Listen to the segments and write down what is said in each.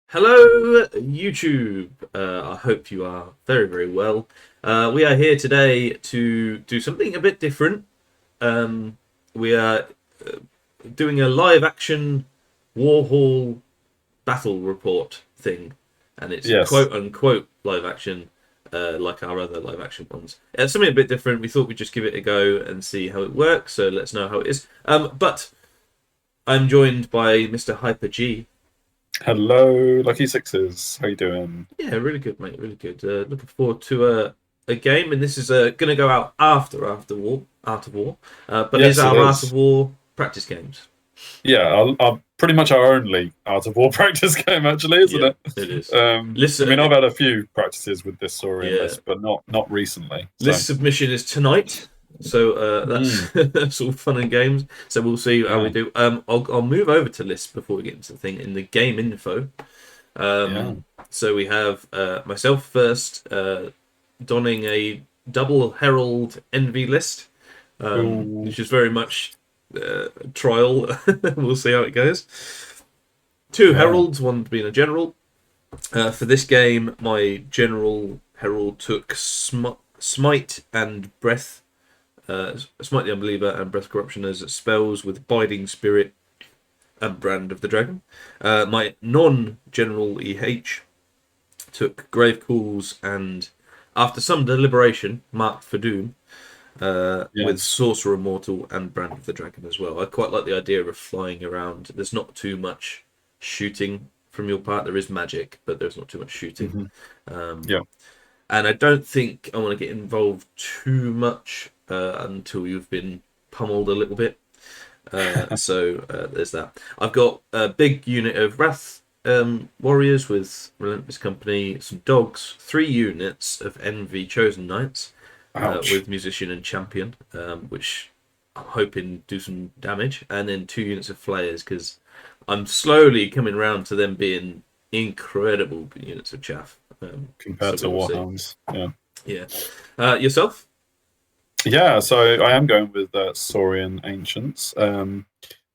Hello, YouTube. I hope you are very, very well. We are here today to do something a bit different. We are doing a live action Warhall battle report thing, and it's Yes. quote unquote live action, like our other live action ones. It's something a bit different. We thought we'd just give it a go and see how it works. So let's know how it is. But I'm joined by Mr. Hyper G. Hello, Lucky Sixes. How you doing? Yeah, really good, mate. Really good. Looking forward to a game, and this is going to go out after Art of War, but it is Yes, it our Art of is. War practice games. Yeah, I'll pretty much our only Art of War practice game, actually, isn't Yeah, it? it is. I List, mean, I've had a few practices with this Saurian yeah, list, but not recently. So, list submission is tonight, so mm, that's that's all fun and games. So we'll see how we yeah, do. I'll move over to lists before we get into the thing in the game info. yeah. So we have myself first, donning a double Herald Envy list, Ooh, which is very much trial. We'll see how it goes. Two yeah, Heralds, one being a general. For this game, my general Herald took Smite and Breath. Smite the Unbeliever and Breath Corruption as spells with Biding Spirit and Brand of the Dragon. My non-general EH took Grave Calls and, after some deliberation, Marked for Doom, with yes. Sorcerer Mortal and Brand of the Dragon as well. I quite like the idea of flying around. There's not too much shooting from your part. There is magic, but there's not too much shooting. Hmm. Um, Yeah. and I don't think I want to get involved too much until you've been pummeled a little bit. So there's that. I've got a big unit of Wrath warriors with Relentless Company, some dogs, 3 units of Envy Chosen Knights Ouch. with Musician and Champion, which I'm hoping do some damage, and then 2 units of Flayers because I'm slowly coming around to them being incredible units of chaff. So Compared to we will see. Warhounds. Yeah. Yeah. Yourself? Yeah, so I am going with Saurian Ancients. A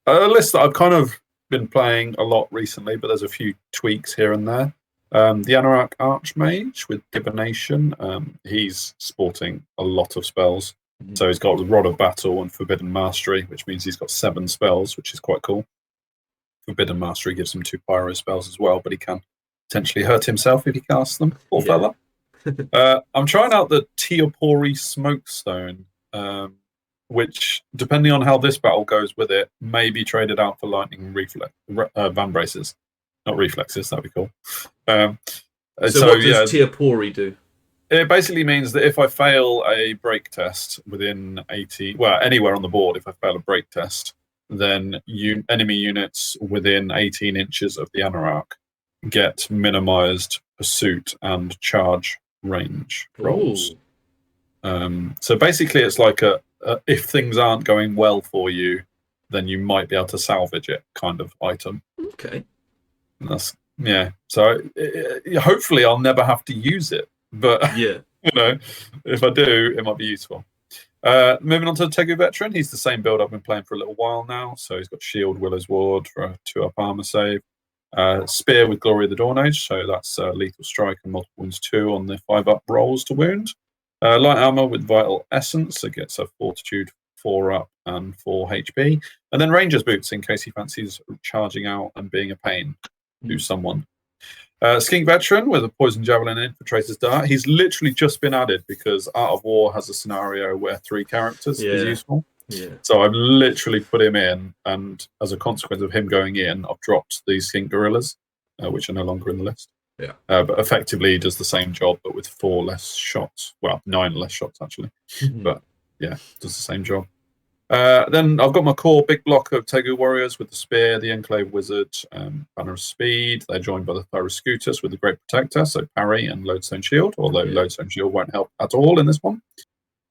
list that I've kind of been playing a lot recently, but there's a few tweaks here and there. The Anorak Archmage with Divination. He's sporting a lot of spells. So he's got the Rod of Battle and Forbidden Mastery, which means he's got 7 spells, which is quite cool. Forbidden Mastery gives him 2 Pyro spells as well, but he can potentially hurt himself if he casts them. Poor Yeah. fella. I'm trying out the Teopori Smokestone, which, depending on how this battle goes with it, may be traded out for lightning van braces. Not reflexes, that'd be cool. Um, So so, what does yeah, Tiapori do? it basically means that if I fail a break test within 80, well, anywhere on the board, if I fail a break test, then enemy units within 18 inches of the Anorak get minimized pursuit and charge range rolls. Oh, So basically, it's like a if things aren't going well for you, then you might be able to salvage it kind of item. okay. And that's yeah. So hopefully, I'll never have to use it, but Yeah. you know, if I do, it might be useful. Moving on to the Tegu Veteran, he's the same build I've been playing for a little while now. So he's got Shield, Willow's Ward for a 2-up armor save. Spear with Glory of the Dawn Age, so that's lethal strike and multiple wounds 2 on the 5-up rolls to wound. Light armor with Vital Essence, it gets a Fortitude 4-up and 4 HP. And then Ranger's Boots in case he fancies charging out and being a pain to someone. Skink Veteran with a Poison Javelin and Infiltrator's Dart. He's literally just been added because Art of War has a scenario where 3 characters is Yeah. useful. Yeah. So I've literally put him in, and as a consequence of him going in, I've dropped the Skink Gorillas, which are no longer in the list. Yeah. But effectively, he does the same job, but with 4 less shots. Well, 9 less shots, actually. But yeah, does the same job. Then I've got my core big block of Tegu Warriors with the Spear, the Enclave Wizard, Banner of Speed. They're joined by the Thyroscutus with the Great Protector, so parry and Lodestone Shield, although Lodestone Shield won't help at all in this one.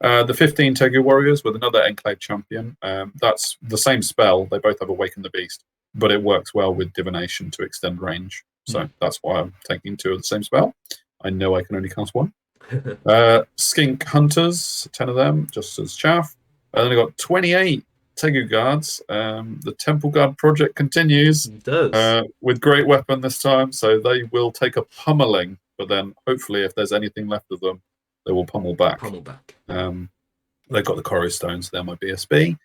The 15 Tegu Warriors with another Enclave Champion. That's the same spell. They both have Awaken the Beast, but it works well with Divination to extend range. So that's why I'm taking 2 of the same spell. I know I can only cast 1. Skink Hunters, 10 of them, just as chaff. And then I got 28 Tegu Guards. The Temple Guard project continues It does. with great weapon this time, so they will take a pummeling, but then hopefully if there's anything left of them, they will pummel back. They've got the Corrie Stones, they're my BSB.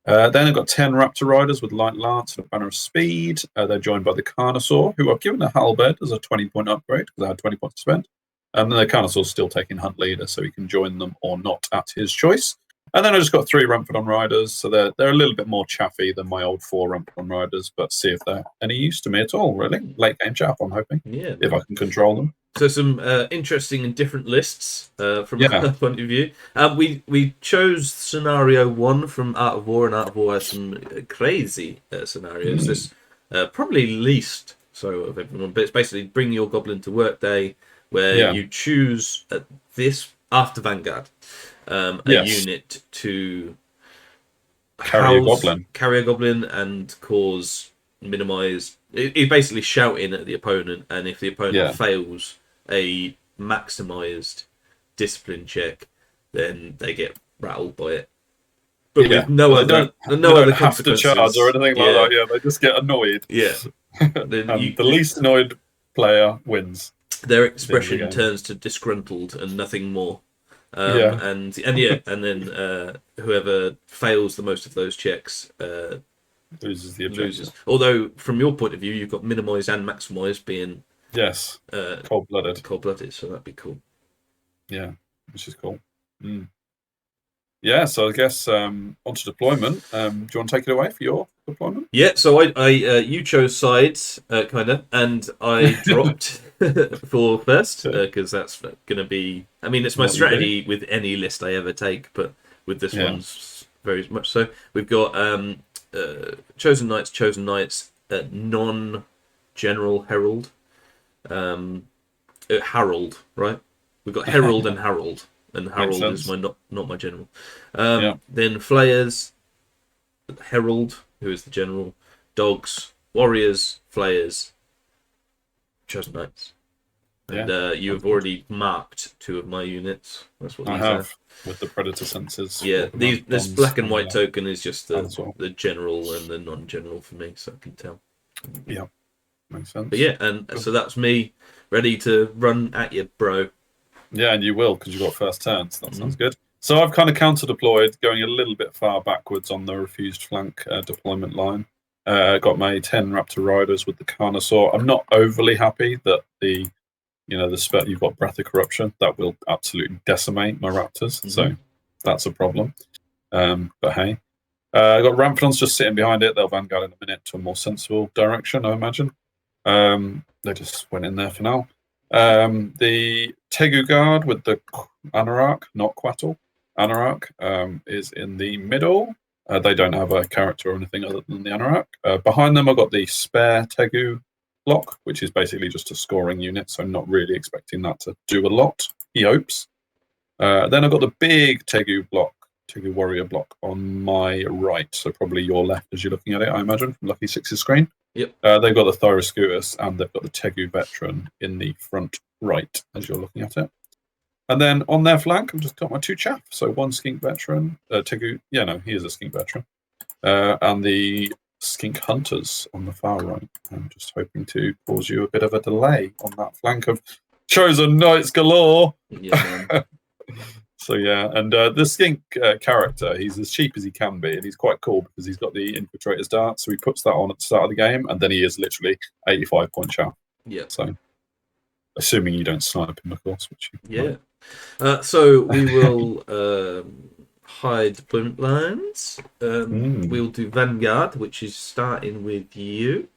Then I've got 10 Raptor Riders with Light Lance and a Banner of Speed. They're joined by the Carnosaur, who I've given a halberd as a 20-point upgrade because I had 20 points to spend. And then the Carnosaur's still taking Hunt Leader, so he can join them or not at his choice. And then I just got 3 Ramphodon Riders, so they're a little bit more chaffy than my old 4 Ramphodon Riders, but see if they're any use to me at all, really. Late game chaff, I'm hoping, if I can control them. So some interesting and different lists from our point of view. We chose scenario 1 from Art of War, and Art of War has some crazy scenarios. This probably least so of everyone, but it's basically bring your goblin to work day, where you choose this after Vanguard a unit to carry a goblin and cause minimize. It's basically shouting at the opponent, and if the opponent fails a maximized discipline check, then they get rattled by it. But with no other have to charge or anything like that. Yeah, they just get annoyed. Yeah. The least annoyed player wins. Their expression turns to disgruntled and nothing more. And then whoever fails the most of those checks loses the objective. Although from your point of view, you've got minimized and maximized being cold-blooded, so that'd be cool. Yeah, which is cool. Yeah, so I guess onto deployment. Do you want to take it away for your deployment? Yeah, so I you chose sides, kind of, and I dropped for first, because that's going to be... I mean, it's my strategy with any list I ever take, but with this one's very much so. We've got Chosen Knights, non-General Herald. Harold, right? We've got Herald and Harold. And Harold is not my general. Then Flayers, Herald, who is the general, Dogs, Warriors, Flayers, Chosen Knights. And you have already marked 2 of my units. That's what I have with the Predator sensors. Yeah, this black and white token is just the general and the non-general for me, so I can tell. Yeah, makes sense. But so that's me ready to run at you, bro. Yeah, and you will, because you got first turn, so that sounds good. So I've kind of counter-deployed, going a little bit far backwards on the refused flank deployment line. Got my 10 Raptor Riders with the Carnosaur. I'm not overly happy that the spell, you've got Breath of Corruption. That will absolutely decimate my Raptors, so that's a problem. But hey. I got Ramphodons just sitting behind it. They'll Vanguard in a minute to a more sensible direction, I imagine. They just went in there for now. The Tegu Guard with the Anarach, not Quattle. Anarach is in the middle. They don't have a character or anything other than the Anarach. Behind them, I've got the spare Tegu block, which is basically just a scoring unit, so I'm not really expecting that to do a lot, he hopes. Then I've got the big Tegu Warrior block on my right, so probably your left as you're looking at it, I imagine, from Lucky Six's screen. Yep. They've got the Thyroscutus and they've got the Tegu Veteran in the front right as you're looking at it. And then on their flank, I've just got my 2 chaff. So 1 Skink Veteran, Tegu, he is a Skink Veteran. And the Skink Hunters on the far right. I'm just hoping to cause you a bit of a delay on that flank of Chosen Knights galore. Yeah, So and the Skink character, he's as cheap as he can be, and he's quite cool because he's got the Infiltrator's Dart, so he puts that on at the start of the game, and then he is literally 85-point chaff. Yeah. So, assuming you don't snipe him, of course. Which so we will hide deployment lines. We'll do Vanguard, which is starting with you.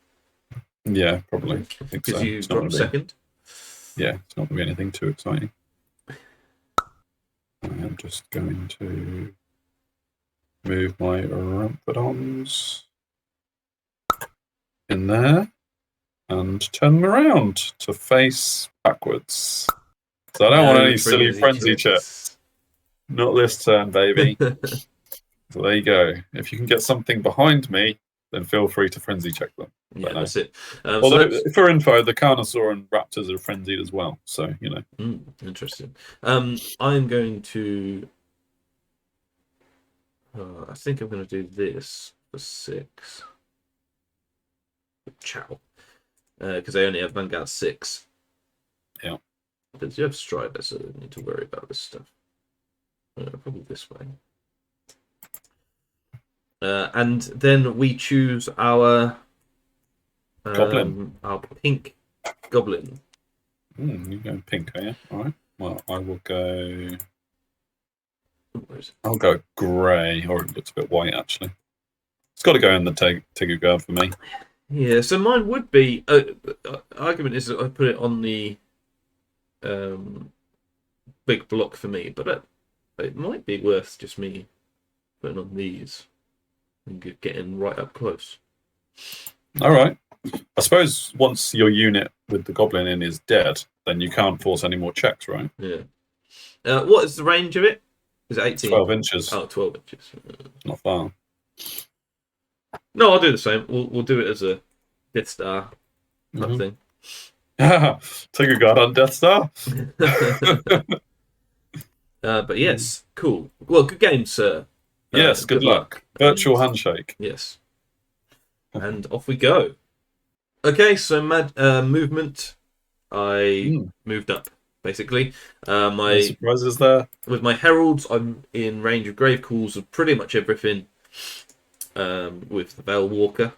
Yeah, probably. Because you dropped second. Yeah, it's not going to be anything too exciting. I'm just going to move my Ramphodons in there and turn them around to face backwards. So I don't want any silly frenzy checks. Not this turn, baby. So there you go. If you can get something behind me, then feel free to frenzy check them. Yeah, that's it. Although, for info, the Carnosaur and Raptors are frenzied as well. So, Interesting. I'm going to I think I'm going to do this for 6. Ciao. Because I only have Vanguard 6. Yeah. But you have Strider, so I don't need to worry about this stuff. Probably this way. And then we choose our Goblin. our pink goblin. You're going pink, are you? All right. Well, I will go. I'll go grey, or it looks a bit white actually. It's got to go in the Tegu guard for me. Yeah, so mine would be. Argument is that I put it on the big block for me, but it might be worth just me putting on these and getting right up close. All right. I suppose once your unit with the goblin in is dead, then you can't force any more checks, right? Yeah. What is the range of it? Is it 18? 12 inches. Oh, 12 inches. Not far. No, I'll do the same. We'll do it as a Death Star type thing. Take a guard on Death Star. But yes, cool. Well, good game, sir. Yes, good luck. Virtual handshake. Yes. And off we go. Okay, so movement. I moved up, basically. No surprises there. With my heralds, I'm in range of grave calls of pretty much everything. With the Veil Walker,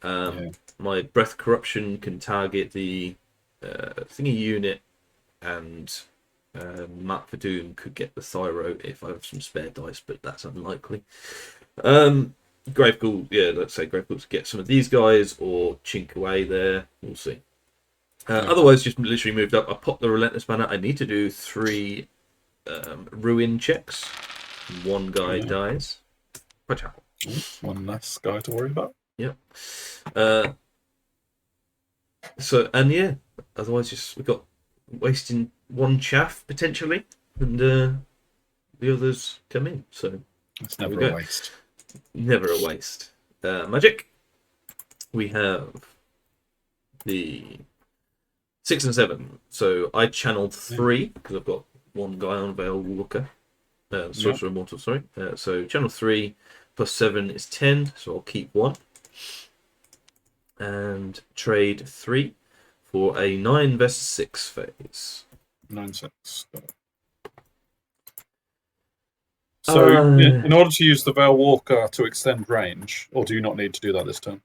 my breath corruption can target the thingy unit, and Mark for Doom could get the Thyro if I have some spare dice, but that's unlikely. Grave Ghoul, let's say Grave Ghouls get some of these guys or chink away there. We'll see. Otherwise, just literally moved up. I popped the Relentless Banner. I need to do 3 ruin checks. 1 guy dies. Watch out. One less guy to worry about. Yeah. Otherwise, just we got wasting 1 chaff potentially, and the others come in. So it's never a waste. Never a waste. Magic. We have the 6 and 7. So I channeled 3 because I've got 1 guy on Veil Walker. Sorcerer Immortal, sorry. So channel 3 plus 7 is 10, so I'll keep 1. And trade 3 for a 9 versus 6 phase. 9/6. So, in order to use the Veil Walker to extend range, or do you not need to do that this turn?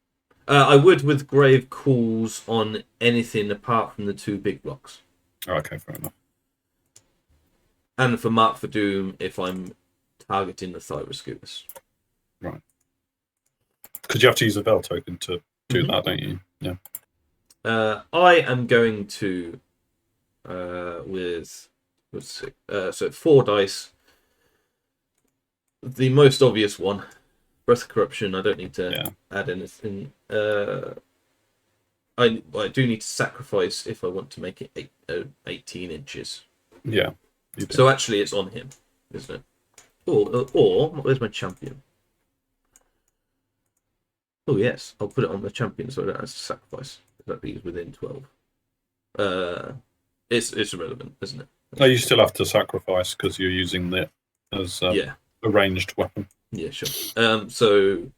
I would with Grave Calls on anything apart from the 2 big blocks. Oh, okay, fair enough. And for Mark for Doom, if I'm targeting the Thyroscubus. Right. Because you have to use a Veil token to do that, don't you? Yeah. I am going to, so 4 dice. The most obvious one, Breath of Corruption. I don't need to add anything. I do need to sacrifice if I want to make it 18 inches. Yeah. So actually, it's on him, isn't it? Or where's my champion? Oh yes, I'll put it on the champion so I don't have to sacrifice. That he's within 12. It's irrelevant, isn't it? No, you still have to sacrifice because you're using it as a ranged weapon. Yeah, sure. So,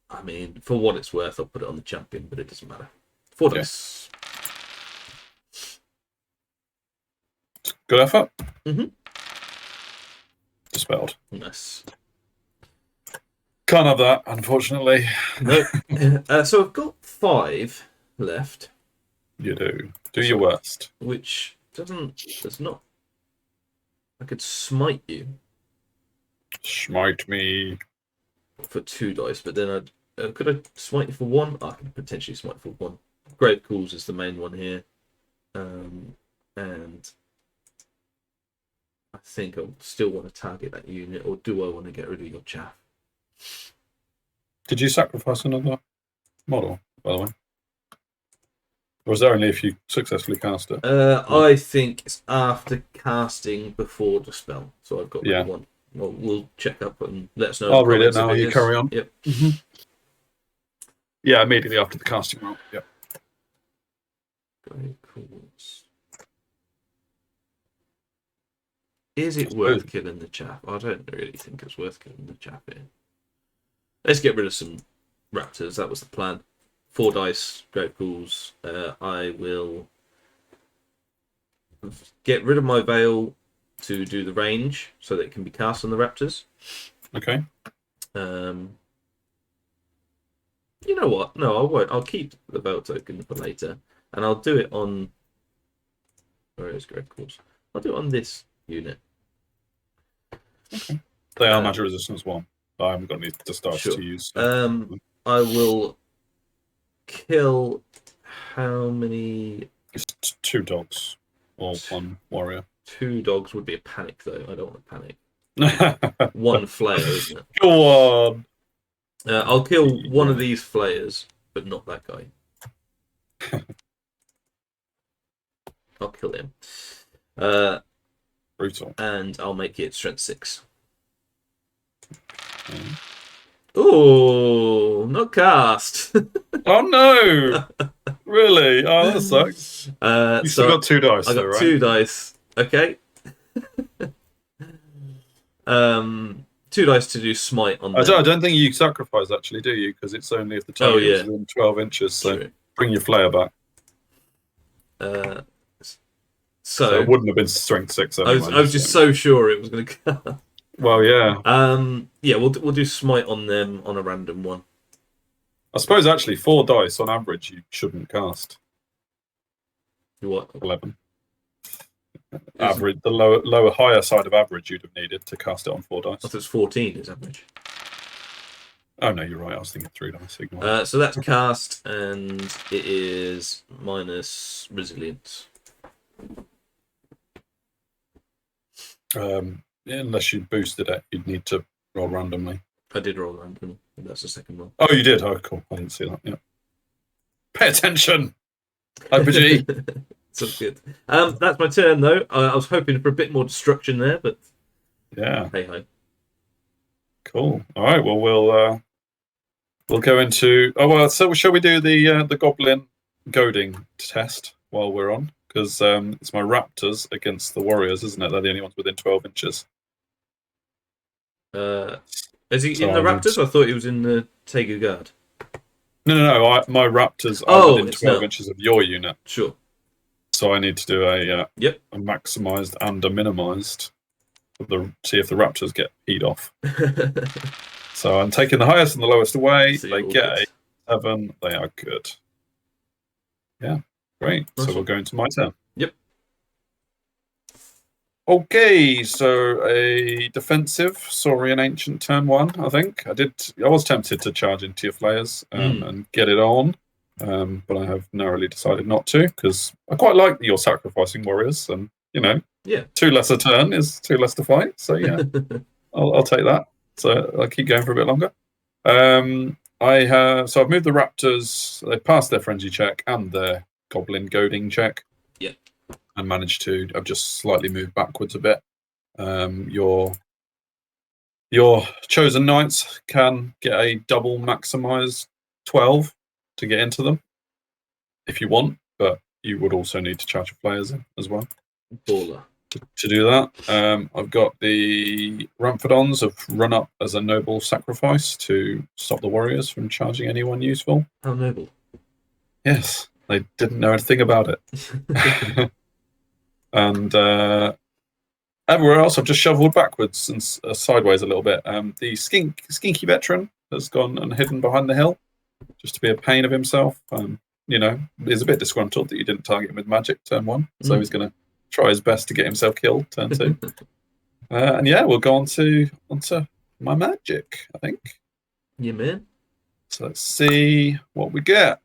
I mean, for what it's worth, I'll put it on the champion, but it doesn't matter. 4 dice. Good effort. Dispelled. Nice. Can't have that, unfortunately. No. So I've got 5 left. You do. Do your worst. Which does not. I could smite you. Smite me. For 2 dice, but then could I smite you for 1? I could potentially smite you for 1. Grave Calls is the main one here. And I think I still want to target that unit, or do I want to get rid of your chaff? Did you sacrifice another model, by the way? Or is that only if you successfully cast it? I think it's after casting before the spell. So I've got rid of 1. Well, we'll check up and let us know. I'll read it now. You carry on. Yep. Yeah, immediately after the casting roll. Yep. Grave Calls. Is it worth killing the chap? I don't really think it's worth killing the chap here. Let's get rid of some raptors. That was the plan. 4 dice, great calls. I will get rid of my veil to do the range so that it can be cast on the raptors. Okay. You know what? No, I won't. I'll keep the veil token for later. And I'll do it on... Where is great calls? I'll do it on this unit. Okay. They are magic resistance 1. I haven't got any dice to use. So. I will kill how many? It's 2 dogs or 1 warrior. 2 dogs would be a panic, though. I don't want to panic. 1 flayer, isn't it? Go on. I'll kill one of these flayers, but not that guy. I'll kill him. Brutal. And I'll make it strength 6. Okay. Oh, not cast. Oh no! Really? Oh, that sucks. You still got 2 dice. I got right? 2 dice. Okay. 2 dice to do smite on. I don't think you sacrifice actually, do you? Because it's only if the target is within 12 inches. So True. Bring your flayer back. So it wouldn't have been strength 6. Anyway, I was just so sure it was going to. Well, yeah. Yeah, we'll do smite on them on a random one. I suppose actually 4 dice on average you shouldn't cast. What? 11. Average, the lower higher side of average you'd have needed to cast it on 4 dice. I thought it's 14 is average. Oh no, you're right. I was thinking 3 dice. So that's cast, and it is minus resilience. Unless you boosted it, you'd need to roll randomly. I did roll randomly. That's the second one. Oh, you did? Oh, cool. I didn't see that. Yeah. Pay attention, RPG. Sounds good. That's my turn, though. I was hoping for a bit more destruction there, but yeah. Hey ho. Cool. All right. Well, we'll go into. Oh well. So shall we do the goblin goading test while we're on? Because it's my raptors against the warriors, isn't it? They're the only ones within 12 inches. Is he in the raptors? I thought he was in the Tegu guard. No. My raptors are within 12 inches of your unit. Sure. So I need to do a a maximized and a minimized. See if the raptors get peed off. So I'm taking the highest and the lowest away. They get a 7. They are good. Yeah, great. Awesome. So we're going to my turn. Yep. Okay, so a defensive Saurian Ancient turn 1, I think. I was tempted to charge into your flayers and get it on, but I have narrowly decided not to because I quite like your sacrificing warriors, and 2 less a turn is 2 less to fight. So yeah, I'll take that. So I'll keep going for a bit longer. I've moved the raptors. They passed their frenzy check and their goblin goading check. Yeah. And managed to. I've just slightly moved backwards a bit. Your chosen knights can get a double maximized 12 to get into them if you want, but you would also need to charge your players in as well. Baller. To do that, I've got the Ramphadons have run up as a noble sacrifice to stop the warriors from charging anyone useful. How noble? Yes, they didn't know anything about it. And everywhere else, I've just shoveled backwards and sideways a little bit. The skinky veteran has gone and hidden behind the hill, just to be a pain of himself. He's a bit disgruntled that you didn't target him with magic turn 1, so he's going to try his best to get himself killed turn 2. And yeah, we'll go onto my magic, I think. Yeah, man. So let's see what we get.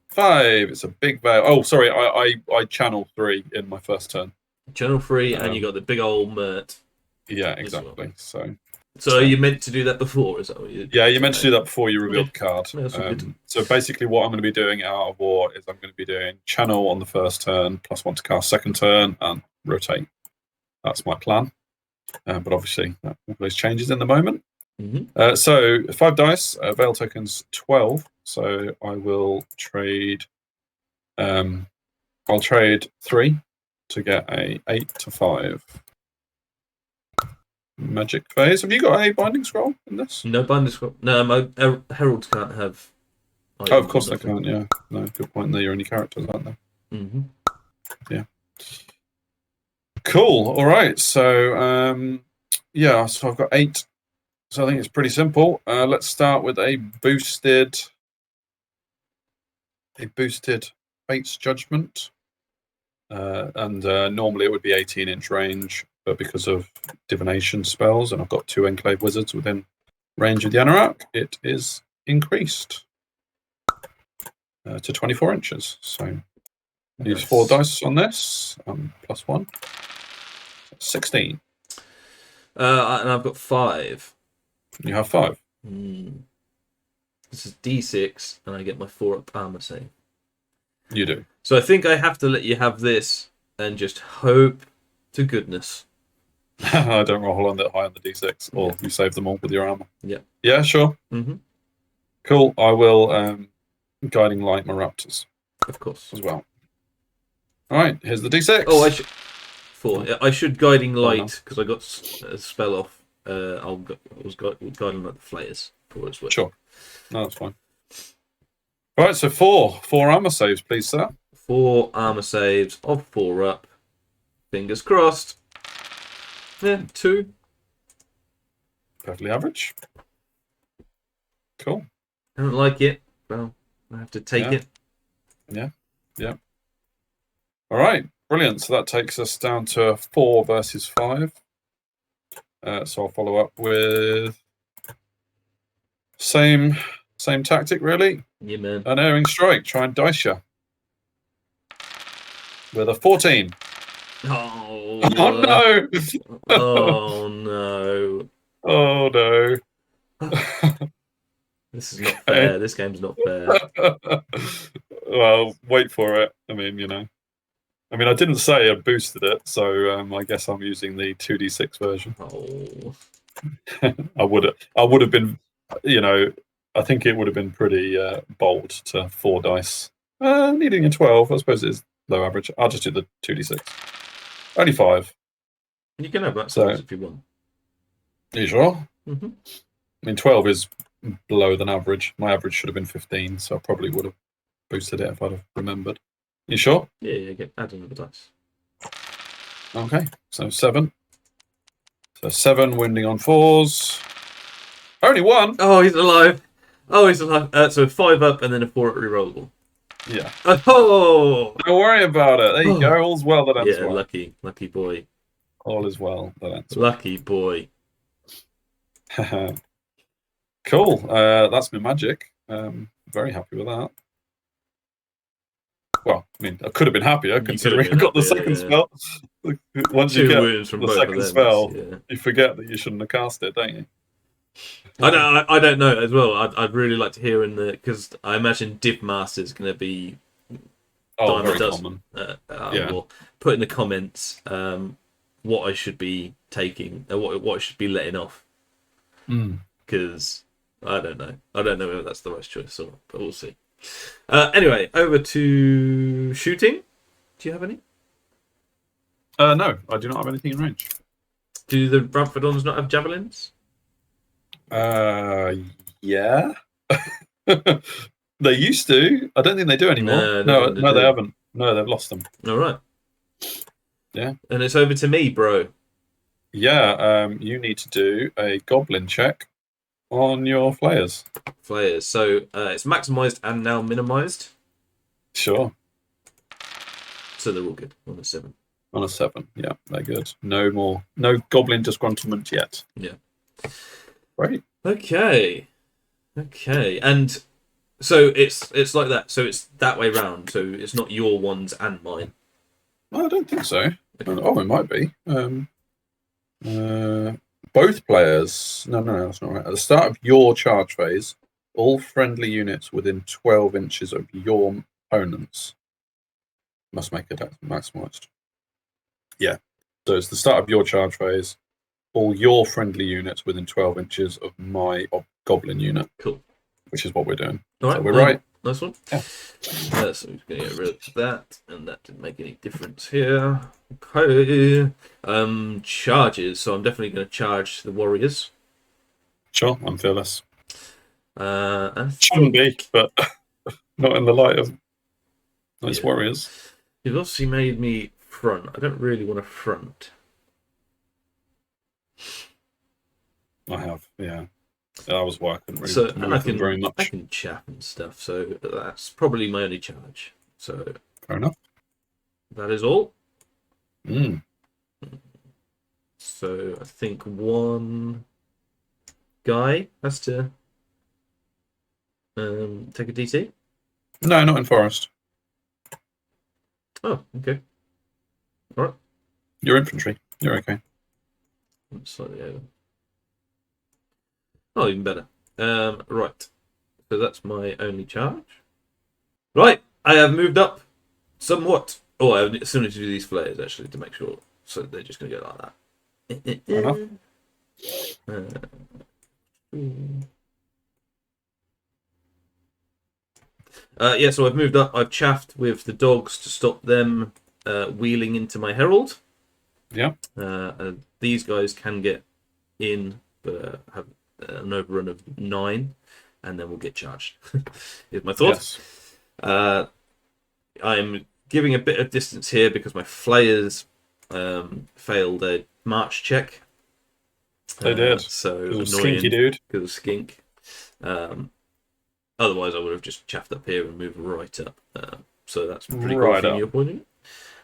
5. It's a big veil. Oh, sorry. I channel 3 in my first turn. Channel 3, and you got the big old Mert. Yeah, exactly. Well. So you meant to do that before, is that what you? Yeah, you meant to do that before you revealed the card. No, so basically, what I'm going to be doing out of War is I'm going to be doing channel on the first turn, +1 to cast second turn, and rotate. That's my plan. But obviously, all those changes in the moment. Mm-hmm. So 5 dice, veil tokens 12. So I will trade. I'll trade 3 to get a 8 to 5. magic phase. Have you got a binding scroll in this? No binding scroll. No, my heralds can't have. Oh, of course they can't. Yeah, no, good point. There, you're only characters, aren't they? Mm-hmm. Yeah. Cool. All right. So, yeah. So I've got 8. So I think it's pretty simple. Let's start with a boosted Fate's Judgment, and normally it would be 18-inch range, but because of divination spells, and I've got 2 Enclave Wizards within range of the Anorak, it is increased to 24 inches. So use 4 dice on this, +1, 16. And I've got 5. You have 5. This is D6, and I get my 4-up armor save. You do. So I think I have to let you have this and just hope to goodness. I don't roll on that high on the D6, or you save them all with your armor. Yeah. Yeah, sure. Mm-hmm. Cool. I will Guiding Light my Raptors Of course. as well. All right, here's the D6. Oh, I should 4. Yeah, I should Guiding Light because I got a spell off. I was Guiding Light the Flayers for as well. Sure. No, that's fine. All right, so 4 armor saves, please, sir. 4 armor saves of 4 up. Fingers crossed. Yeah, 2. Perfectly average. Cool. I don't like it. Well, I have to take it. Yeah. All right, brilliant. So that takes us down to 4 versus 5. So I'll follow up with same tactic, really. Yeah, man. Unerring Strike. Try and dice you with a 14. Oh, Oh no! Oh no! Oh no! This is not fair. This game's not fair. Well, wait for it. I mean, I didn't say I boosted it, so I guess I'm using the 2d6 version. Oh. I would have been, I think it would have been pretty bold to 4 dice. Needing a 12, I suppose it is low average. I'll just do the 2d6. Only 5. You can have that size if you want. Are you sure? Mm-hmm. I mean, 12 is below than average. My average should have been 15, so I probably would have boosted it if I'd have remembered. You sure? Yeah, add another dice. Okay, so 7. So 7 wounding on 4s. Only 1. Oh, he's alive. So 5 up and then a 4 up rerollable. Yeah. Oh! Don't worry about it. There you go. All's well that ends well. Lucky boy. All is well that ends well. Lucky boy. Cool. That's my magic. Very happy with that. Well, I mean, I could have been happier considering I got the second spell. Once you get the second spell, you forget that you shouldn't have cast it, don't you? I don't know as well. I'd really like to hear because I imagine Div Master is going to be very common. Well, put in the comments what I should be taking, what I should be letting off. Because I don't know whether that's the right choice or not, but we'll see. Anyway, over to shooting. Do you have any? No, I do not have anything in range. Do the Bramfordons not have javelins? Yeah. They used to. I don't think they do anymore. No, they haven't. No, they've lost them. All right. Yeah. And it's over to me, bro. Yeah. You need to do a goblin check on your flayers. So it's maximized and now minimized. Sure. So they're all good on a 7. On a 7, yeah, they're good. No goblin disgruntlement yet. Yeah. Right. Okay. And so it's like that. So it's that way round. So it's not your ones and mine. No, I don't think so. Okay. Oh, it might be. Both players. No, that's not right. At the start of your charge phase, all friendly units within 12 inches of your opponents must make a maximized. Yeah. So it's the start of your charge phase. All your friendly units within 12 inches of my goblin unit. Cool. Which is what we're doing. All right. So we're right. Nice one. Yeah. So we're just going to get rid of that, and that didn't make any difference here. Okay. Charges. So I'm definitely going to charge the warriors. Sure, I'm fearless. I Shouldn't think be, but not in the light of nice Yeah. warriors. you've obviously made me front. I don't really want to front. I have, yeah. That was why I couldn't really So, move and I them very can much. chap and stuff. So that's probably my only charge. So Fair enough. that is all. Mm. So I think one guy has to take a DT. No, not in forest. Oh, okay. You're infantry. You're okay. Slightly over. Oh, even better. Right. So that's my only charge. Right. I have moved up somewhat. Oh, I still need to do these flares actually to make sure. So they're just going to go like that. Fair enough. Yeah, so I've moved up. I've chaffed with the dogs to stop them wheeling into my herald. Yeah. These guys can get in, but have an overrun of 9, and then we'll get charged. Is my thought. Yes. I'm giving a bit of distance here because my flayers failed a march check. They did. So Little annoying skinky dude. because of skink. Otherwise, I would have just chaffed up here and moved right up. So that's pretty cool Right from up. your point of view.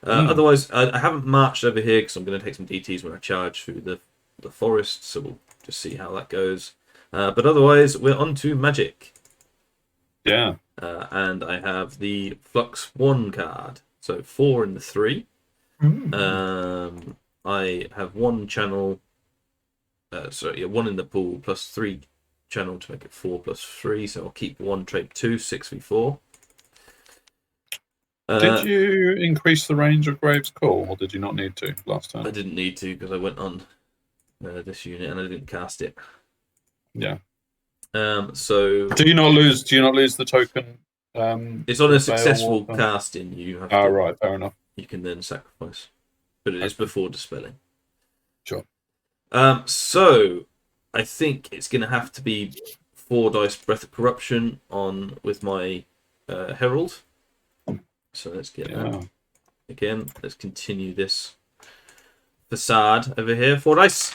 Otherwise, I haven't marched over here because I'm going to take some DTs when I charge through the forest. So we'll just see how that goes. But otherwise, we're on to magic. Yeah. And I have the Flux 1 card. So 4 in the 3. I have 1 channel. 1 in the pool plus 3 channel to make it 4 plus 3. So I'll keep 1 trade 2, 6v4. Did you increase the range of Graves' Call, or did you not need to last time? I didn't need to because I went on this unit and I didn't cast it. Yeah. So Do you not lose the token? it's on a Bale successful Walker? casting. You have Oh, to, right, fair enough. You can then sacrifice, but it is before dispelling. Sure. So I think it's going to have to be 4 dice Breath of Corruption on with my Herald. So let's get that again. Let's continue this facade over here. 4 dice.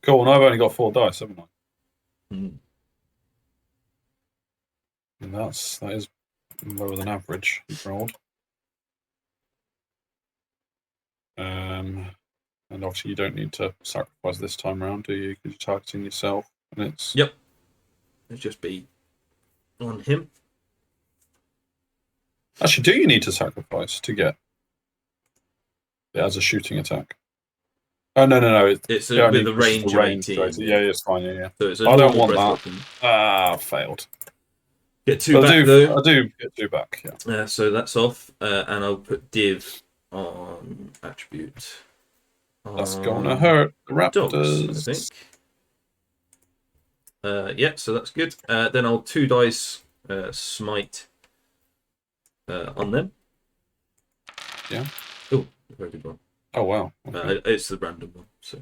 Cool, and I've only got 4 dice, haven't I? Mm. And that is lower than average you've rolled. And obviously you don't need to sacrifice this time round, do you? Because you're targeting yourself, and it's Yep. Let's just be on him. Actually, do you need to sacrifice to get it as a shooting attack? Oh no! It's yeah, with a range of 18. Yeah, it's fine. Yeah. So it's a I don't normal want breath that. weapon. Failed. Get 2 But back though. I do get 2 back. Yeah. So that's off, and I'll put div on attribute. That's gonna hurt the Raptors. Dogs, I think. Yeah, so that's good. Then I'll 2 dice smite on them. Yeah. Oh, very good one. Oh wow. Okay. It's the random one. So.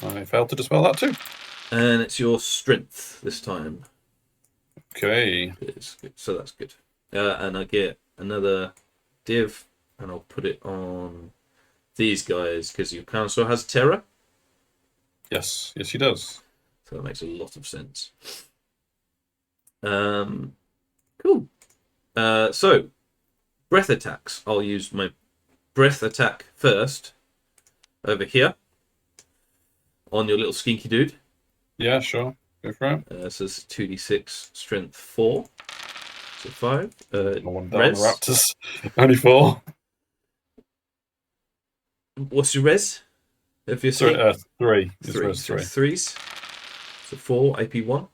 I failed to dispel that too. And it's your strength this time. Okay. So that's good. And I get another div, and I'll put it on these guys because your council has terror. Yes, he does. So that makes a lot of sense. Cool. So breath attacks. I'll use my breath attack first over here on your little skinky dude. Yeah, sure. Go for it. So it's 2d6 strength 4. So 5. One down, Res. the Raptors. Only 4. What's your res? If you're Sorry, 3. It's 3. res 3. So 3s. So 4 AP 1.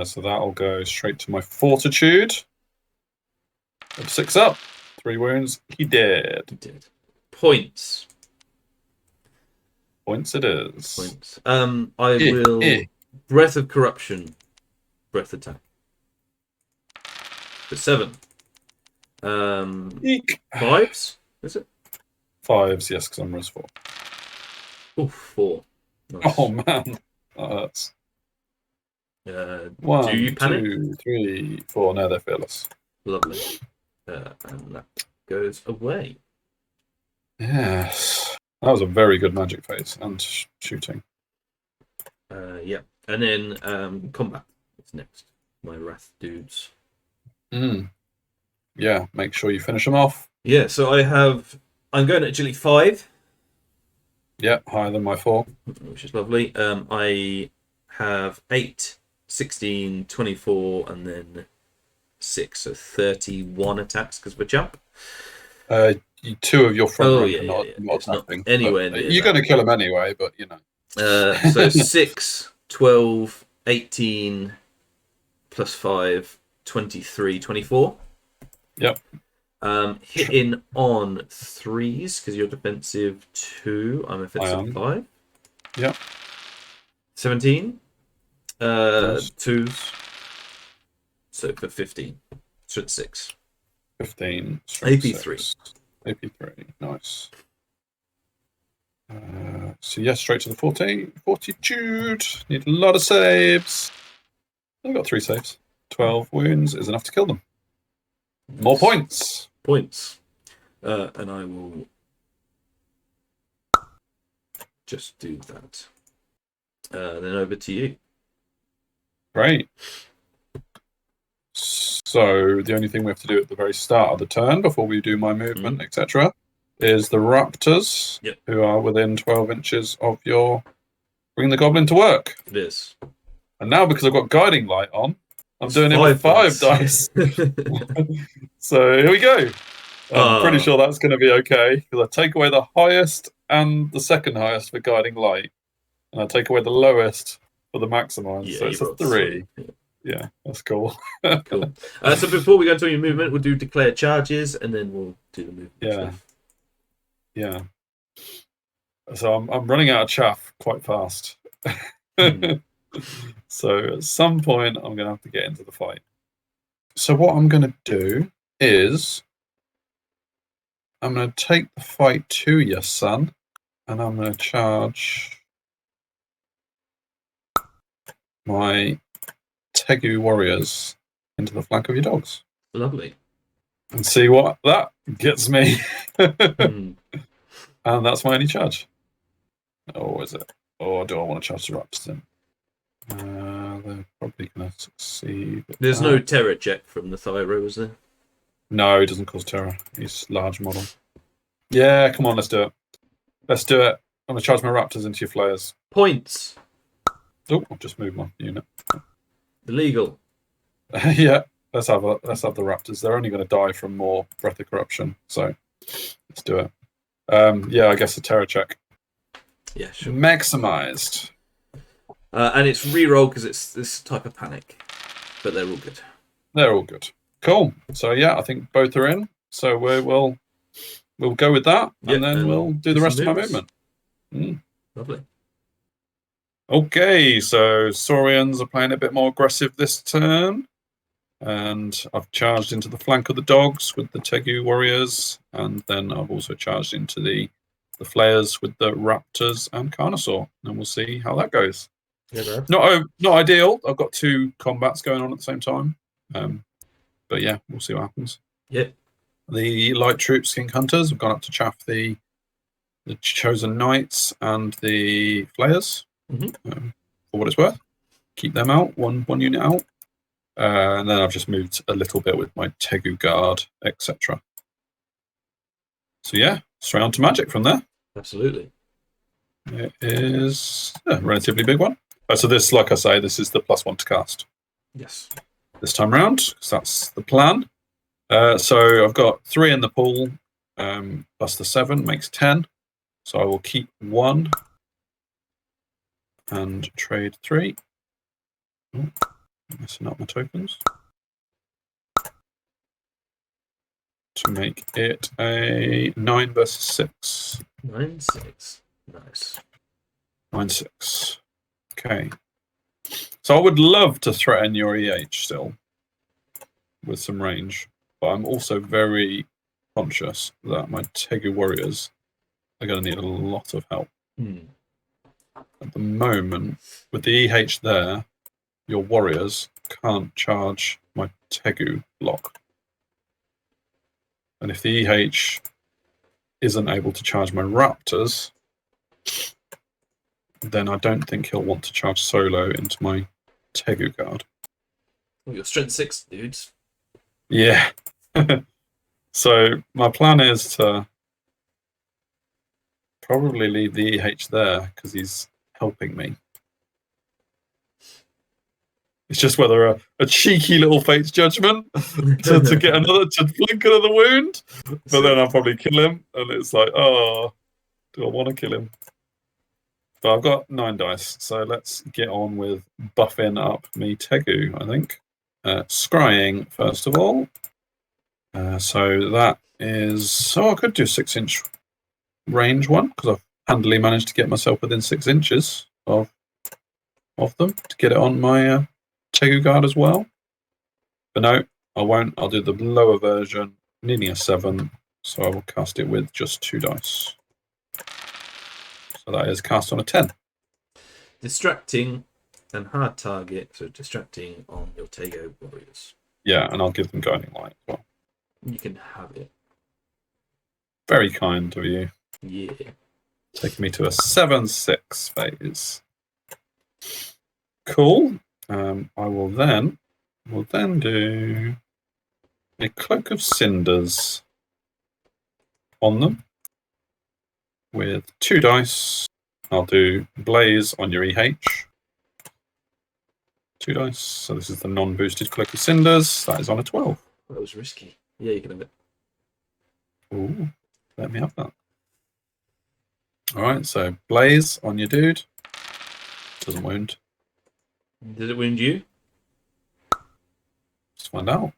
So that'll go straight to my fortitude. 6 up. 3 wounds. He dead. He did. Points. Points it is. Points. I will Breath of Corruption. Breath attack. For 7. Eek. 5s, is it? 5s, yes, because I'm res 4. Oh, 4. Nice. Oh man, that hurts. Do 1, you panic? 2, 3, 4. No, they're fearless. Lovely. And that goes away. Yes, that was a very good magic phase and shooting. Yeah. And then combat is next. My Wrath dudes. Yeah, make sure you finish them off. Yeah, so I'm going at agility 5. Yeah, higher than my 4. Which is lovely. I have 8, 16, 24, and then 6, so 31 attacks because of a jump. 2 of your front rank yeah, are not it's not attacking, anywhere but near you're going to kill them anyway, but you know. So 6, 12, 18, plus 5, 23, 24. Yep. Hitting on 3s because you're defensive 2. I'm offensive 5. Yep. 17. Nice. 2s. So for 15. So 6. 15. AP3. AP3. Nice. So yes, straight to the 40. Fortitude. Need a lot of saves. I've got 3 saves. 12 wounds is enough to kill them. More points. And I will just do that. Then over to you. Great. So the only thing we have to do at the very start of the turn before we do my movement, etc., is the raptors, who are within 12 inches of your bring the goblin to work. It is. And now because I've got guiding light on, I'm doing it with 5 dice. So here we go. I'm pretty sure that's going to be okay because I take away the highest and the second highest for guiding light, and I take away the lowest for the maximize. So it's a 3. Yeah, that's cool. Cool. So before we go into your movement, we'll do declare charges, and then we'll do the movement stuff. Yeah. So I'm running out of chaff quite fast. So at some point, I'm going to have to get into the fight. So what I'm going to do is I'm going to take the fight to your son, and I'm going to charge my Tegu warriors into the flank of your dogs. Lovely. And see what that gets me. And that's my only charge. Or is it? Or do I want to charge the raptors in? They're probably going to succeed. There's no terror check from the Thyro, is there? No, he doesn't cause terror. He's large model. Yeah, come on, let's do it. Let's do it. I'm going to charge my raptors into your flayers. Points. Oh, I've just moved my unit. Illegal. Yeah, let's have the raptors. They're only going to die from more Breath of Corruption, so let's do it. Yeah, I guess a terror check. Yeah, sure. Maximized. And it's reroll because it's this type of panic, but they're all good. They're all good. Cool. So yeah, I think both are in. So we'll go with that, and then we'll do the rest of my movement. Lovely. Okay, so Saurians are playing a bit more aggressive this turn, and I've charged into the flank of the dogs with the Tegu warriors, and then I've also charged into the flayers with the raptors and Carnosaur, and we'll see how that goes. Yeah, not ideal. I've got 2 combats going on at the same time, but yeah, we'll see what happens. Yep. The light troops, skink hunters, have gone up to chaff the chosen knights and the flayers. For what it's worth, keep them out, one unit out, and then I've just moved a little bit with my Tegu guard, etc. So yeah, straight on to magic from there. Absolutely. It is a relatively big one. So this, like I say, this is the +1 to cast. Yes. This time round, because that's the plan. So I've got 3 in the pool, plus the 7 makes 10. So I will keep 1 and trade 3. Oh, messing up my tokens. To make it a 9 versus 6. 9-6. Nice. 9-6. Okay. So I would love to threaten your EH still with some range, but I'm also very conscious that my Tegu warriors are going to need a lot of help. At the moment, with the EH there, your warriors can't charge my Tegu block. And if the EH isn't able to charge my raptors, then I don't think he'll want to charge solo into my Tegu guard. Well, you're strength 6, dudes. Yeah. So my plan is to probably leave the EH there because he's helping me. It's just whether a cheeky little fate's judgment to get another, to blink another wound, but then I'll probably kill him, and it's like, oh, do I want to kill him? But I've got 9 dice, so let's get on with buffing up me Tegu, I think. Scrying, first of all. So that is... Oh, I could do 6-inch range one, because I've handily managed to get myself within 6 inches of them to get it on my Tegu guard as well. But no, I won't. I'll do the lower version, needing a 7, so I will cast it with just 2 dice. So that is cast on a 10. Distracting and hard target, so distracting on your Tegu warriors. Yeah, and I'll give them guiding light as well. You can have it. Very kind of you. Yeah. Taking me to a 7-6 phase. Cool. I will then do a Cloak of Cinders on them with 2 dice. I'll do Blaze on your EH. 2 dice. So this is the non-boosted Cloak of Cinders. That is on a 12. That was risky. Yeah, you can have it. Ooh, let me have that. All right, so Blaze on your dude. Doesn't wound. Did it wound you? Let's find out.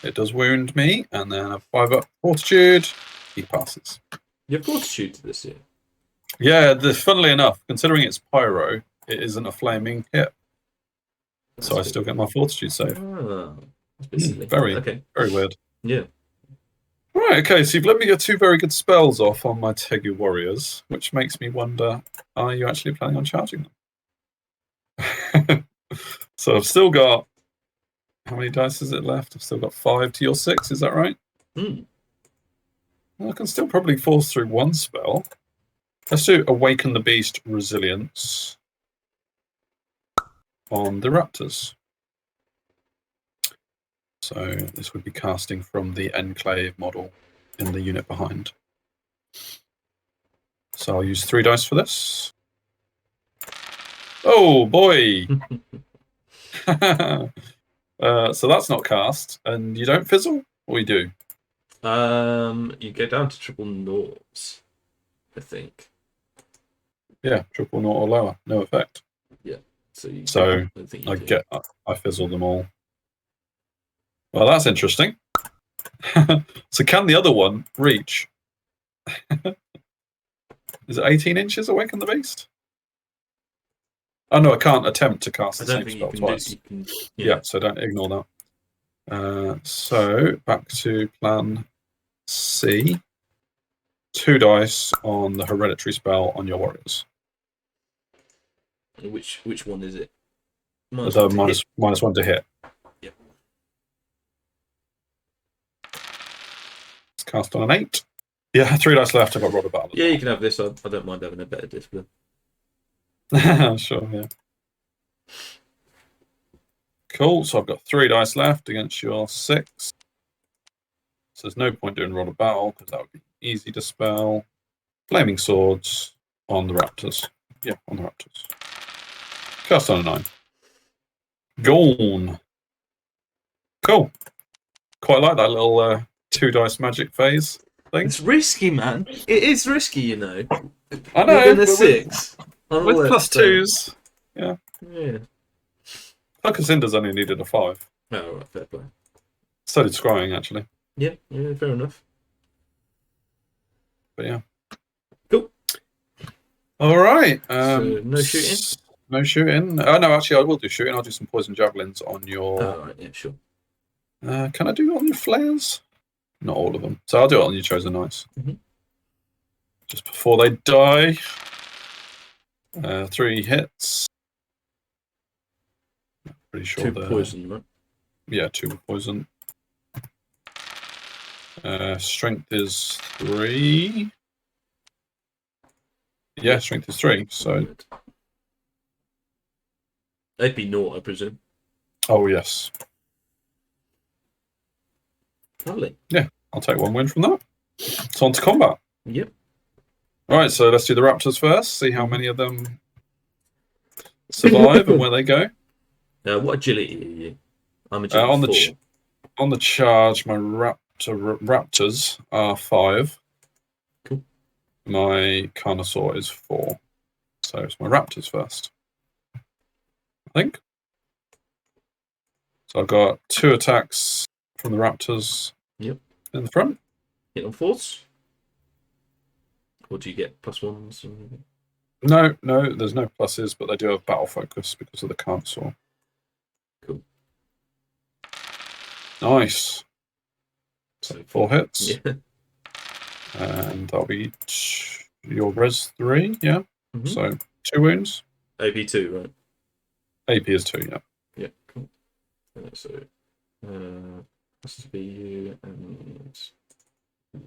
It does wound me, and then a 5 up Fortitude. He passes. You have Fortitude to this year. Yeah, funnily enough, considering it's Pyro, it isn't a flaming hit. So I still get my Fortitude save. Ah, that's silly. Very, okay. Very weird. Yeah. Right, okay, so you've let me get 2 very good spells off on my Tegu warriors, which makes me wonder, are you actually planning on charging them? So I've still got, how many dice is it left? I've still got 5 to your 6, is that right? Well, I can still probably force through 1 spell. Let's do Awaken the Beast Resilience on the Raptors. So this would be casting from the Enclave model in the unit behind. So I'll use 3 dice for this. Oh boy! So that's not cast, and you don't fizzle, or you do? You go down to triple noughts, I think. Yeah, triple naught or lower, no effect. Yeah. So I fizzle them all. Well, that's interesting. So can the other one reach? Is it 18 inches Awaken the Beast? Oh no, I can't attempt to cast the same spell twice. Yeah, so don't ignore that. So back to plan C. 2 dice on the hereditary spell on your warriors. Which one is it? -1 to hit. Yep. It's cast on an 8. Yeah, 3 dice left. I've got Rod of Battle. Yeah, you can have this. I don't mind having a better discipline. Sure, yeah. Cool, so I've got 3 dice left against your 6. So there's no point doing Rod of Battle because that would be easy to spell. Flaming Swords on the Raptors. Yeah, on the Raptors. Cast on a 9. Gone. Cool. Quite like that little 2 dice magic phase thing. It's risky, man. It is risky, you know. I know. Within the 6. With +2s. Yeah. Yeah. Cloak of Cinders only needed a 5. Oh, right, fair play. So did Scrying, actually. Yeah, fair enough. But yeah. Cool. All right. So no shooting? No shooting. Oh no, actually, I will do shooting. I'll do some poison javelins on your. Oh, right, yeah, sure. Can I do it on your flares? Not all of them. So I'll do it on your chosen knights. Mhm. Just before they die. 3 hits. Pretty sure 2 they're poison, right? Yeah, 2 poison. Strength is 3. Yeah, strength is 3. So, Right. AP 0, I presume. oh yes, Lovely. I'll take 1 win from that. It's on to combat. Yep. All right, so let's do the Raptors first. See how many of them survive and where they go. What agility are you? I'm agility 4. On the charge, my Raptors are 5. Cool. My Carnosaur is 4. So it's my Raptors first, I think. So I've got 2 attacks from the Raptors. Yep. In the front. Hit on 4s? Or do you get +1s? No, there's no pluses, but they do have battle focus because of the Carnosaur. Cool. Nice. So 4 hits. Yeah. And that'll be your res 3, yeah? Mm-hmm. So 2 wounds. AP 2, right? AP is 2, yeah. Yeah, cool. So, has to be you and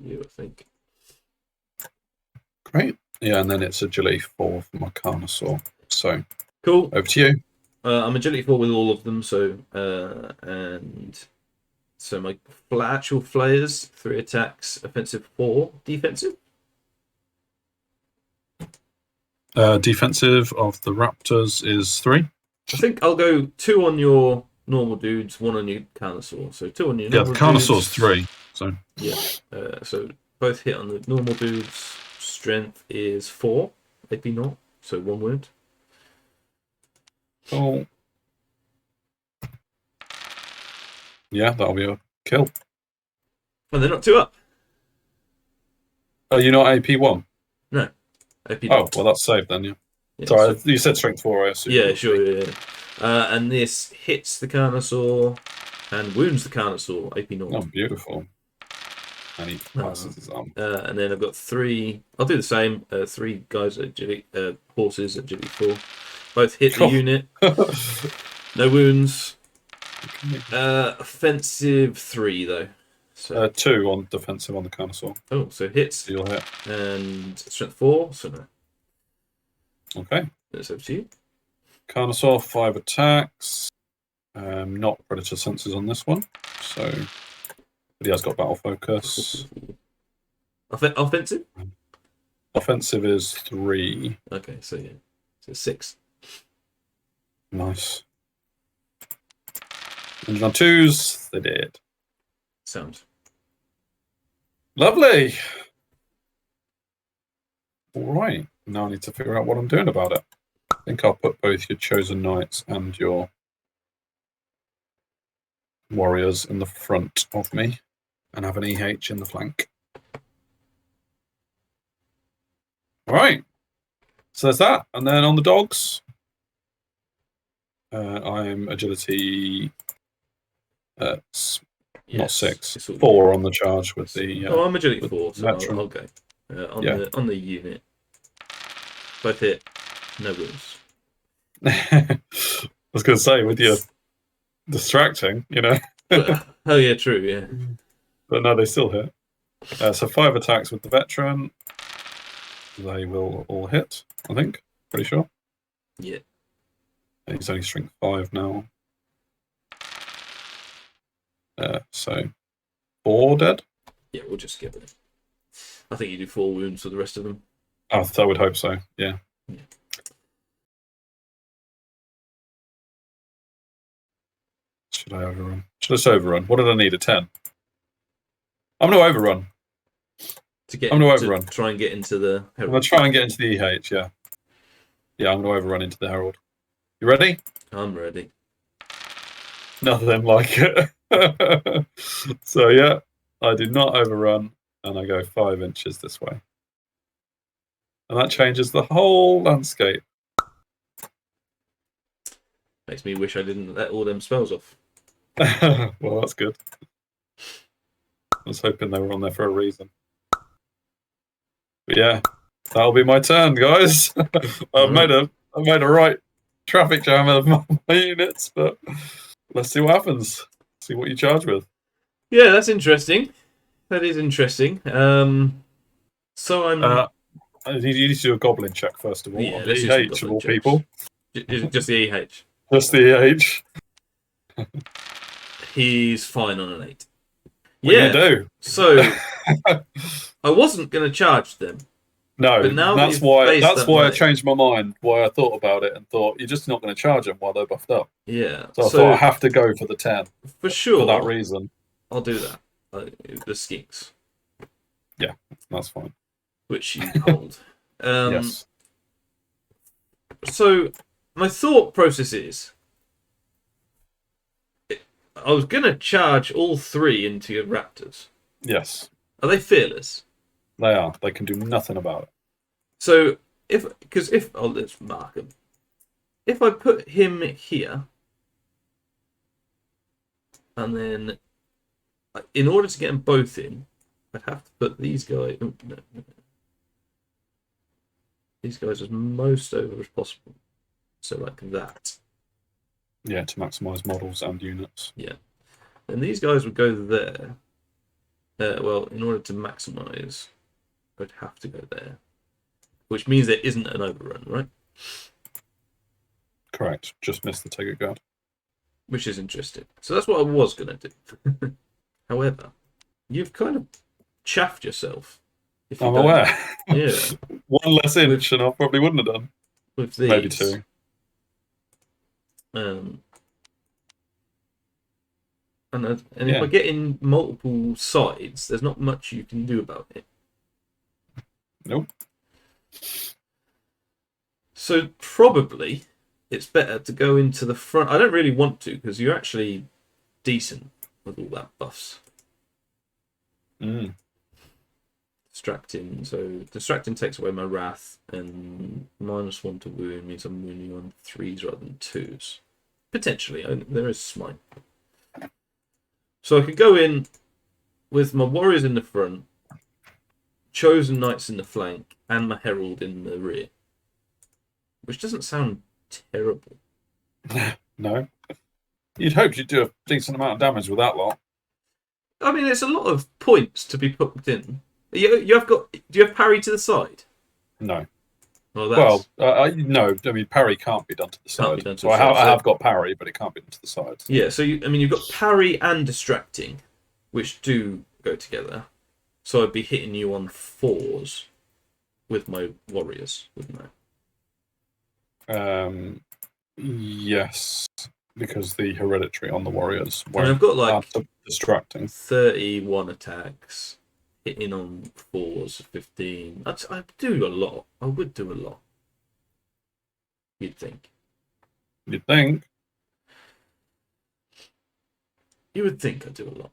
you, I think. Great. Yeah, and then it's agility 4 for my Carnosaur. So, Cool. over to you. I'm agility 4 with all of them, so and so my actual flayers, 3 attacks, offensive 4, defensive. Defensive of the Raptors is 3. I think I'll go 2 on your normal dudes, 1 on your Carnosaur. So 2 on your normal the Carnosaur's dudes. 3. So yeah, so both hit on the normal dudes. Strength is 4, AP 0, so 1 wound. cool. Yeah, that'll be a kill. And they're not 2 up. Are you not AP 1? No, AP 0. Oh, well, that's saved then, yeah. Yeah, Sorry, so, you said strength 4, I assume. yeah, sure. Yeah. And this hits the Carnosaur and wounds the Carnosaur, AP 0. Oh, beautiful. And he passes his arm. And then I've got 3. I'll do the same. 3 guys at agility, horses at agility 4. Both hit the unit. No wounds. Offensive 3 though. So 2 on defensive on the Carnosaur. oh, so hits. So you'll hit. And strength 4. So no. Okay. That's up to you. Carnosaur 5 attacks. Not predator sensors on this one. So, but he has got battle focus. Offensive. Offensive is 3. Okay, so yeah, so 6. Nice. And on 2s, they did. Sound. Lovely. All right. Now I need to figure out what I'm doing about it. I think I'll put both your chosen knights and your warriors in the front of me and have an EH in the flank. All right. So there's that. And then on the dogs, I'm agility not 6, 4 on the charge with the. Oh, I'm agility 4, so veteran. I'll go on the unit. Both hit, no wounds. I was going to say with your distracting, you know. Oh yeah, true, yeah. But no, they still hit. So 5 attacks with the veteran. They will all hit, I think. Pretty sure. Yeah. And he's only strength 5 now. So 4 dead. Yeah, we'll just skip it. I think you do 4 wounds for the rest of them. I would hope so. Yeah. Should I overrun? Should I just overrun? What did I need? A 10. I'm going to overrun. I'm going to overrun. Try and get into the Herald. I'm going to try and get into the EH, yeah. Yeah, I'm going to overrun into the Herald. You ready? I'm ready. Nothing like it. So, yeah, I do not overrun, and I go 5 inches this way. And that changes the whole landscape. Makes me wish I didn't let all them spells off. Well, that's good. I was hoping they were on there for a reason. But yeah, that'll be my turn, guys. I've made a right traffic jam of my units, but let's see what happens. See what you charge with. Yeah, that's interesting. That is interesting. So I'm. You need to do a goblin check first of all. Yeah, On let's the do some EH of goblin all checks. people. Is it just the EH? Just the EH. He's fine on an 8. What are you gonna do? So I wasn't going to charge them. No, But now that's that why. you've That's faced why I that changed my mind. Why I thought about it and thought you're just not going to charge them while they're buffed up. Yeah. So I thought I have to go for the 10 for sure. for that reason. I'll do that. The skinks, Yeah, that's fine. which you hold. Yes. So my thought process is, I was going to charge all 3 into your raptors. Yes, Are they fearless? they are. They can do nothing about it. So let's mark him. If I put him here, and then in order to get them both in, I'd have to put these guys. Oh, no. These guys as most over as possible. So like that. Yeah, to maximise models and units. Yeah. And these guys would go there. Well, in order to maximise, I'd have to go there. Which means there isn't an overrun, right? Correct. Just missed the Tegget guard. Which is interesting. So that's what I was going to do. However, you've kind of chaffed yourself. I'm aware. Yeah. One less inch and I probably wouldn't have done. With these. Maybe 2. And if I get in multiple sides, there's not much you can do about it. Nope. So probably it's better to go into the front. I don't really want to because you're actually decent with all that buffs. Distracting. So distracting takes away my wrath, and -1 to wound means I'm wounding on 3s rather than 2s. Potentially, there is smite. So I could go in with my warriors in the front, chosen knights in the flank, and my herald in the rear. Which doesn't sound terrible. No. You'd hope you'd do a decent amount of damage with that lot. I mean, it's a lot of points to be put in. You have got. Do you have parry to the side? No. Well, no. I mean, parry can't be done to the Can't be side. done to So the I side, so- have got parry, but it can't be done to the side. yeah. So you've got parry and distracting, which do go together. So I'd be hitting you on 4s with my warriors, wouldn't I? Yes, because the hereditary on the warriors And I've got like distracting. 31 attacks, hitting on 4s, 15. I do a lot. I would do a lot. You'd think. You'd think. You would think I do a lot.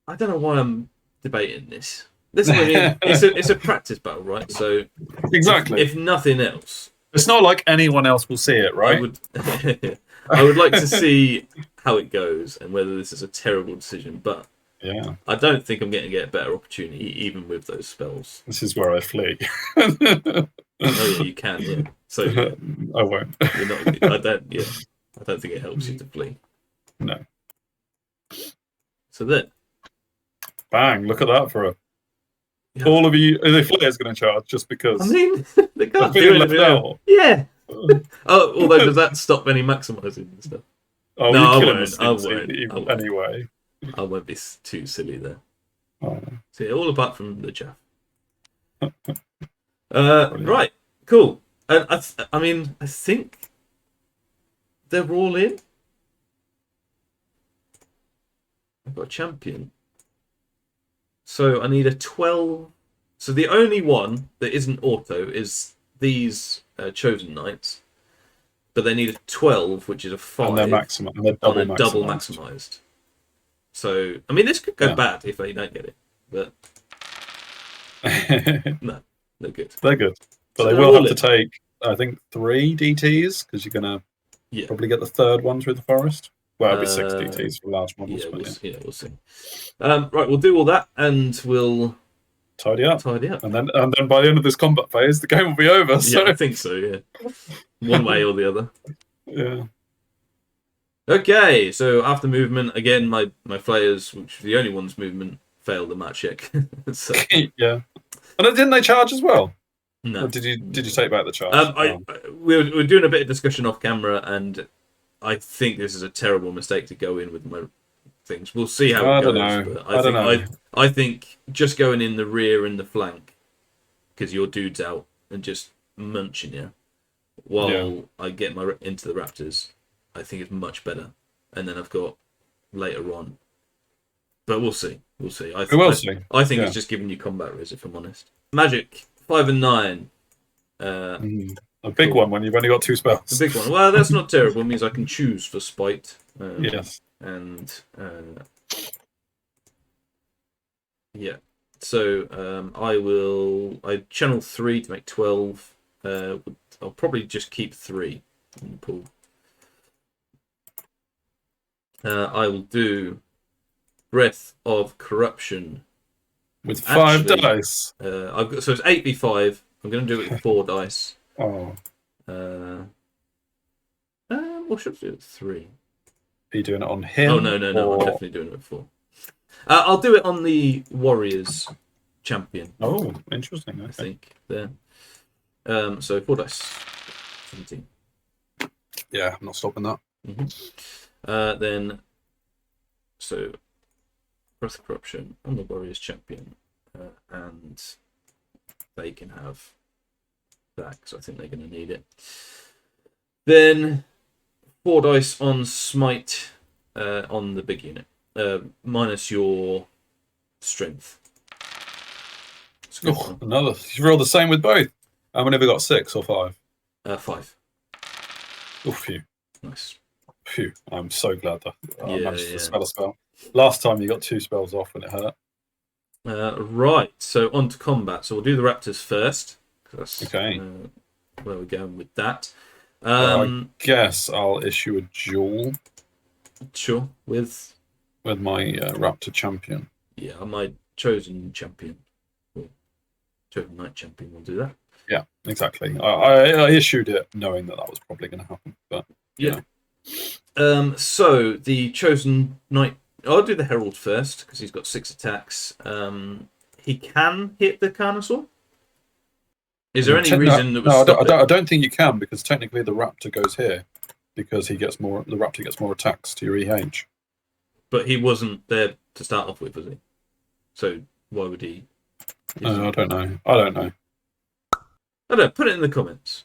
I don't know why I'm debating this. This is what I mean. It's a practice battle, right? So Exactly. if nothing else, It's not like anyone else will see it, right? I would like to see how it goes and whether this is a terrible decision. But Yeah. I don't think I'm going to get a better opportunity, even with those spells. This is where I flee. Oh yeah, you can. Yeah. So I won't. you're not. I don't. Yeah. I don't think it helps you to flee. No. So then, Bang! Look at that for a. yeah. All of you, the flare's going to charge just because. I mean, they can't feeling do left anything. out. Yeah. Oh, although does that stop any maximizing and stuff? Oh, No, I you kill him won't, I won't. anyway. I won't be too silly there. Oh. So yeah, all apart from the chaff. Right, cool. And I mean, I think they're all in. I've got a champion. So I need a 12. So the only one that isn't auto is these chosen knights. But they need a 12, which is a 5. And they're maximum. And they're double double maximized. maximized. So, I mean, this could go Yeah. bad if they don't get it. But no, they're good. They're good. But So they they're will all have to take, I think, 3 DTs because you're going to Yeah. Probably get the third one through the forest. Well, it'll be 6 DTs for large models. Yeah, But we'll see. Right, we'll do all that and we'll tidy up. tidy up. And then by the end of this combat phase, the game will be over. So. Yeah, I think so, yeah. One way or the other. Yeah. Okay, so after movement, again, my flayers, which are the only ones movement, failed the match check. So, Yeah. And then didn't they charge as well? no. Or did you take back the charge? We're doing a bit of discussion off camera, and I think this is a terrible mistake to go in with my things. We'll see how it goes. But I don't know. I think just going in the rear and the flank, because your dude's out and just munching you, while I get into the Raptors, I think it's much better. And then I've got later on. But we'll see. We'll see. I think it's just giving you combat res, if I'm honest. Magic, 5 and 9. A big one when you've only got 2 spells. The big one. Well, that's not terrible. It means I can choose for spite. Yes. And yeah. So I channel 3 to make 12. I'll probably just keep 3 in the pool. I will do Breath of Corruption with 5 dice. I've got, so it's 8v5. I'm going to do it with 4 dice. Oh. Or should I do it with 3? Are you doing it on him? Oh no! I'm definitely doing it with 4. I'll do it on the Warriors champion. Oh, interesting. Okay. I think there. So 4 dice. 17. Yeah, I'm not stopping that. Mm-hmm. Then, so Breath of Corruption on the Warriors champion, and they can have that because I think they're going to need it. Then 4 dice on Smite on the big unit, minus your strength. Another. You rolled the same with both. How many have we got? 6 or 5? 5. Oh, phew. Nice. Phew. I'm so glad that I managed to spell a spell. Last time you got 2 spells off and it hurt. Right, so on to combat. So we'll do the Raptors first. That's, okay. Where we're going with that. I guess I'll issue a duel. Sure, with my Raptor champion. Yeah, my chosen champion. Chosen Knight champion will do that. Yeah, exactly. I issued it knowing that was probably going to happen. But yeah. So the chosen Knight. I'll do the Herald first because he's got 6 attacks. He can hit the Carnosaur. Is there any reason that would stop it? I don't think you can because technically the Raptor goes here because he gets more. The Raptor gets more attacks to your EH. But he wasn't there to start off with, was he? So why would he? I don't know. I don't know. Put it in the comments.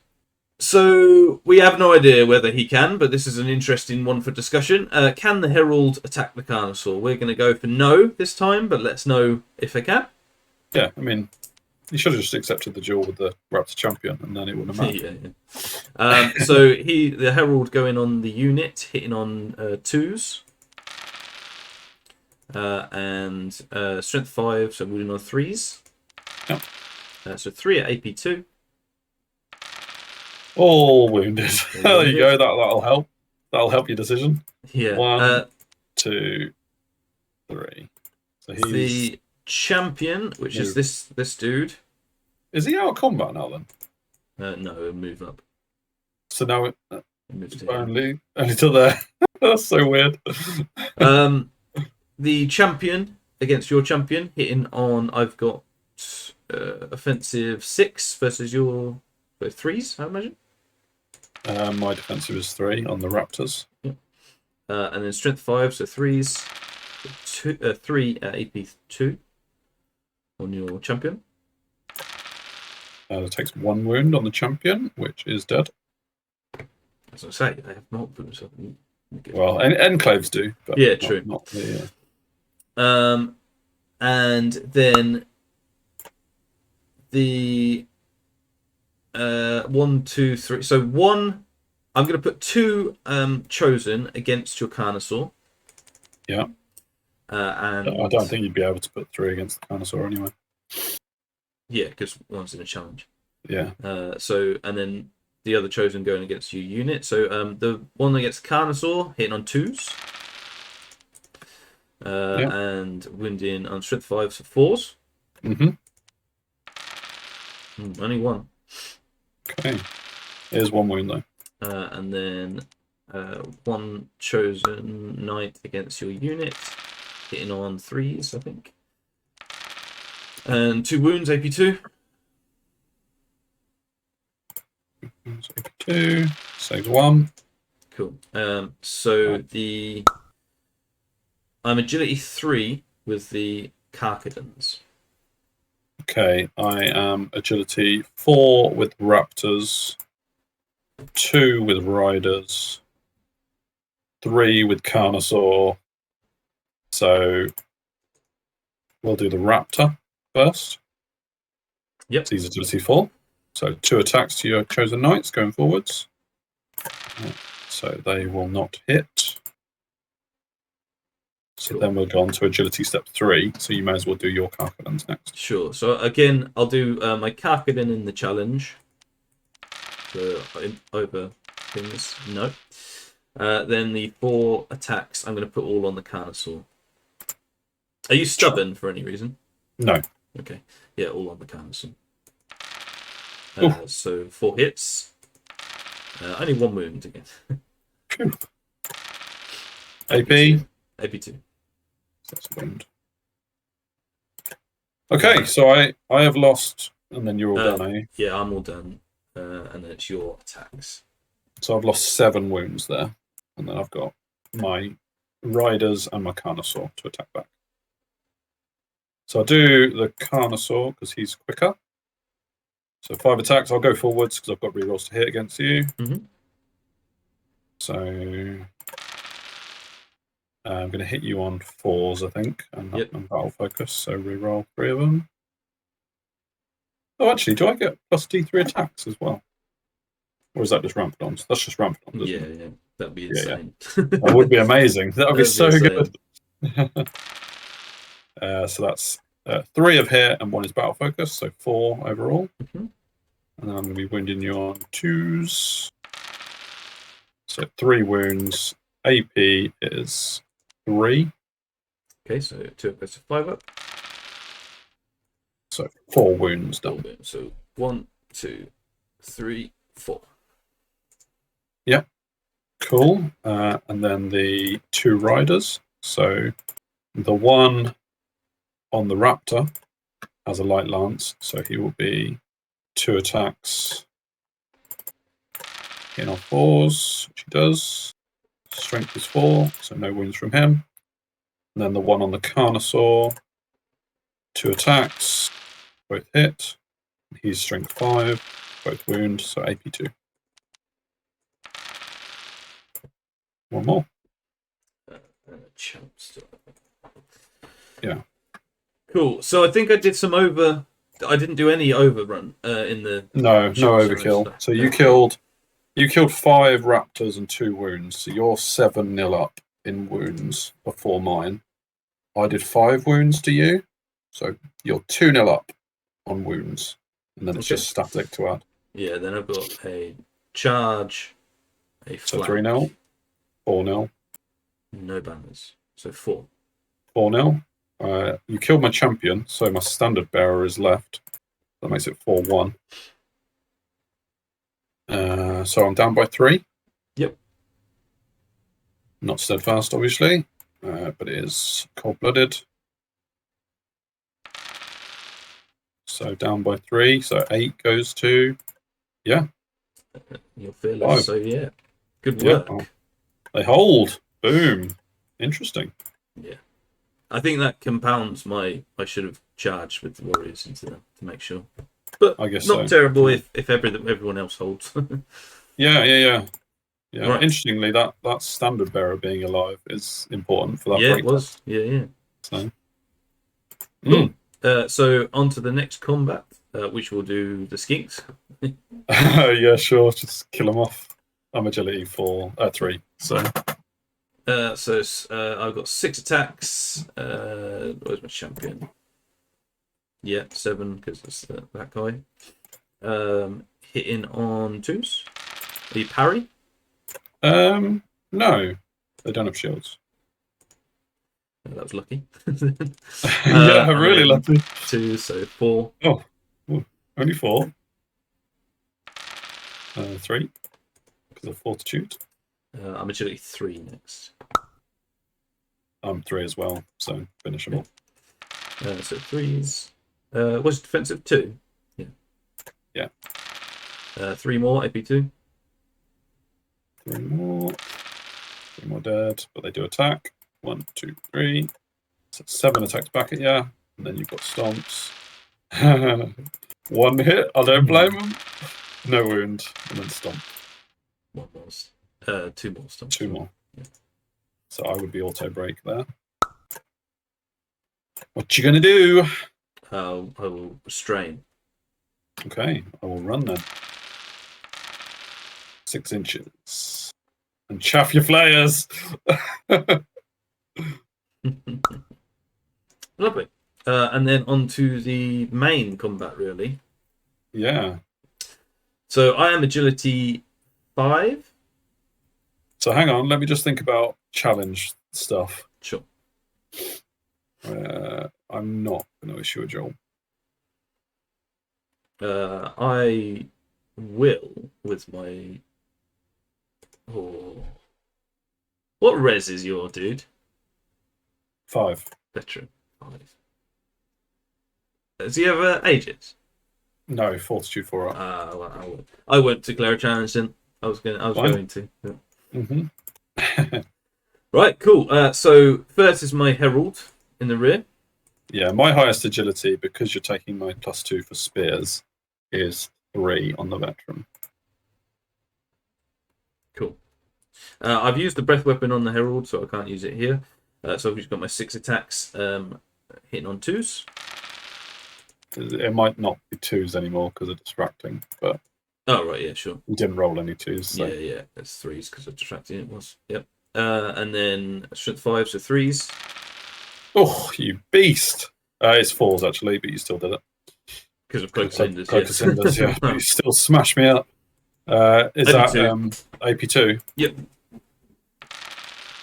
So we have no idea whether he can, but this is an interesting one for discussion. Can the Herald attack the Carnosaur? We're going to go for no this time, but let's know if it can. Yeah, I mean, you should have just accepted the duel with the Raptor champion, and then it wouldn't have mattered. Yeah. So the Herald going on the unit, hitting on 2s. And strength 5, so wounding on 3s. Yep. So 3 at AP2. All wounded. There you go. That'll help. That'll help your decision. Yeah. 1, 2, 3. So he's the champion, which is this dude. Is he out of combat now then? No, it'll move up. So now it moves to only to there. That's so weird. The champion against your champion hitting on. I've got offensive 6 versus your 3s. I imagine. My defensive is 3 on the Raptors. Yeah. And then strength 5, so 3s. 3 at AP2 on your champion. It takes 1 wound on the champion, which is dead. As I say, I have multiple. So well, enclaves do. But yeah, true. Not the, and then the 1, 2, 3. So 1, I'm going to put 2 chosen against your Carnosaur. Yeah. And I don't think you'd be able to put 3 against the Carnosaur anyway. Yeah, because one's in a challenge. Yeah. So and then the other chosen going against your unit. So the one against Carnosaur hitting on 2s. And wounding on strength 5s for 4s. Only one. Okay. Here's one wound though. And then one chosen knight against your unit, hitting on 3s, I think. And 2 wounds, AP2. AP2 saves 1. Cool. So I'm agility 3 with the Carcadons. Okay, I am agility 4 with raptors, 2 with riders, 3 with Carnosaur. So we'll do the raptor first. Yep. So he's agility 4. So 2 attacks to your chosen knights going forwards. So they will not hit. So then we'll go on to agility step 3. So you may as well do your Carcadons next. Sure. So again, I'll do my Carcadon in the challenge. Over things. No. Then the 4 attacks, I'm going to put all on the Carnosaur. Are you stubborn for any reason? No. Okay. Yeah, all on the Carnosaur. So 4 hits. Only 1 wound again. AP? AP2. That's a wound. Okay, so I have lost, and then you're all done, eh? Yeah, I'm all done. And then it's your attacks. So I've lost 7 wounds there, and then I've got my riders and my Carnosaur to attack back. So I'll do the Carnosaur because he's quicker. So 5 attacks. I'll go forwards because I've got rerolls to hit against you. So I'm going to hit you on 4s, I think, and battle focus. So reroll 3 of them. Oh, actually, do I get plus D3 attacks as well? Or is that just Rampedons? That's just Rampedons, isn't it? Yeah. That'd be insane. That would be amazing. That would be so insane. good. So that's 3 of hit and 1 is battle focus, so 4 overall. And then I'm going to be wounding you on 2s. So 3 wounds. AP is 3. Okay, so 2 up goes to 5 up. So 4 wounds done. So 1, 2, 3, 4. Yeah. Cool. And then the 2 riders. So the one on the raptor has a light lance, so he will be 2 attacks. Hitting on 4s, which he does. Strength is 4, so no wounds from him. And then the one on the Carnosaur, 2 attacks, both hit. He's strength 5, both wound, so AP2. One more. Yeah. Cool. So I think I did some over. I didn't do any overrun in the. No overkill. So you killed 5 raptors and 2 wounds. So you're 7-0 up in wounds before mine. I did 5 wounds to you, so you're 2-0 up on wounds, and then it's just static to add. Yeah. Then I've got a charge, a So flank. 3-0, 4-0. No banners. So 4. 4-0. You killed my champion, so my standard bearer is left. That makes it 4-1. So I'm down by 3. Yep. Not steadfast, obviously, but it is cold-blooded. So down by 3. So 8 goes to, You're fearless. 5. So yeah, good work. Yeah. They hold. Boom. Interesting. Yeah. I think that compounds I should have charged with the warriors into them to make sure. But I guess not so. terrible if everyone else holds. Yeah. Right. Interestingly, that standard bearer being alive is important for that. Yeah, it was. Yeah. So, Cool. So on to the next combat, which will do the skinks. yeah, sure. Just kill them off. I'm agility 3. So I've got 6 attacks. Where's my champion? Yeah, 7 because it's that guy. Hitting on 2s. Are you parry? No, they don't have shields. Oh, that was lucky. Yeah, and really then lucky. 2, so 4. Oh, only 4. 3 because of fortitude. I'm agility 3 next. I'm 3 as well, so finishable. So 3s. What's defensive 2? Yeah. 3 more, AP2. 3 more. 3 more dead, but they do attack. 1, 2, 3. So 7 attacks back at you, and then you've got stomps. 1 hit, I don't blame them. No wound, and then stomp. 1 more. 2 more stomps. 2 more. Yeah. So I would be auto break there. What you gonna do? I will restrain. Okay, I will run then. 6 inches. And chaff your flayers. Lovely. And then on to the main combat, really. Yeah. So I am agility 5. So hang on, let me just think about challenge stuff. Sure. I'm not going to issue a job. I will with my. Oh. What res is your dude? 5. Veteran 5. Does he have ages? No, fortitude 4 up. Well, I won't declare a challenge then. I was going to. Yeah. Mm-hmm. Right, cool. So first is my herald in the rear. Yeah, my highest agility, because you're taking my +2 for spears, is 3 on the veteran. Cool. I've used the breath weapon on the herald, so I can't use it here. So I've just got my 6 attacks hitting on 2s. It might not be 2s anymore because of distracting, but Oh, right, yeah, sure. we didn't roll any 2s. So. Yeah, it's 3s because of distracting it was. Yep. And then strength 5, so 3s. Oh, you beast! It's 4s actually, but you still did it. Because of Cloak of Cinders. Cloak of Cinders, yeah. But you still smashed me up. Is AP2. that AP2? Yep.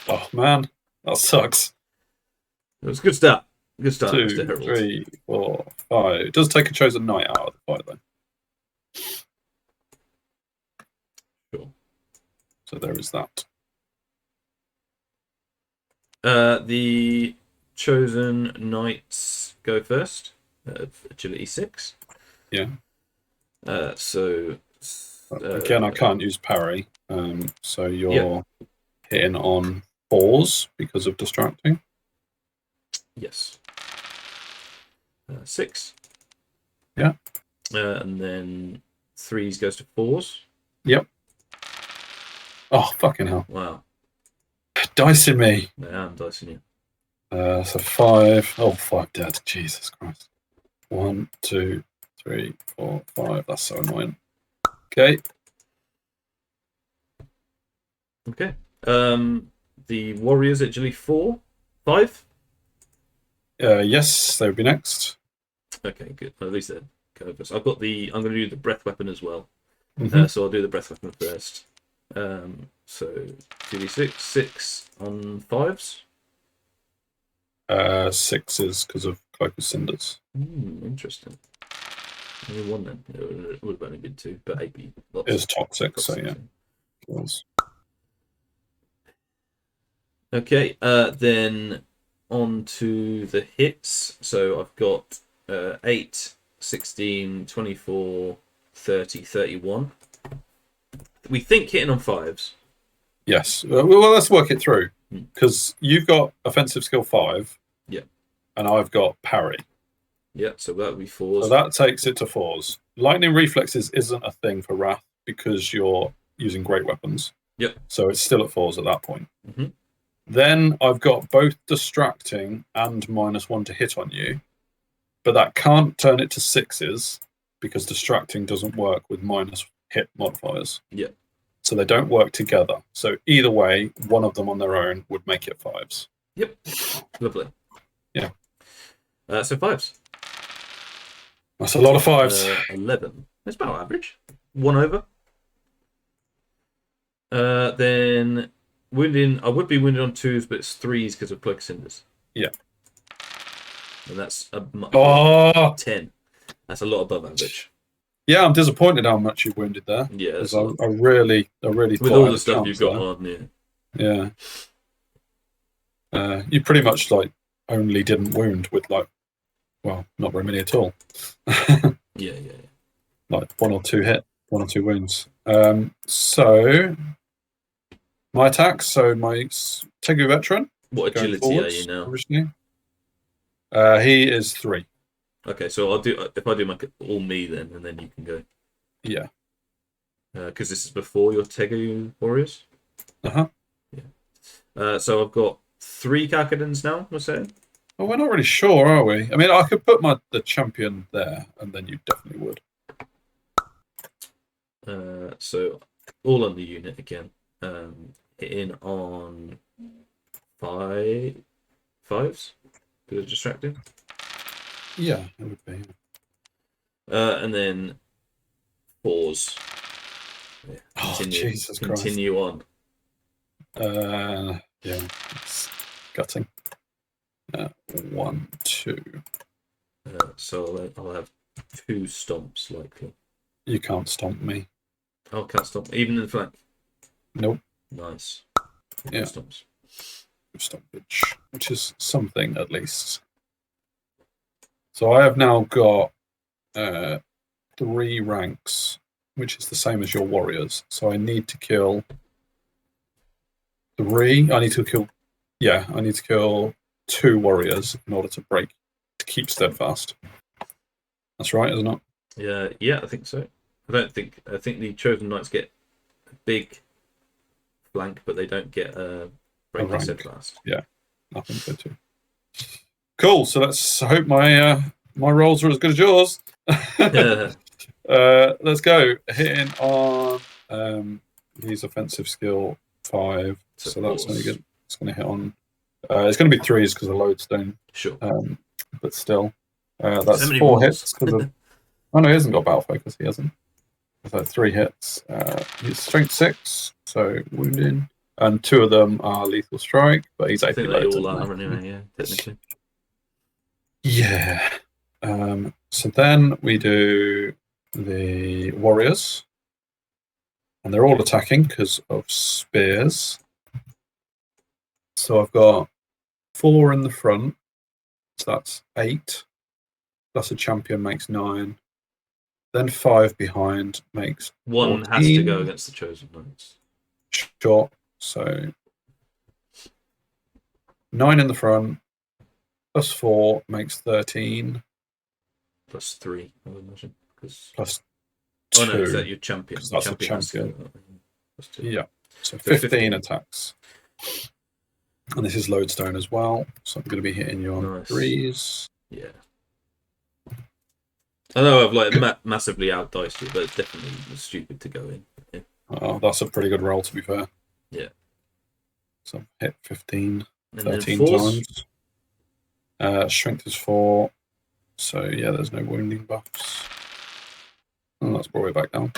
Oh, man. That sucks. It was a good start. Good start, 2, Mr. Herald. 3, 4, 5. It does take a chosen knight out of the fight, though. Sure. So there is that. The chosen knights go first. Agility 6. Yeah. So Again, I can't use parry. So you're hitting on 4s because of distracting. Yes. 6. Yeah. And then 3s goes to 4s. Yep. Oh, fucking hell. Wow. Dicing me. Yeah, I'm dicing you. So 5. Oh, 5 dead. Jesus Christ. 1, 2, 3, 4, 5. That's so annoying. Okay. Okay. The warriors agility 4, 5. Yes, they would be next. Okay, good. Well, at least they're go first. I'm going to do the breath weapon as well. Mm-hmm. So I'll do the breath weapon first. So 2d6, 6 on 5s. 6 is because of Cloak of Cinders. Interesting. Only 1 then. It would have only been 2, but 8 lots. It is toxic, so yeah. Kills. Okay, then on to the hits. So I've got 8, 16, 24, 30, 31. We think hitting on 5s. Yes. Well, let's work it through. Because you've got offensive skill 5. Yeah. And I've got parry. Yeah, so that would be 4s. So that takes it to 4s. Lightning reflexes isn't a thing for Wrath because you're using great weapons. Yep. So it's still at 4s at that point. Mm-hmm. Then I've got both distracting and -1 to hit on you. But that can't turn it to 6s because distracting doesn't work with minus hit modifiers. Yeah. So they don't work together. So either way, one of them on their own would make it 5s. Yep. Lovely. Yeah. So 5s. That's a lot of 5s. 11. That's about average. 1 over. Then wounding. I would be wounded on 2s, but it's 3s because of Cloak Cinders. Yeah. And that's a 10. That's a lot above average. Yeah, I'm disappointed how much you wounded there. Yeah, because I really with thought all I had the a stuff chance you've got there. on. Yeah. Yeah. You pretty much like only didn't wound with like, well, not very many at all. Yeah. Like one or two wounds. So my attacks. So my Tegu veteran. What going agility are forwards, you now? Originally. He is 3. Okay, so I'll do if I do my all me then, and then you can go. Yeah. Because this is before your Tegu warriors. Uh-huh. Yeah. So I've got 3 Kakadins now. We're saying. Well, we're not really sure, are we? I mean, I could put the champion there, and then you definitely would. So all on the unit again. Hitting on 5s. Because it's distracting. Yeah, it would be. And then 4s. Yeah, continue on. Yeah, it's gutting. 1, 2. So I'll have 2 stomps likely. You can't stomp me. Oh, can't stomp even in the flank. Nope. Nice. Yeah. Stomps. Stompage, which is something at least. So I have now got 3 ranks, which is the same as your warriors. So I need to kill 3. I need to kill 2 warriors in order to keep steadfast. That's right, isn't it? Yeah, I think so. I think the Chosen Knights get a big flank, but they don't get breaking steadfast. Yeah, I think so too. Cool. So let's hope my rolls are as good as yours. Let's go. Hitting on his offensive skill 5, so that's only good. It's going to hit on. It's going to be 3s because of lodestone. Sure. But still, that's 4 hits because of. Oh no, he hasn't got battle focus. He hasn't. So 3 hits. He's strength 6, so wounding, and 2 of them are lethal strike. But he's AP low. They all are anyway. Yeah, technically. Yeah. So then we do the warriors, and they're all attacking because of spears. So I've got 4 in the front, so that's 8. Plus a champion makes 9. Then 5 behind makes 1 14. has to go against the Chosen Knights. Sure. So 9 in the front, plus 4 makes 13. Plus 3, I would imagine. Plus 2. Oh no, is that your champion? That's a champion. Plus 2. Yeah. So 15 attacks. And this is lodestone as well. So I'm going to be hitting you on 3s. Yeah. I know I've massively outdiced you, but it's definitely stupid to go in. Yeah. Oh, that's a pretty good roll, to be fair. Yeah. So hit 15, and 13 times. Strength is 4. So yeah, there's no wounding buffs. And that's brought it back down.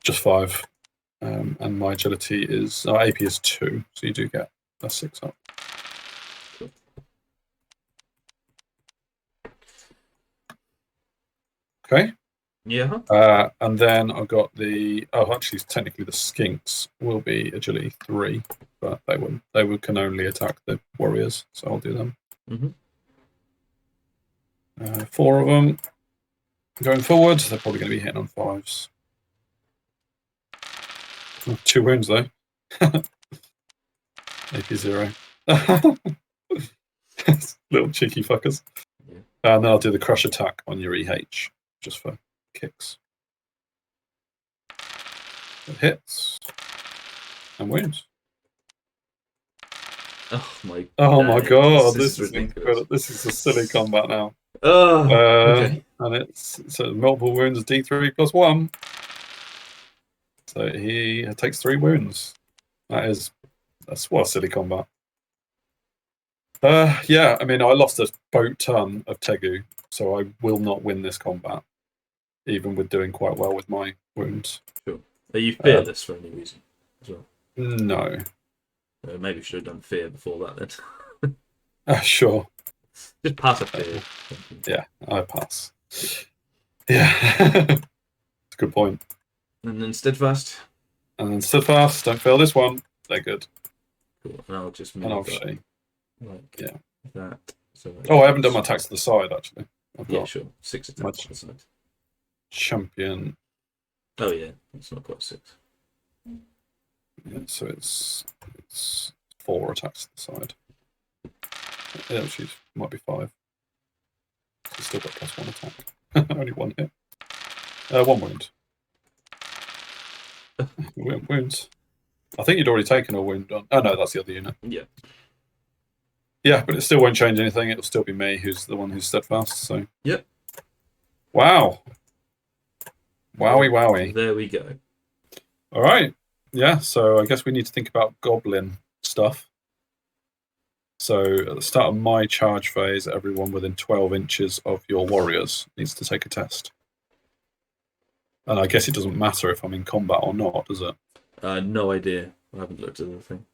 Just 5. And my agility is AP is 2, so you do get a 6 up. Cool. Okay. Yeah. And then I've got actually technically the skinks will be agility 3, but they can only attack the warriors, so I'll do them. Mm-hmm. 4 of them going forward. They're probably going to be hitting on 5s. 2 wounds though. AP 0. Little cheeky fuckers. Yeah. And then I'll do the crush attack on your EH, just for kicks. It hits and wounds. Oh my god! This This is is incredible. This is a silly combat now. Okay. And it's multiple wounds D3 plus 1. So he takes 3 wounds. That's what a silly combat. Yeah, I mean, I lost a boat ton of Tegu, so I will not win this combat, even with doing quite well with my wounds. Sure. Are you fearless for any reason? as well? No. Maybe we should have done fear before that then. Sure. Just pass a fear. Yeah, I pass. Yeah. That's a good point. And then steadfast. And then steadfast, don't fail this one. They're good. Cool. And I'll just And move obviously, like yeah. that. So Oh, I haven't done my attacks to the side, actually. I've yeah, got sure. 6 attacks on the side. champion. Oh yeah, it's not quite 6. Yeah, so it's 4 attacks to the side. Yeah, actually, might be 5. So still got +1 attack. Only 1 hit. 1 wound. Wounds. I think you'd already taken a wound on. Oh no, that's the other unit. Yeah. Yeah, but it still won't change anything. It'll still be me who's the one who's steadfast. So. Yep. Wow. Wowie. There we go. All right. Yeah. So I guess we need to think about goblin stuff. So at the start of my charge phase, everyone within 12 inches of your warriors needs to take a test. And I guess it doesn't matter if I'm in combat or not, does it? No idea. I haven't looked at the thing.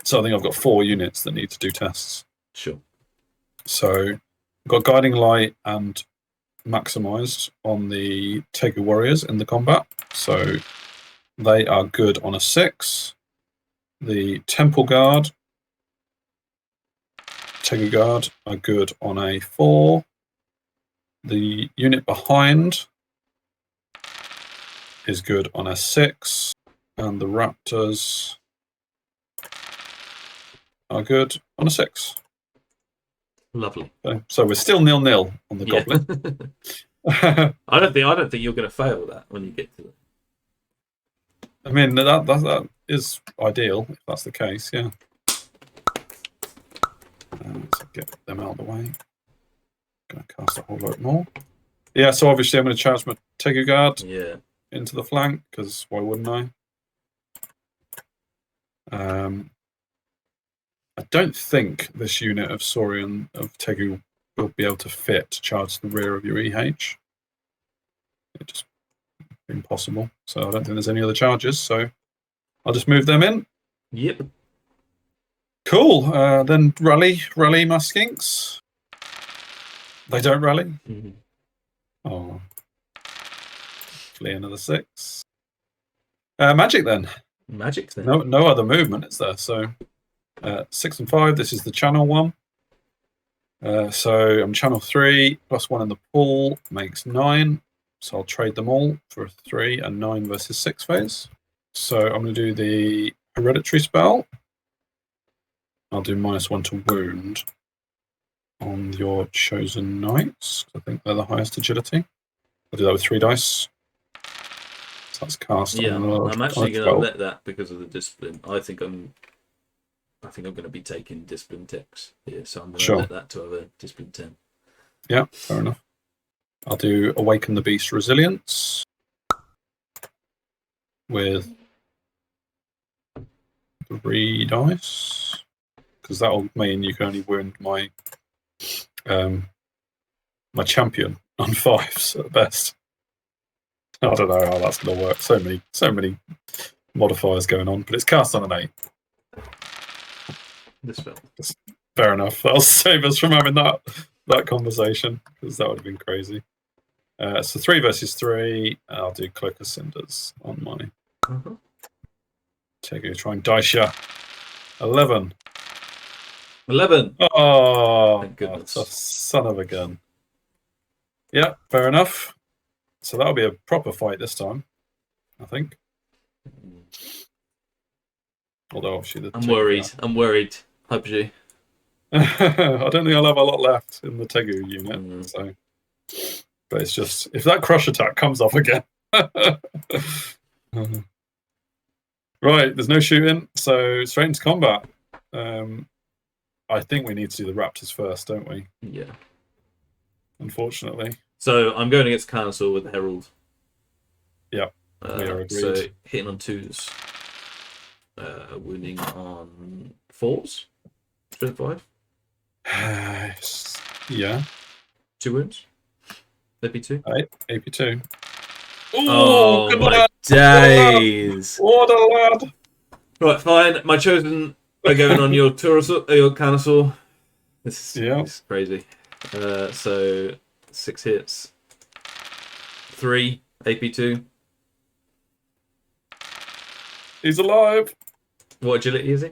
So I think I've got 4 units that need to do tests. Sure. So I've got Guiding Light and Maximized on the Tegu Warriors in the combat. So they are good on a 6. The Temple Guard, Tegu Guard are good on a 4. The unit behind is good on a 6. And the Raptors are good on a 6. Lovely. Okay, so we're still 0-0 on the goblin. I don't think you're going to fail that when you get to it. I mean that is ideal if that's the case. Yeah. Let's get them out of the way. Going to cast a whole lot more. Yeah. So obviously I'm going to charge my Tegu Guard into the flank because why wouldn't I? I don't think this unit of Saurian of Tegu will be able to fit to charge the rear of your EH. It just impossible. So I don't think there's any other charges. So I'll just move them in. Yep. Cool. Then rally my skinks. They don't rally. Mm-hmm. Oh, flee another 6. Magic then. Magic then. No other movement is there. So 6 and 5. This is the channel one. So I'm channel 3 +1 in the pool makes 9. So I'll trade them all for a 3 and 9 versus 6 phase. So I'm going to do the hereditary spell. I'll do -1 to wound on your chosen knights. I think they're the highest agility. I'll do that with 3 dice. So that's cast. Yeah, on I'm actually going to let that because of the discipline. I think I'm going to be taking discipline ticks here, so I'm going to let that to have a discipline 10. Yeah, fair enough. I'll do Awaken the Beast Resilience with 3 dice, because that'll mean you can only wound my my champion on 5s at best. I don't know how that's going to work. So many modifiers going on, but it's cast on an 8. This spell. Fair enough. That'll save us from having that conversation, because that would have been crazy. So 3 versus 3. I'll do Cloak of Cinders on my Tegu. Try and dice ya. 11. 11. Oh, Thank goodness. that's a son of a gun. Yeah, fair enough. So that'll be a proper fight this time, I think. Although obviously I'm worried. PUBG. I don't think I'll have a lot left in the Tegu unit. So, but it's just if that crush attack comes off again. Right, there's no shooting, so straight into combat. I think we need to do the Raptors first, don't we? Yeah. Unfortunately. So I'm going against Council with Herald. Yeah. We are agreed. So hitting on 2s. Winning on 4s. 3 and 5. Yeah. 2 wounds. AP2. AP2. Oh, good my lad. days. What a lad. Right, fine. My chosen are going on your your Carnosaur. This is crazy. So 6 hits, 3 AP2. He's alive. What agility is he?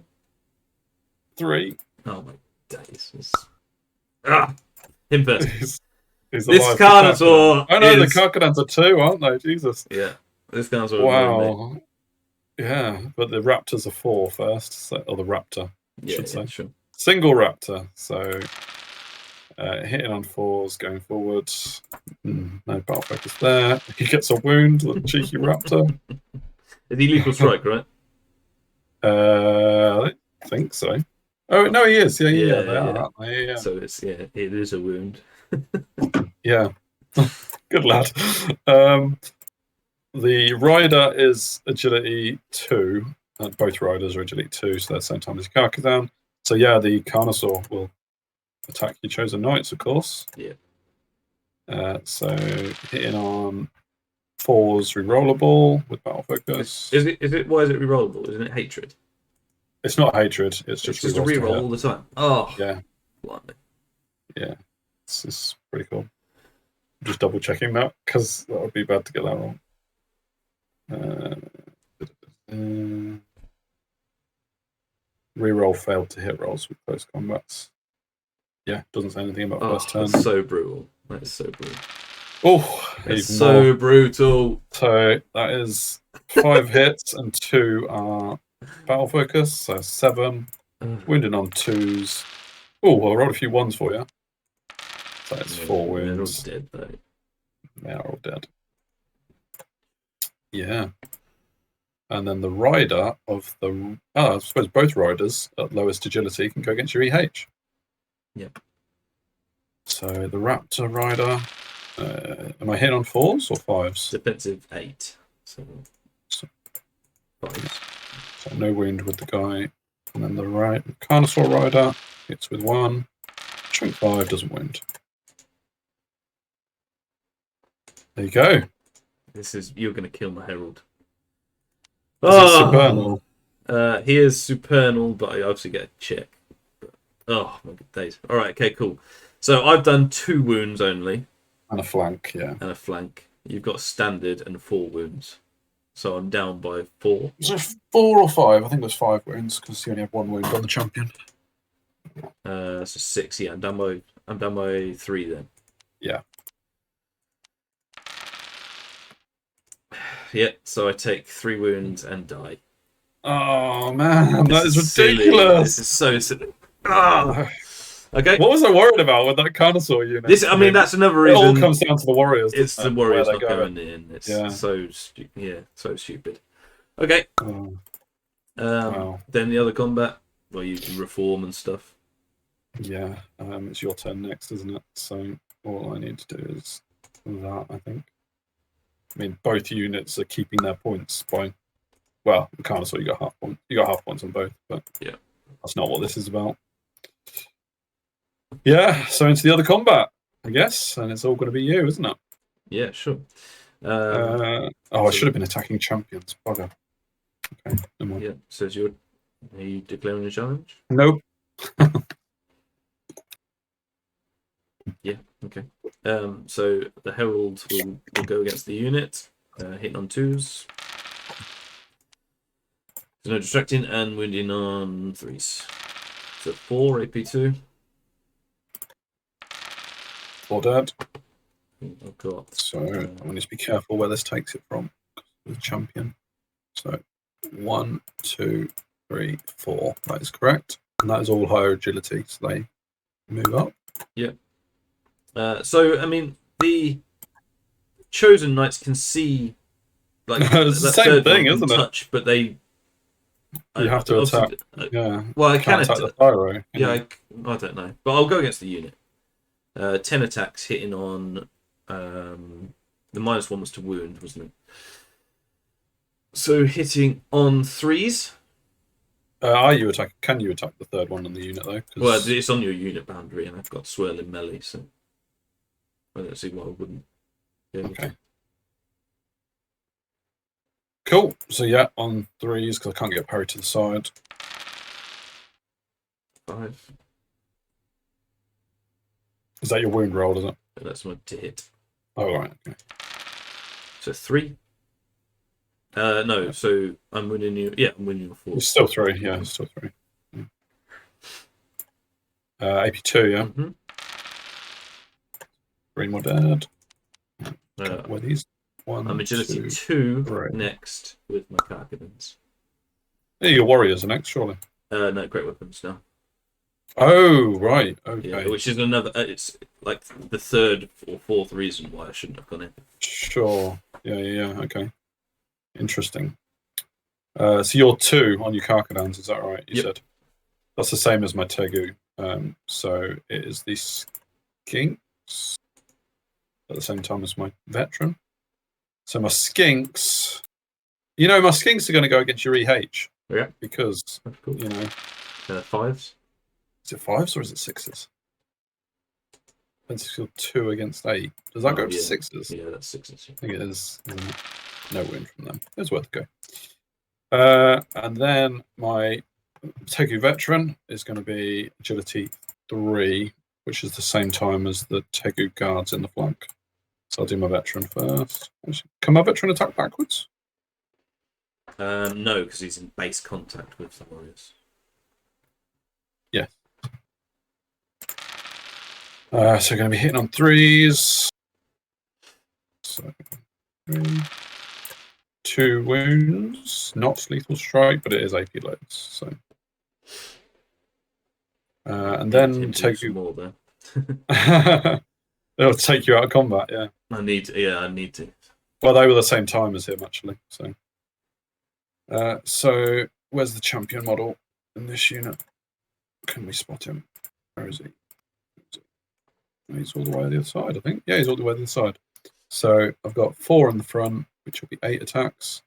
3. Oh my days! Him first. He's This alive. Carnosaur. Oh no, the Carcadans are 2, aren't they? Jesus. Yeah, this Carnosaur. Wow. Yeah, but the Raptors are 4 first, so, or the Raptor, should say. Sure. Single Raptor. So hitting on 4s going forward. No battle focus there. He gets a wound. The cheeky Raptor. Is he lethal strike, right? I think so. Oh no, he is. Yeah, they are, aren't they? Yeah. So it is a wound. Yeah. Good lad. The rider is agility 2. Both riders are agility 2, so they're the same time as Carcadon. So yeah, the Carnosaur will attack your chosen knights, of course. Yeah. So hitting on 4s rerollable with battle focus. Is it? Why is it rerollable? Isn't it hatred? It's not hatred. It's just a reroll all the time. Oh yeah. Blimey. Yeah. This is pretty cool. Just double checking that because that would be bad to get that wrong. Reroll failed to hit rolls with close combats. Yeah, doesn't say anything about first turn. That's so brutal. That is so brutal. Oh, it's so brutal. So that is 5 hits and 2 are battle focus. So 7. Wounding on 2s. Oh, I rolled a few 1s for you. So it's 4 wounds. They're all dead, though. They are all dead. Yeah. And then the rider of the... I suppose both riders at lowest agility can go against your EH. Yep. So the Raptor rider... am I hitting on 4s or 5s? Defensive 8. So 5s. So no wound with the guy. And then the Carnosaur rider hits with 1. Shrink 5 doesn't wound. There you go. You're going to kill my Herald. Supernal? He is supernal, but I obviously get a check. Oh my good days! All right, okay, cool. So I've done 2 wounds only, and a flank, yeah, and a flank. You've got standard and 4 wounds, so I'm down by 4. Was it 4 or 5? I think it was 5 wounds because you only have 1 wound on the champion. So 6. Yeah, I'm down by 3 then. Yeah. Yeah, so I take 3 wounds and die. Oh man, that is ridiculous. This is so silly. Okay. What was I worried about with that Carnosaur unit? That's another reason. It all comes down to the Warriors. It's the Warriors not going in. It's so stupid. Okay. Wow. Then the other combat, where you can reform and stuff. Yeah, it's your turn next, isn't it? So all I need to do is that, I think. I mean, both units are keeping their points by... Well, the Carnosaur, you got half points on both, but yeah, that's not what this is about. Yeah, so into the other combat, I guess, and it's all going to be you, isn't it? Yeah, sure. I should have been attacking champions. Bugger. Okay, never mind. Yeah, so are you declaring a challenge? Nope. Yeah, okay. So the Herald will go against the unit, hitting on 2s. There's no distracting and wounding on 3s. So 4 AP2. 4 dead. I've got. So I need to be careful where this takes it from. The champion. So 1, 2, 3, 4. That is correct, and that is all higher agility. So they move up. Yeah. So I mean, the chosen knights can see like it's the same thing, isn't it? Touch, but they. You have to attack. Yeah. Well, I can attack the pyro. Yeah, I don't know, but I'll go against the unit. 10 attacks hitting on. The -1 was to wound, wasn't it? So hitting on 3s. Are you attack? Can you attack the third one on the unit though? Well, it's on your unit boundary, and I've got swirling melee, so I don't see why I wouldn't. Okay. Cool. So yeah, on 3s because I can't get parry to the side. 5. Is that your wound roll? Is it? That's my to hit. Oh right. Okay. So 3. No. Yeah. So I'm winning you. Yeah, I'm winning you 4. It's still 3. Yeah, it's still 3. AP2. Yeah. Mm-hmm. 3 more dead. Uh, Where these? 1, I'm agility 2. 2 3. next with my carcadons. Yeah, your warriors are next, surely. No, great weapons now. Oh right. Okay. Yeah, which is another. It's like the 3rd or 4th reason why I shouldn't have gone in. Sure. Yeah. Okay. Interesting. So you're 2 on your carcadons, is that right? You Yep. said. That's the same as my Tegu. So it is the skinks at the same time as my veteran. So my skinks, my skinks are going to go against your EH. Yeah. Because, That's cool. 5s. Is it 5s or is it 6s? Defensive skill 2 against 8. Does that go to 6s? Yeah, that's 6s. I think it is. Isn't it? No win from them. It's worth a go. And then my Tegu veteran is going to be agility 3, which is the same time as the Tegu guards in the flank. So I'll do my veteran first. Can my veteran attack backwards? No, because he's in base contact with the warriors. Yeah. So going to be hitting on 3s. So 3. 2 wounds, not lethal strike, but it is AP loads. So, and then take you more there. It'll take you out of combat. Yeah, I need to. Well, they were the same time as him actually. So where's the champion model in this unit? Can we spot him? Where is he? He's all the way on the other side, I think. Yeah, he's all the way on the other side. So I've got 4 in the front, which will be 8 attacks,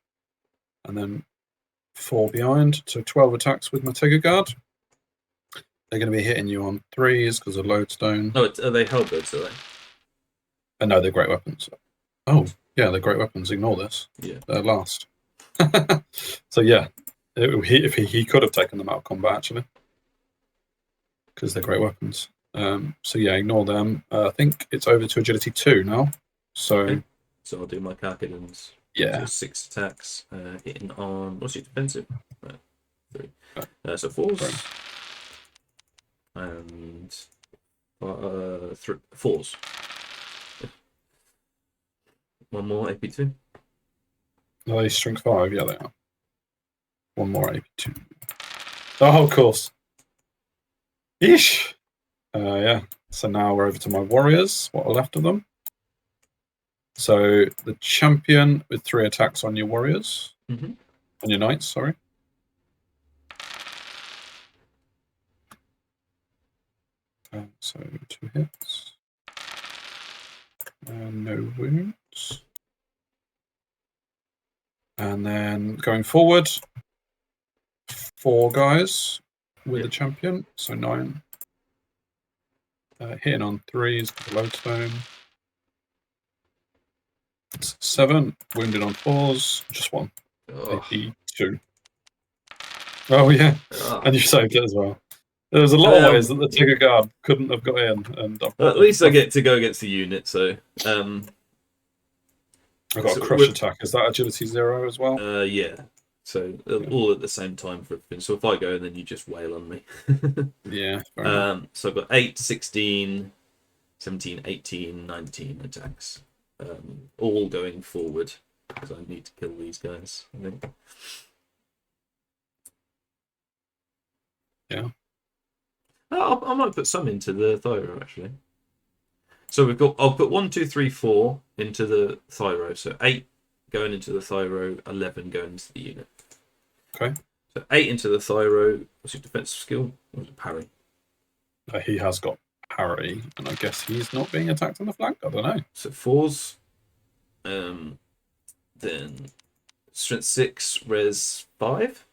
and then 4 behind, so 12 attacks with my Tegu guard. They're going to be hitting you on 3s because of lodestone. Oh, are they hellbirds, are they? No, they're great weapons. Oh, yeah, they're great weapons. Ignore this. Yeah. They're last. So yeah, he could have taken them out of combat actually, because they're great weapons. So yeah, ignore them. I think it's over to agility 2 now. So okay. So I'll do my carcadons. Yeah. So 6 attacks, hitting on what's your defensive? 3. So 4s. And 4s. One more AP2. Are they strength 5? Yeah, they are. One more AP2. Oh, of course. Eesh. Yeah. So now we're over to my warriors. What are left of them? So the champion with 3 attacks on your warriors. Mm-hmm. On your knights, sorry. So 2 hits. No wounds. And then going forward, 4 guys with the champion, so 9. Hitting on 3s with the lodestone. 7, wounded on 4s, just 1. AP 2. Oh yeah, and you saved it as well. There was a lot of ways that the Tigger guard couldn't have got in, and at least I get to go against the unit. So I've got a crush attack. Is that agility 0 as well? Yeah. So all at the same time for everything. So if I go, then you just wail on me. Yeah. So I've got 8, 16, 17, 18, 19 attacks, all going forward because I need to kill these guys. I think. Yeah. I might put some into the thyro actually. So I'll put 1, 2, 3, 4 into the thyro. So 8 going into the thyro, 11 going into the unit. Okay. So 8 into the thyro. What's your defensive skill? Or is it parry? He has got parry, and I guess he's not being attacked on the flank. I don't know. So 4s. Then strength 6, res 5.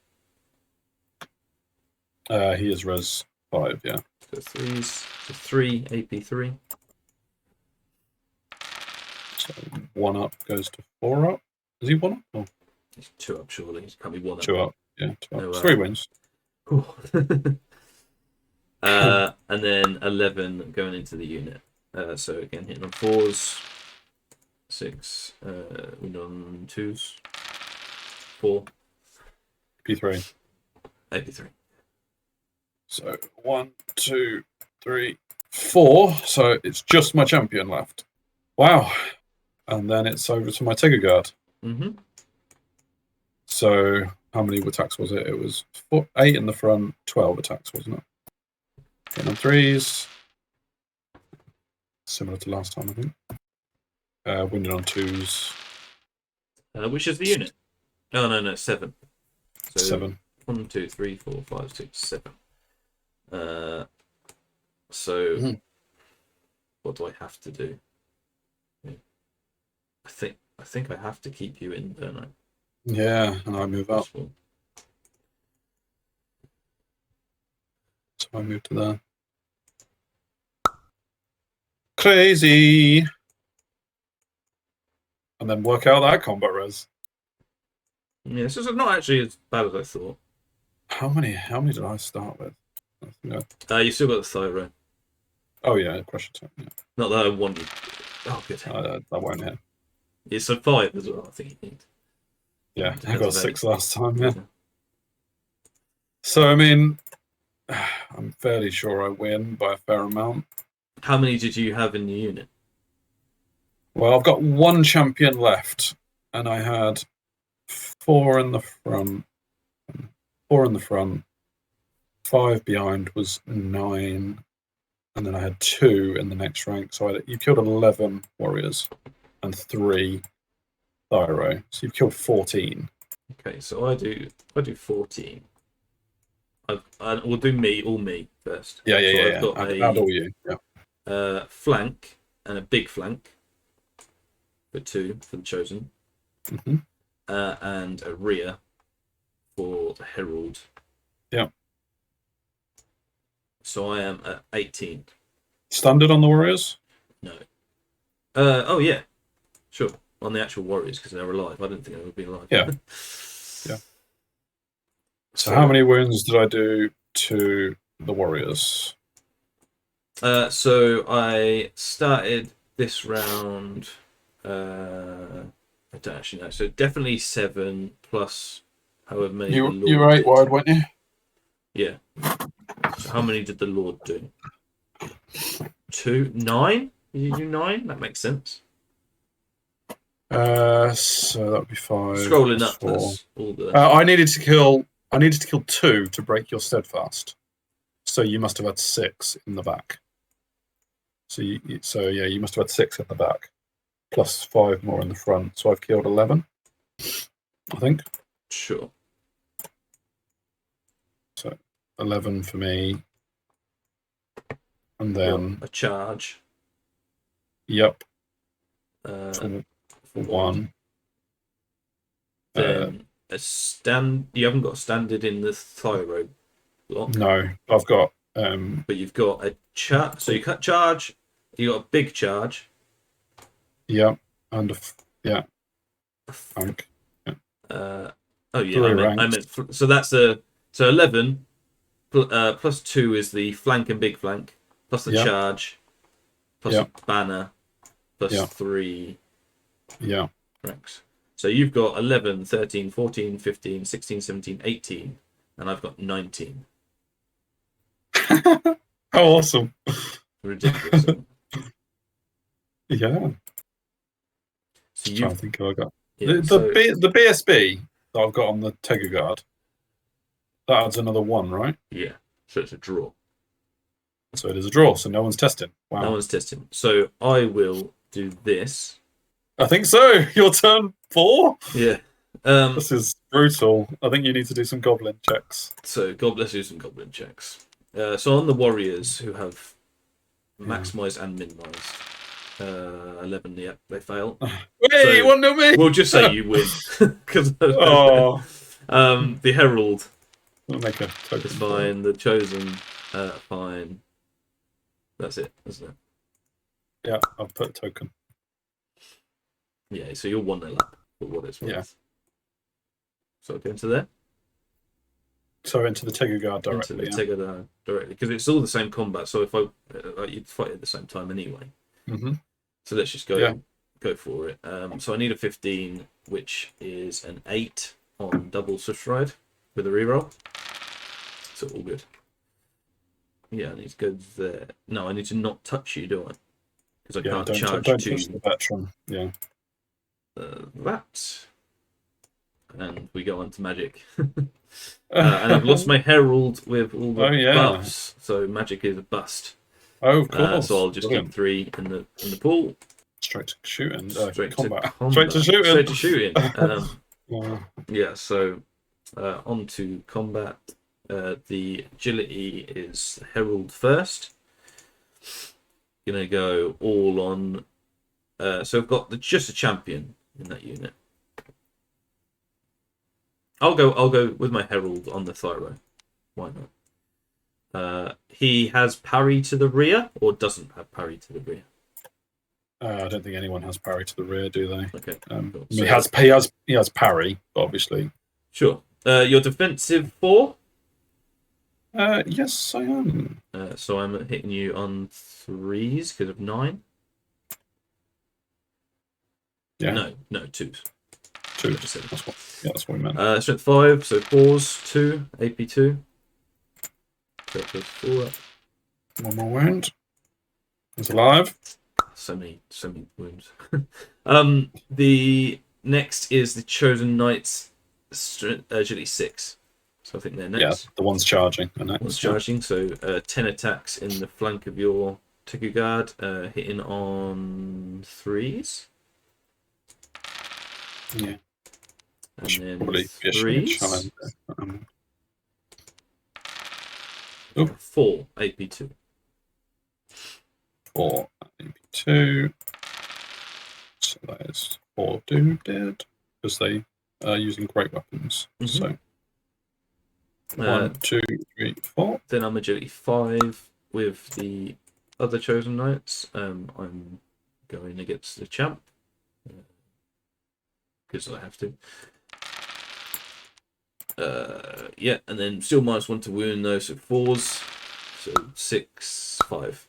He is res 5, yeah. So 3s. So 3, AP 3. So 1 up goes to 4 up. Is he 1 up? Oh. He's 2 up, surely. He can't be 1 up. 2 up. Yeah, 2 up. No, 3 wins. And then 11 going into the unit. So again, hitting on 4s, 6, win on 2s, 4. P3. AP3. So 1, 2, 3, 4. So it's just my champion left. Wow. And then it's over to my Tigger Guard. Mm-hmm. So how many attacks was it? It was 8 in the front, 12 attacks, wasn't it? Hitting on 3s. Similar to last time, I think. Winning on 2s. Which is the unit? Oh, no, 7. So 7. 1, 2, 3, 4, 5, 6, 7. So what do I have to do? I think I have to keep you in, don't I? Yeah, and I move up. Possible. So I move to there. Crazy. And then work out that combat res. Yeah, so it's not actually as bad as I thought. How many did I start with? I think You still got the Thyro. oh yeah, crush attack. Yeah. Not that I want you. Oh, good. I won't hit. It's a 5 as well, I think you need. Yeah, I Depends got on how 6 you- last time, yeah. So I mean I'm fairly sure I win by a fair amount. How many did you have in the unit? Well, I've got 1 champion left, and I had 4 in the front. 4 in the front. 5 behind was 9, and then I had 2 in the next rank. So you killed 11 warriors and 3 thyro. So you've killed 14. Okay, so I do 14. We'll do all me first. Yeah. I've got Add all you. Yeah. Flank and a big flank for 2 for the chosen, and a rear for the herald. Yeah. So I am at 18. Standard on the warriors? No. Oh yeah, sure. On the actual warriors because they're alive. I didn't think they would be alive. Yeah. Yeah. So how many wounds did I do to the warriors? So I started this round. I don't actually know. So definitely 7 plus however many. You the Lord were 8 did. wide, weren't you? Yeah. So how many did the Lord do? 2, 9. Did you do 9? That makes sense. So that'd be 5. Scrolling up, 4. that's all the. I needed to kill 2 to break your steadfast. So you must have had 6 in the back. So you must have had 6 in the back, plus 5 more in the front. So I've killed 11, I think. Sure. So 11 for me, and then a charge. Yep. For 1. Then a stand. You haven't got standard in the thyro block. No, I've got. But you've got a charge. So you cut charge. You got a big charge. Yeah, and a flank. Oh yeah, 3 I meant. So that's so 11 plus 2 is the flank and big flank plus the charge plus a banner plus 3 ranks. So you've got 11, 13, 14, 15, 16, 17, 18, and I've got 19. How awesome! Ridiculous. Yeah. So I think I got yeah, the BSB that I've got on the Tegger Guard. That adds another 1, right? Yeah. So it's a draw. So it is a draw. So no one's testing. Wow. No one's testing. So I will do this. I think so. Your turn 4. Yeah. This is brutal. I think you need to do some goblin checks. So let's do some goblin checks. So on the warriors who have maximized and minimized, 11. Yep, they fail. Hey, you want to know me? We'll just say you win because Oh. The herald I'll make a token. is fine. The chosen, fine. That's it, isn't it? Yeah, I'll put a token. Yeah. So you're 1-0 up for what it's worth. Yeah. So I'll go into there. So into the Tegu guard Into directly. the Tegada directly. Because it's all the same combat, so if you'd fight at the same time anyway. Mm-hmm. So let's just go for it. So I need a 15, which is an 8 on double swift ride with a reroll. So all good. Yeah, I need to go there. No, I need to not touch you, do I? Because I can't charge don't to touch the veteran. Yeah. that. And we go on to magic. And I've lost my herald with all the buffs, so magic is a bust. Oh, of course. So I'll just keep 3 in the pool. Straight to shooting. Straight combat. to combat. Straight to shooting. Straight to shooting. Yeah. So on to combat. The agility is herald first. Gonna go all on. So I've got just a champion in that unit. I'll go with my herald on the Thyro. Why not? He has parry to the rear, or doesn't have parry to the rear. I don't think anyone has parry to the rear, do they? Okay. Cool. He has parry, obviously. Sure. Your defensive 4. Yes, I am. So I'm hitting you on 3s because of 9. Yeah. No 2s. 2. That's what we meant. Strength 5, so 4s, 2, AP 2. So plus 4. One more wound. He's alive. So many wounds. The next is the Chosen Knight's agility 6. So I think they're next. Yeah, the one's charging. One's charging, so 10 attacks in the flank of your Tiku guard, hitting on 3s. Yeah. And then Probably 3s. 4 AP2. 4 AP2. So that is 4 Doom dead because they are using great weapons. So 1, 2, 3, 4. Then I'm agility 5 with the other Chosen Knights. I'm going against the champ because I have to. And then still -1 to wound though, so 4s, so 6, 5.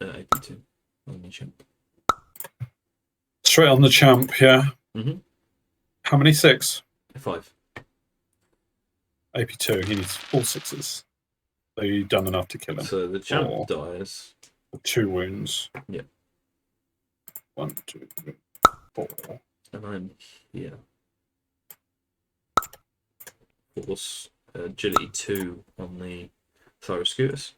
AP2 on the champ. Straight on the champ, yeah. How many? 6? 5. AP2, he needs all 6s. So you've done enough to kill him. So the champ dies. 2 wounds. Yeah. 1, 2, 3, 4. And I'm here. Force agility 2 on the Thyroscutus.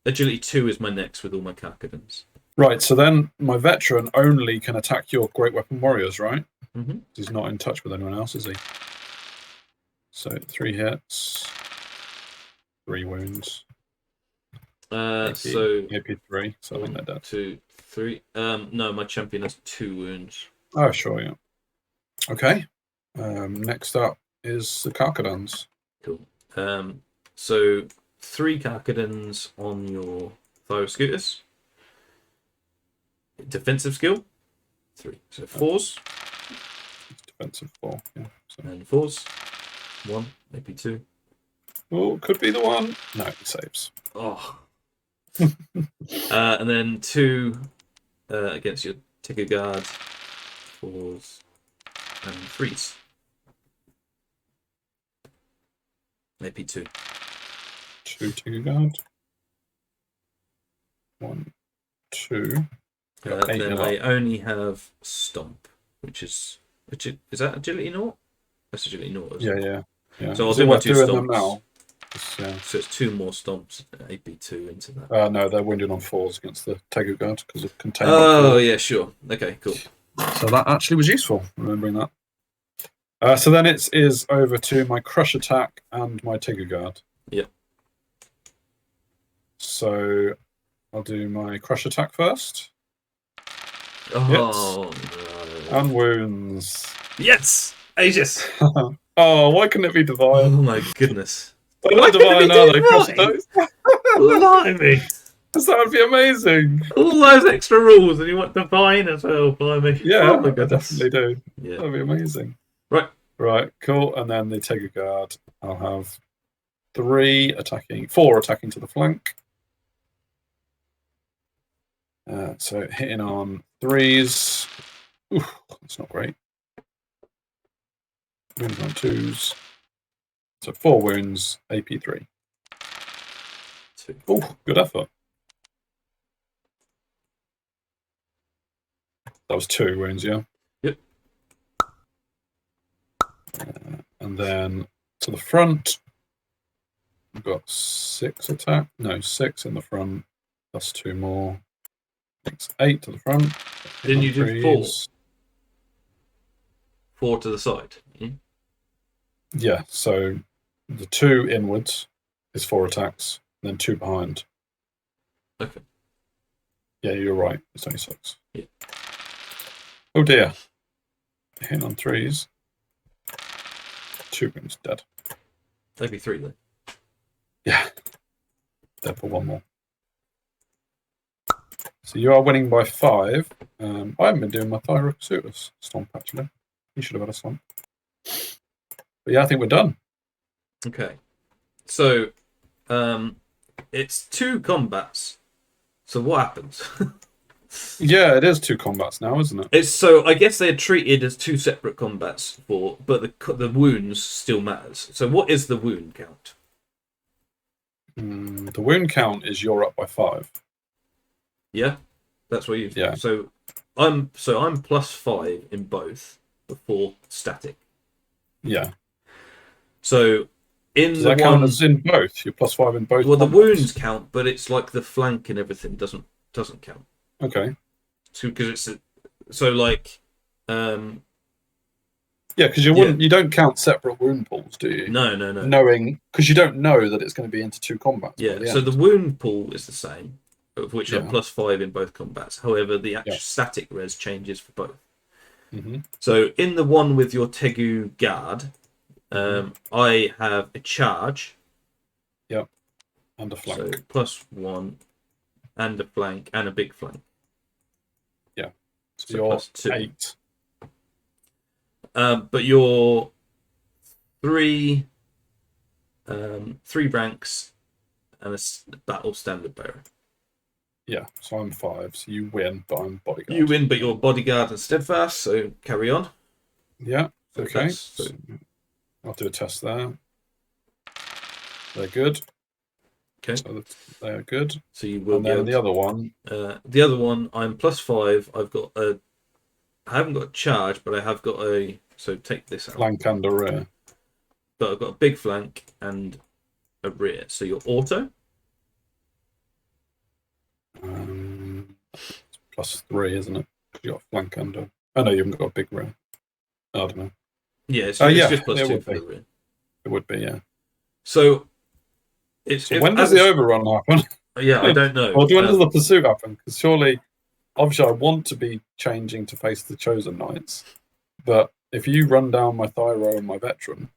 Agility 2 is my next with all my Carcadons. Right, so then my veteran only can attack your great weapon warriors, right? Mm-hmm. He's not in touch with anyone else, is he? So 3 hits, 3 wounds. So AP 3, so I think they're dead. 2, 3. No, my champion has 2 wounds. Oh, sure, yeah. Okay. Next up is the Carcadons. Cool. So 3 Carcadons on your Thyroscutus. Defensive skill 3. So 4s. Defensive 4, yeah. So. And 4s. 1, maybe 2. Oh, could be the one. No, he saves. Oh. And then 2 against your Ticker Guard. 4s and 3s. Maybe 2. 2 Ticker Guard. 1, 2. Then I only have Stomp, which is that agility 0? That's agility 0. Yeah. So I'll do my 2 stomps. Now. So it's 2 more stomps, AP2 into that. No, they're wounded on 4s against the Tegu guard because of containment. Oh, yeah, sure. Okay, cool. So that actually was useful, remembering that. So then it is over to my Crush attack and my Tegu guard. Yep. So I'll do my Crush attack first. Oh, no. And wounds. Yes! Aegis! Oh, why couldn't it be Divine? Oh, my goodness. They're not Divine, are they? Blimey! That would be amazing. All those extra rules, and you want divine as well, blimey. Yeah, Oh my I goodness. definitely do. Yeah. That'd be amazing. Right. Right, cool. And then the Tegu Guard, I'll have 4 attacking to the flank. So hitting on 3s. Oof, that's not great. Wounds on 2s. So 4 wounds, AP 3. 2. Oh, good effort. That was 2 wounds, yeah? Yep. And then to the front, we've got 6 attack. No, 6 in the front, plus 2 more. Makes 8 to the front. Didn't you do 4? 3s. 4 to the side. Yeah. Yeah, so the 2 inwards is 4 attacks, and then 2 behind. Okay. Yeah, you're right. It's only 6. Yeah. Oh dear. Hitting on 3s. 2 wounds dead. Maybe 3 then. Yeah. Dead for 1 more. So you are winning by 5. I haven't been doing my Thyroxurus stomp actually. You should have had a stomp. But yeah, I think we're done. Okay. So, it's 2 combats. So what happens? Yeah, it is 2 combats now, isn't it? It's so I guess they're treated as 2 separate combats but the wounds still matters. So what is the wound count? The wound count is you're up by 5. Yeah, that's what you. Yeah. So I'm +5 in both before static. Yeah. So in Does the that one, count as in both? You're +5 in both. well, the combats? wounds count, but it's like the flank and everything doesn't count. Okay. So because like. Yeah, because you don't count separate wound pools, do you? No. Knowing, because you don't know that it's going to be into 2 combats. Yeah. So the wound pool is the same, of which I'm +5 in both combats. However, the actual static res changes for both. Mm-hmm. So in the one with your Tegu Guard, I have a charge. Yep. And a flank. So +1, and a flank, and a big flank. Yeah. So you're +2. 8. But you're 3 ranks and a battle standard bearer. Yeah, so I'm 5. So you win, but I'm bodyguard. You win, but you're bodyguard and steadfast. So carry on. Yeah. Okay. So I'll do a test there. They're good. Okay. So they're good. So you will. And then the other one. The other one, I'm +5. I haven't got a charge, but I have got a. So take this out. Flank and a rear. But I've got a big flank and a rear. So you're auto. +3, isn't it? You got a flank and a. Oh no, you haven't got a big rear. I don't know. Yeah, it's yeah, just +2 would for be. the rear. It would be, yeah. So when does the overrun happen? Yeah, I don't know. Or when does the pursuit happen? Because surely, obviously, I want to be changing to face the Chosen Knights, but if you run down my Thyro and my Veteran,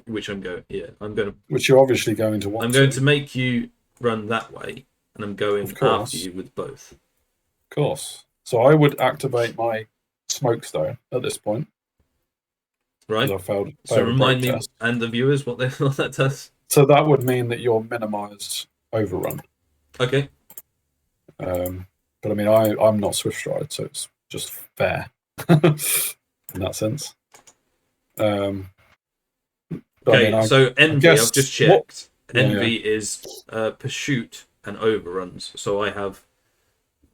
which I'm going to, which you're obviously going to want, I'm going to make you run that way, and I'm going after you with both. Of course. So I would activate my Smokestone at this point. Right. I failed so remind me test. And the viewers what that does. So that would mean that you're minimized overrun. Okay. But I mean, I'm not Swift Stride, so it's just fair in that sense. Okay, I mean, so Envy, I've just checked. Envy is pursuit and overruns. So I have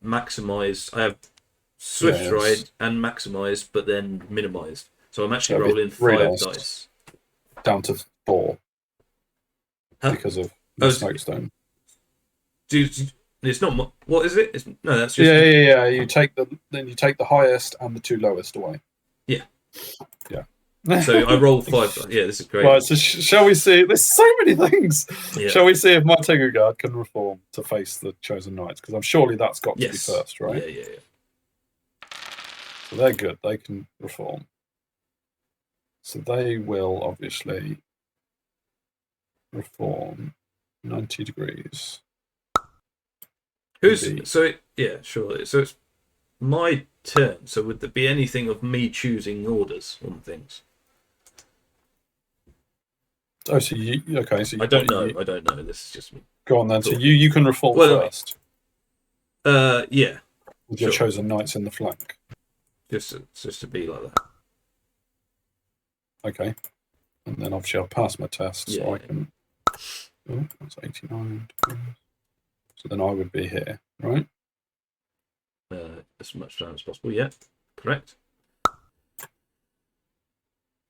maximized. I have Swift Stride and maximized, but then minimized. So I'm actually rolling 5 dice. Down to 4. Because of the Smokestone. It's not. What is it? No, that's just. Yeah. You take the highest and the 2 lowest away. Yeah. Yeah. So I roll 5 dice. Yeah, this is great. Right. So shall we see? There's so many things. Yeah. Shall we see if my Tegu Guard can reform to face the Chosen Knights? Because I'm surely that's got to be first, right? Yeah. So they're good. They can reform. So they will obviously reform 90 degrees. Yeah, sure. So it's my turn. So would there be anything of me choosing orders on things? Oh, so you okay? So I don't know. I don't know. This is just me. Go on then. So Talking. you can reform first. Yeah. With your chosen knights in the flank. Just to be like that. Okay. And then obviously I'll pass my test, so I can. Oh, that's 89. So then I would be here, right? As much time as possible. Yeah. Correct.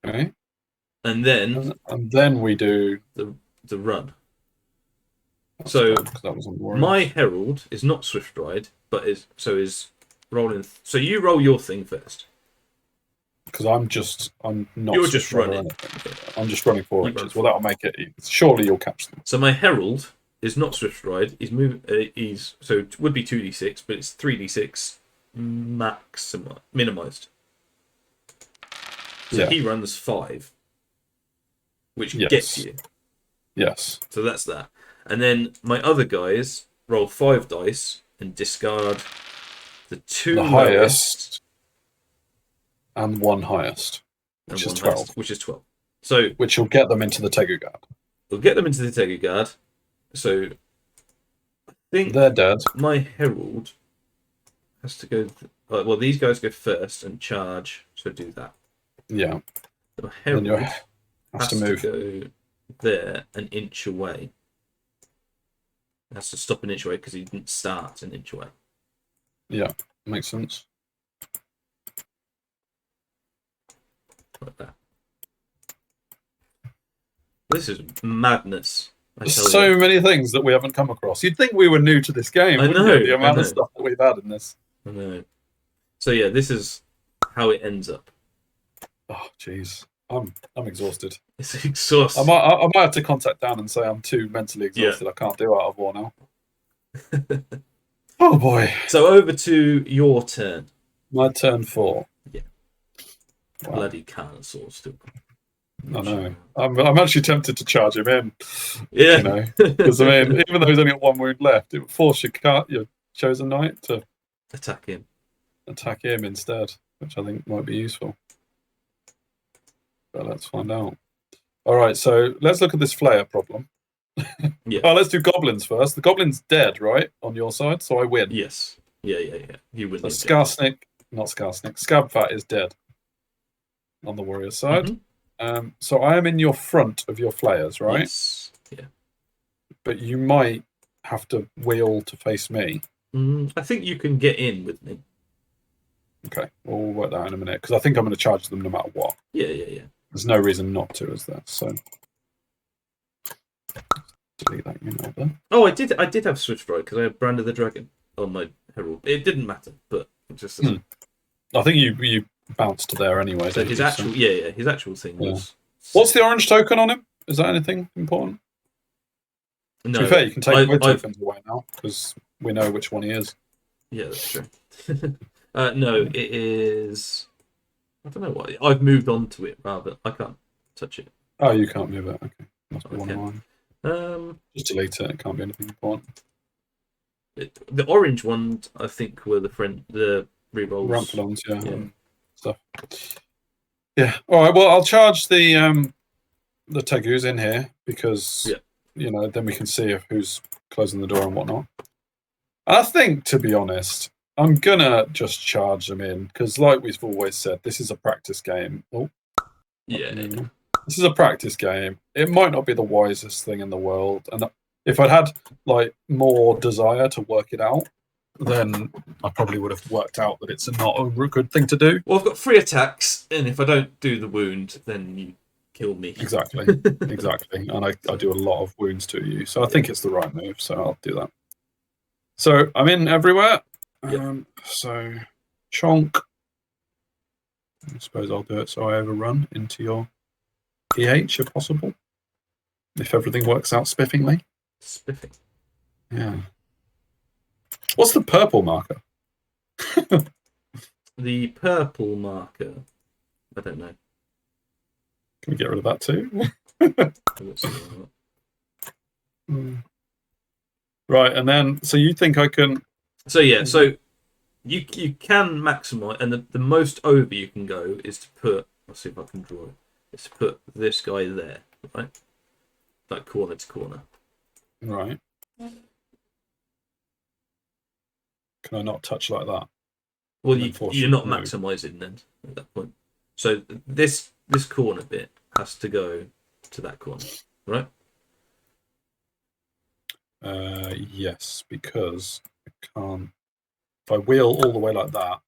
Okay. And then we do the run. So that was on my herald is not swift ride, but is rolling. So you roll your thing first. Because I'm not. You're just running. I'm just running 4 inches. Well, that'll make it. Surely you'll catch them. So my herald is not swift ride. He's so it would be 2d6, but it's 3d6 minimized. So he runs 5, which gets you. Yes. So that's that. And then my other guys roll 5 dice and discard the highest and one highest, which is 12. Which is 12. So which will get them into the Tegu guard. We'll get them into the Tegu guard. So I think they're dead. My herald has to go. Well, these guys go first and charge. So do that. Yeah. The herald has to go there an inch away. It has to stop an inch away because he didn't start an inch away. Yeah, makes sense. Like that. This is madness. There's so many things that we haven't come across. You'd think we were new to this game. I know. The amount of stuff that we've had in this. I know. So yeah, this is how it ends up. Oh, jeez. I'm exhausted. It's exhausting. I might have to contact Dan and say I'm too mentally exhausted. I can't do Out of War now. Oh boy. So over to your turn. My turn 4. Yeah. Wow. Bloody Carnosaur still. I know. I'm actually tempted to charge him in. Yeah. You know, because I mean, even though he's only got 1 wound left, it would force your chosen knight to attack him instead, which I think might be useful. But let's find out. All right, so let's look at this Flayer problem. Yeah. Oh, let's do goblins first. The goblin's dead, right, on your side, so I win. Yes. Yeah. You win. Scabfat is dead on the warrior side. Mm-hmm. So I am in your front of your Flayers, right? Yes. Yeah. But you might have to wheel to face me. I think you can get in with me. Okay, we'll work that out in a minute because I think I'm going to charge them no matter what. Yeah. There's no reason not to, is there? So delete that unit there. Oh, I did have Swift Ride because I had Brand of the Dragon on my herald. It didn't matter, but just. I think you bounced to there anyway. So his actual, his actual thing was. What's the orange token on him? Is that anything important? No, to be fair, you can take both tokens away now because we know which one he is. Yeah, that's true. No, it is. I don't know what. I've moved on to it rather. I can't touch it. Oh, you can't move it. Okay, must be one of mine. Just delete it. It can't be anything important. The orange ones, I think, were the rerolls. Rampelons, yeah. Stuff. Yeah. All right. Well, I'll charge the Tegus in here because then we can see who's closing the door and whatnot. And I think, to be honest, I'm gonna just charge them in because, like we've always said, this is a practice game. Oh, yeah. This is a practice game. It might not be the wisest thing in the world, and if I'd had more desire to work it out, then I probably would have worked out that it's not a good thing to do. Well, I've got 3 attacks, and if I don't do the wound, then you kill me. Exactly. And I do a lot of wounds to you, so I think it's the right move, so I'll do that. So I'm in everywhere. So chonk. I suppose I'll do it so I overrun into your PH if possible. If everything works out spiffingly. Spiffing. Yeah. What's the purple marker? The purple marker. I don't know. Can we get rid of that too? Right, and then so you think I can? So yeah, so you can maximize, and the most over you can go is to put. Let's see if I can draw it. Is to put this guy there, right? Like corner to corner. Right. Can I not touch like that? Well, And then force you're you not to move? maximizing then at that point. So this corner bit has to go to that corner, right? Yes, because I can't. If I wheel all the way like that,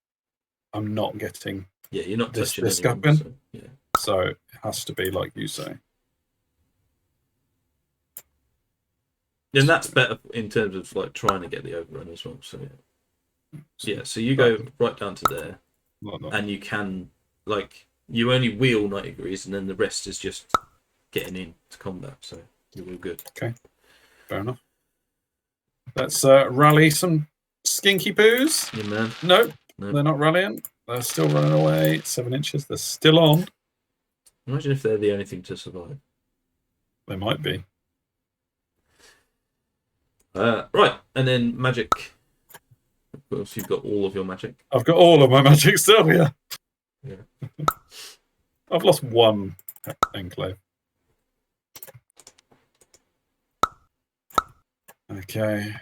I'm not getting. Yeah, you're not This touching anyone. gap in? So, yeah. So it has to be like you say. And that's better in terms of like trying to get the overrun as well. So yeah, so you go right down to there, Like that. and you can like you only wheel 90 degrees, and then the rest is just getting into combat. So you're all good. Fair enough. Let's rally some skinky poos. Yeah, man. Nope, No. they're not rallying. They're still running away. 7 inches. They're still on. Imagine if they're the only thing to survive. They might be. Right, and then magic. Of course, you've got all of your magic. I've got all of my magic still here. Yeah. I've lost one enclave. Okay.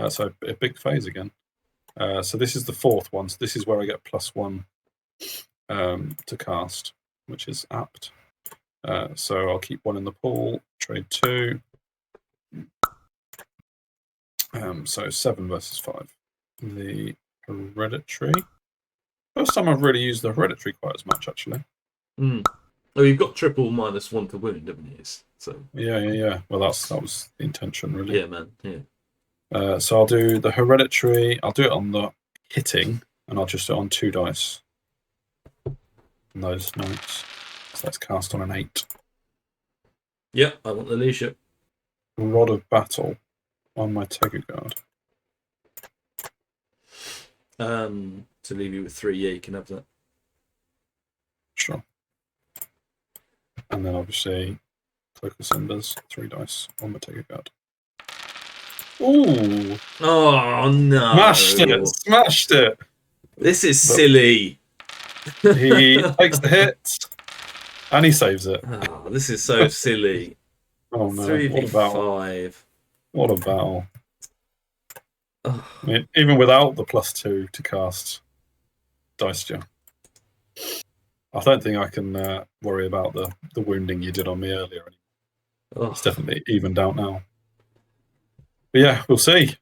So a big phase again. So this is the fourth one. So this is where I get +1 to cast, which is apt. So I'll keep 1 in the pool. Trade 2. So 7 versus 5. The hereditary. First time I've really used the hereditary quite as much, actually. Mm. Oh, you've got triple -1 to wound, haven't you? So Yeah. Well, that was the intention, really. yeah, man. Yeah. So I'll do the hereditary. I'll do it on the hitting, and I'll just do it on 2 dice. And those notes. So let's cast on an 8. Yeah, I want the leadership. Rod of Battle on my Tegu guard. To leave you with 3, yeah, you can have that. Sure. And then obviously Cloak of Cinders, 3 dice on my Tegu guard. Ooh! Oh no! Smashed it! This is silly. He takes the hit, and he saves it. Oh, this is so silly. Oh no! 3v5. What a battle! Oh. I mean, even without the +2 to cast Dice Jar, I don't think I can worry about the wounding you did on me earlier. Oh. It's definitely evened out now. But yeah, we'll see.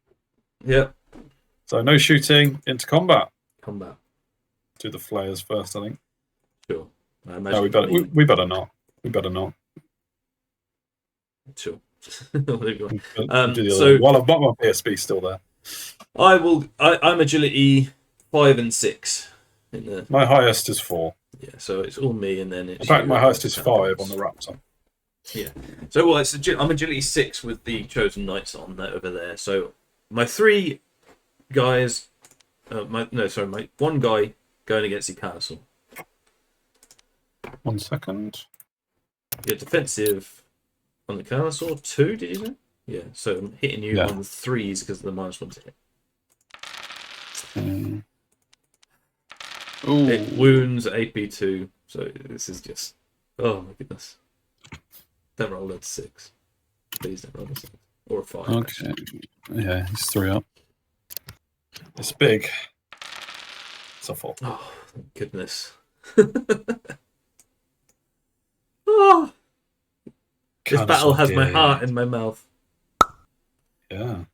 Yep. So no shooting, into combat. Combat. Do the flayers first, I think. Sure. No, we better not. We better not. Sure. So while I've got my PSP still there, I'm agility 5 and 6. My highest is 4. Yeah, so it's all me, and then it's. In fact, my highest is 5 on the Raptor. Yeah. So I'm agility 6 with the chosen knights on that over there. So my 3 guys, my 1 guy going against the castle. 1 second. Yeah, defensive on the castle. 2, did you say? Yeah. So I'm hitting you on the 3s because of the -1 to hit. It wounds AP2. So this is just. Oh my goodness. Don't roll a 6. Please don't roll a 6. Or a 5. Okay. Yeah, he's 3 up. It's big. It's a 4. Oh, thank goodness. Oh, this battle has my heart in my mouth. Yeah.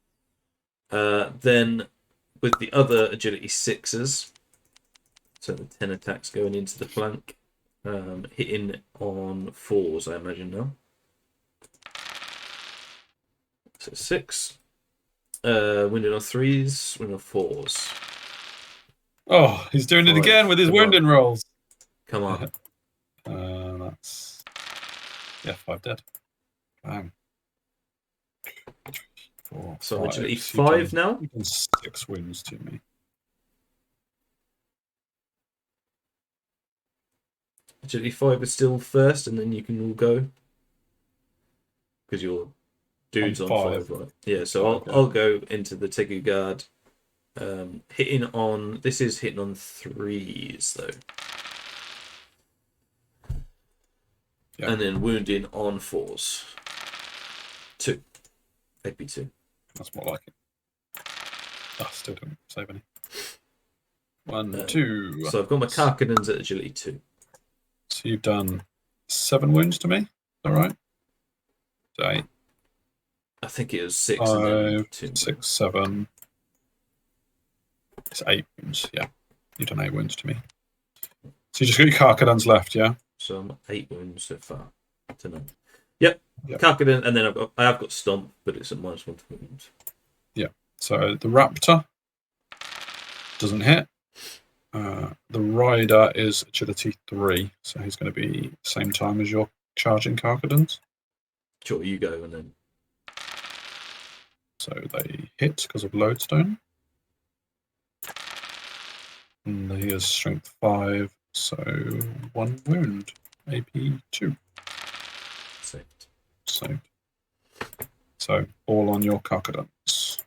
Then with the other agility 6s, so the 10 attacks going into the flank, hitting on 4s, I imagine now. So 6. Winning on 3s, winning on 4s. Oh, he's doing it again with his wounding rolls. Come on. That's 5 dead. Bam. 4, So 5. agility 5 now. You can 6 wounds to me. Agility 5 is still first, and then you can all go because you're dudes on five. 5, right? Yeah, so Okay. I'll go into the Tegu guard. Hitting on... This is hitting on 3s, though. Yeah. And then wounding on 4s. 2. AP 2. That's more like it. Oh, still don't save any. 1, 2. So I've got my Karkadans at agility 2. So you've done 7 wounds to me. Is that right? 8. I think it was 6 and then 5, 2. 6, 7. It's 8 wounds. Yeah, you've done 8 wounds to me. So you just got your Karkadans left, yeah? So I'm at 8 wounds so far. I don't know. Yep. Yep. Karkadan, and then I have got Stomp, but it's at -1 to wounds. Yeah. So the Raptor doesn't hit. The Rider is agility 3, so he's going to be same time as your charging Karkadans. Sure, you go, and then... So they hit because of Lodestone. And he has strength 5, so 1 wound. AP 2. Saved. Saved. So all on your Karkadans.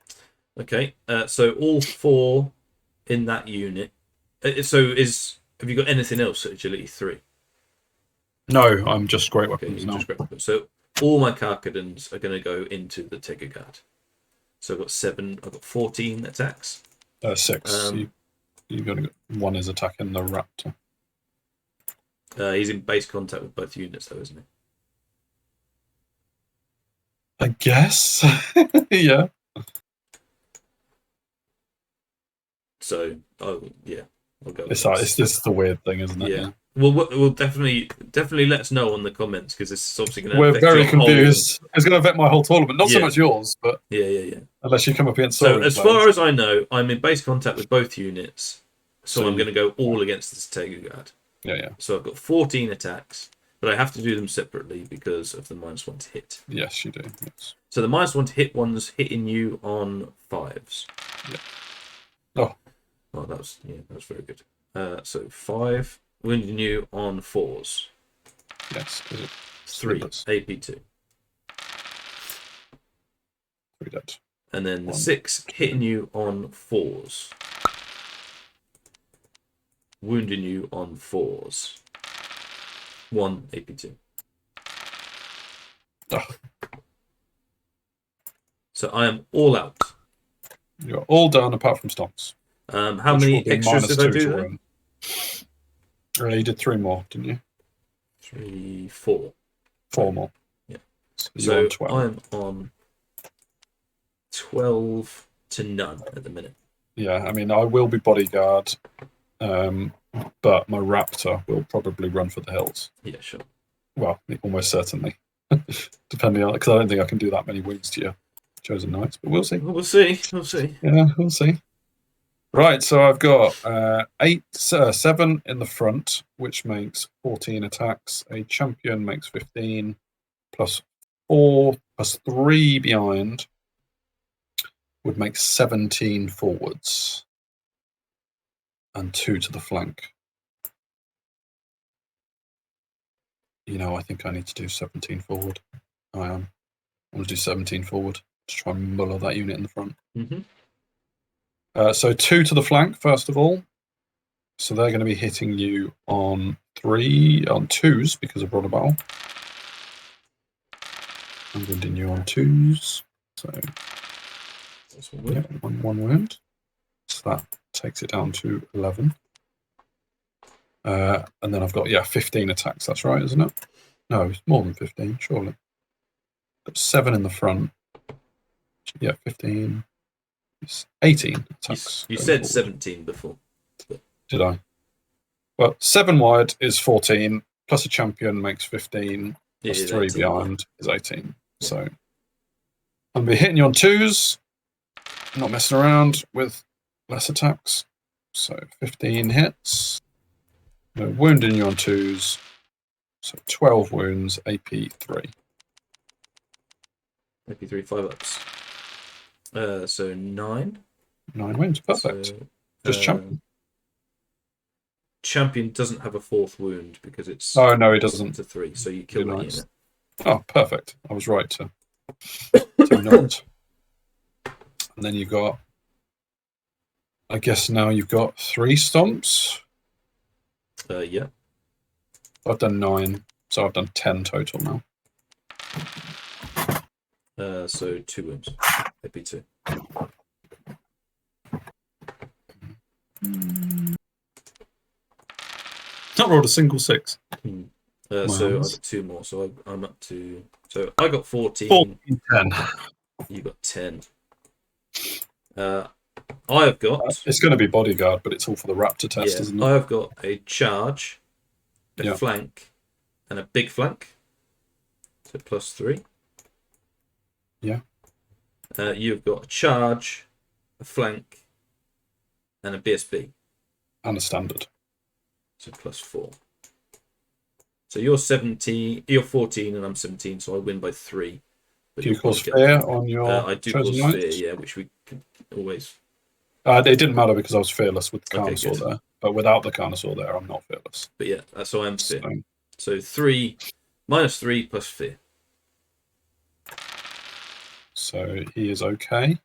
Okay, so all 4 in that unit. So have you got anything else at agility 3? No, I'm just great Okay, weapons you now. just grab them. So all my Karkadans are going to go into the Tegu guard. So I've got 7. I've got 14 attacks. 6. You've got to get 1 is attacking the Raptor. He's in base contact with both units, though, isn't he? I guess. Yeah. So, I'll go. It's just the weird thing, isn't it? Yeah. We'll definitely let us know on the comments, because this is obviously going to. We're very confused. It's going to affect my whole tournament. Not so Yeah. much yours, but Yeah. unless you come up against So Saurian as players. far as I know, I'm in base contact with both units. So So I'm going to go all against this Tegu guard. Yeah. So I've got 14 attacks, but I have to do them separately because of the -1 to hit. Yes, you do. Yes. So the -1 to hit one's hitting you on 5s. Yeah. Oh. Oh, that was very good. So 5, wounding you on 4s. Yes. 3, AP 2. 3 dead. And then the 1, 6 hitting you on 4s. Wounding you on 4s. 1 AP 2. Oh. So I am all out. You're all done apart from Stomps. How which many will be extras did I -2 do to there? win. You did 3 more, didn't you? 3, 4. 4 more. Yeah. So you're So on 12. I'm on 12 to none at the minute. Yeah, I mean, I will be bodyguard, but my Raptor will probably run for the hills. Yeah, sure. Well, almost certainly. Depending on, because I don't think I can do that many wounds to your chosen knights, but we'll see. Well, we'll see. We'll see. Yeah, we'll see. Right, so I've got 7 in the front, which makes 14 attacks. A champion makes 15, plus 4, plus 3 behind would make 17 forwards, and 2 to the flank. You know, I think I need to do 17 forward. I am. I want to do 17 forward to try and muller that unit in the front. Mm-hmm. So 2 to the flank, first of all. So they're going to be hitting you on 2s because of Brother Battle. I'm wounding you on 2s. So That's one wound. yeah, one wound. So that takes it down to 11. And then I've got 15 attacks. That's right, isn't it? No, it's more than 15, surely. Got 7 in the front. Yeah, 15. It's 18 attacks. You said forward. 17 before. Did I? Well, 7 wide is 14, plus a champion makes 15, plus 3 behind is 18. So I'm going to be hitting you on 2s, not messing around with less attacks. So 15 hits. Wounding you on 2s. So 12 wounds, AP 3. AP 3, 5 ups. So 9. 9 wins, perfect. So, Just champion. Champion doesn't have a 4th wound because it's. Oh, no, he doesn't. To 3, so you kill the Nice. unit. Oh, perfect. I was right to 2 knocked. And then you've got, I guess now you've got 3 stomps. Yeah. I've done 9, so I've done 10 total now. So 2 wounds. It'd be 2. Not rolled a single 6. So I've got 2 more. So I'm up to. So I got 14. 14, 10. You got 10. I've got. It's going to be bodyguard, but it's all for the raptor test, isn't it? I've got a charge, a flank, and a big flank. So +3. Yeah. You've got a charge, a flank, and a BSB. And a standard. So +4. So you're 17, you're 14, and I'm 17, so I win by 3. But Do you cause fear on your I do chosen cause knights? fear, yeah, which we can always. It didn't matter because I was fearless with the Okay, Carnosaur good. there. But without the Carnosaur there, I'm not fearless. But yeah, so I am fear. So, So 3, -3 plus fear. so he is okay.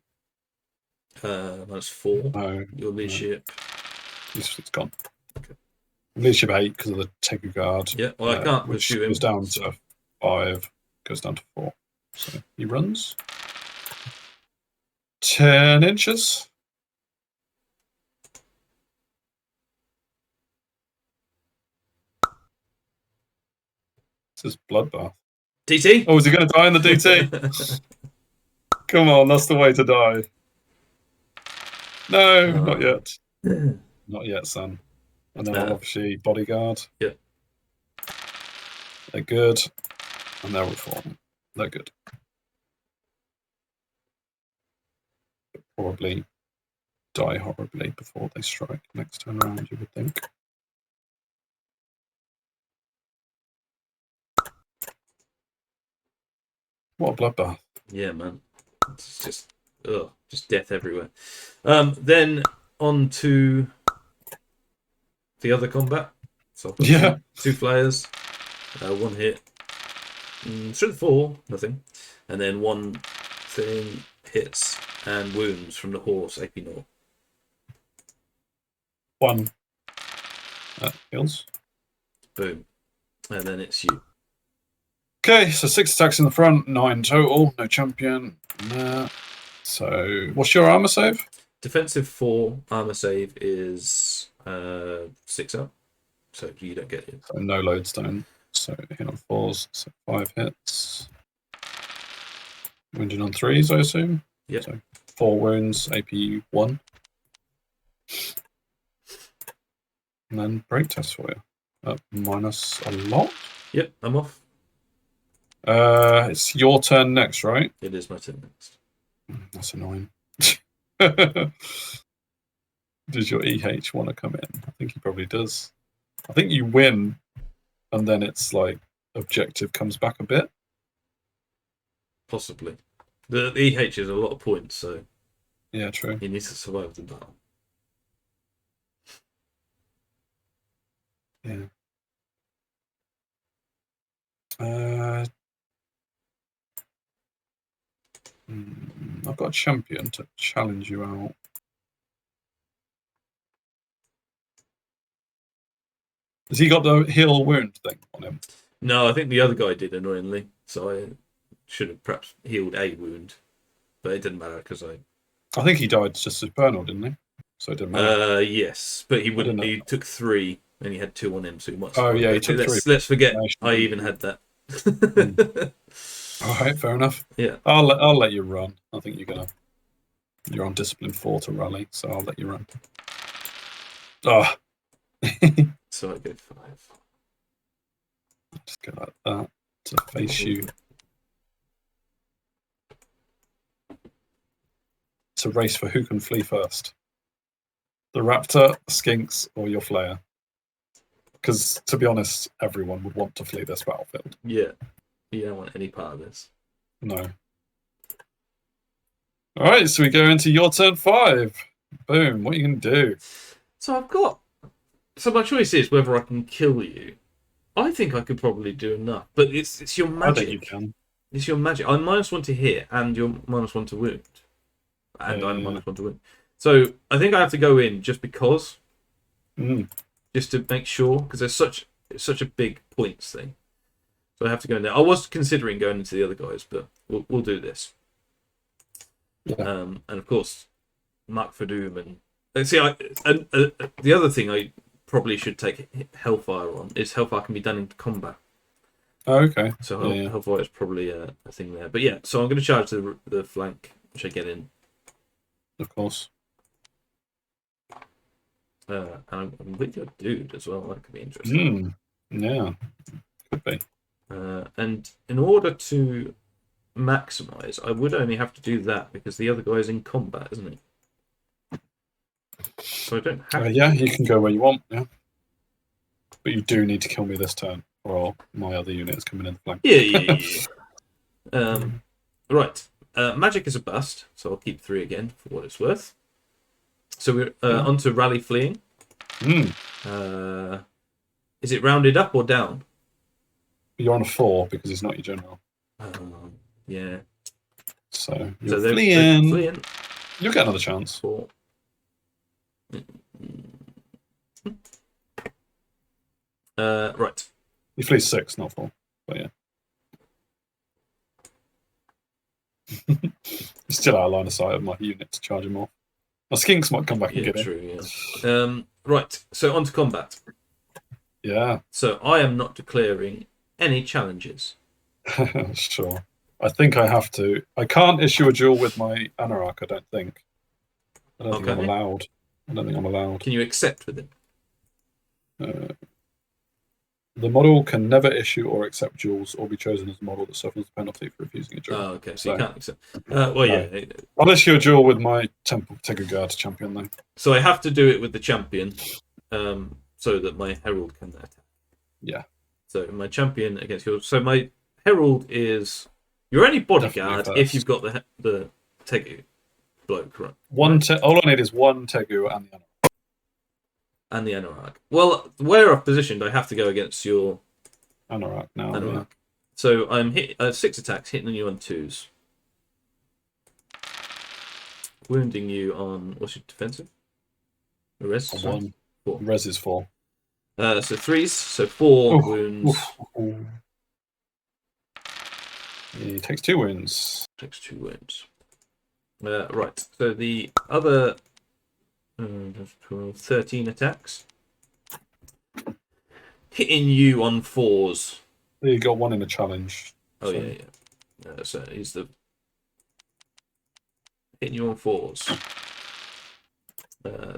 -4. No, Your leadership. it's gone. Okay. Leadership 8 because of the Tegu guard. Yeah, well, I can't which pursue him. goes down so. to 5, goes down to 4. So he runs 10 inches. This is bloodbath. DT? Oh, is he going to die in the DT? Come on, that's the way to die. No, not yet. Not yet, son. And then obviously bodyguard. Yeah. They're good. And they're reform. They're good. But probably die horribly before they strike next turn around, you would think. What a bloodbath. Yeah, man. It's just death everywhere. Then on to the other combat. So I've got 2 flyers, 1 hit, strength 4, nothing, and then 1 thing hits and wounds from the horse, AP 0. 1 heals. Boom, and then it's you. Okay, so 6 attacks in the front, 9 total, no champion. So, what's your armor save? Defensive 4, armor save is 6 up, so you don't get it. So no lodestone. So hit on 4s, so 5 hits. Wounded on 3s, I assume. Yeah. So 4 wounds, AP 1. And then break test for you. Minus a lot. Yep, I'm off. It's your turn next, right? It is my turn next. That's annoying. Does your EH want to come in? I think he probably does. I think you win, and then it's like objective comes back a bit. Possibly. The EH is a lot of points, so yeah, true. He needs to survive the battle. Yeah. I've got a champion to challenge you out. Has he got the heal wound thing on him? No, I think the other guy did, annoyingly. So I should have perhaps healed a wound. But it didn't matter because I think he died just as Bernal, didn't he? So it didn't matter. Yes, but he wouldn't. He took 3 and he had 2 on him, so he might. Oh, yeah, he took 3. Let's forget I even had that. All right, fair enough. Yeah. I'll let you run. I think you're on discipline 4 to rally, so I'll let you run. Oh. So I go 5. Just go like that to face you. It's a race for who can flee first. The raptor, skinks, or your flayer. Because, to be honest, everyone would want to flee this battlefield. Yeah. You don't want any part of this. No. All right, so we go into your turn 5. Boom. What are you going to do? So I've got... So my choice is whether I can kill you. I think I could probably do enough, but it's your magic. I think you can. It's your magic. I'm -1 to hit, and you're -1 to wound, and I'm -1 to wound. So I think I have to go in just because, just to make sure, because it's such a big points thing. So I have to go in there. I was considering going into the other guys, but we'll do this. Yeah. And of course, Mark for Doom and see, the other thing I probably should take Hellfire on is Hellfire can be done in combat. Oh, okay. So Yeah. Hellfire is probably a thing there. But yeah, so I'm going to charge the flank, which I get in. Of course. And I'm with your dude as well. That could be interesting. Yeah, could be. And in order to maximize, I would only have to do that because the other guy is in combat, isn't he? So I don't have. Yeah, you can go where you want. Yeah, but you do need to kill me this turn, or my other unit is coming in the flank. Yeah. Right. Magic is a bust, so I'll keep 3 again for what it's worth. So we're on to rally fleeing. Is it rounded up or down? You're on a 4 because he's not your general. Yeah. So you're they're fleeing. You'll get another chance. 4. Right. He flees 6, not 4. But yeah. He's still out of line of sight of my unit to charge him off. My skinks might come back and get true, yeah. Right, so on to combat. Yeah. So I am not declaring any challenges. Sure. I think I have to. I can't issue a duel with my Anorak, I don't think. I don't think I'm allowed. Can you accept with him? The model can never issue or accept duels or be chosen as a model that suffers a penalty for refusing a duel. Oh, okay. So you can't accept. Well, yeah. I'll issue a duel with my Temple Guard champion, though. So I have to do it with the champion so that my Herald can attack. Yeah. So my champion against yours. So my Herald is... You're only bodyguard if you've got the Tegu bloke, right? All I need is one Tegu and the Anorak. And the Anorak. Well, where I've positioned, I have to go against your Anorak now. Anorak. Yeah. So I'm 6 attacks, hitting you on 2s. Wounding you on... What's your defensive? Res? 1. 4. Res is 4. So 3s, so 4 wounds. He takes 2 wounds. Takes 2 wounds. Right, so the other 13 attacks. Hitting you on 4s. You got 1 in a challenge. Oh, so. Yeah. So he's the... Hitting you on 4s.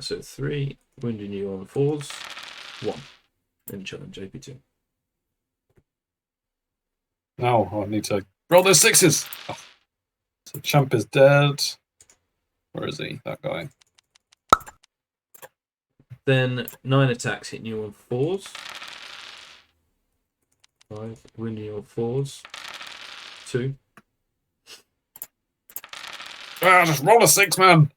So 3, wounding you on 4s. 1 in challenge, AP2. Now I need to roll those 6s. Oh. So Champ is dead. Where is he? That guy. Then 9 attacks hitting you on 4s. 5, wounding you on 4s. 2. Just roll a 6, man.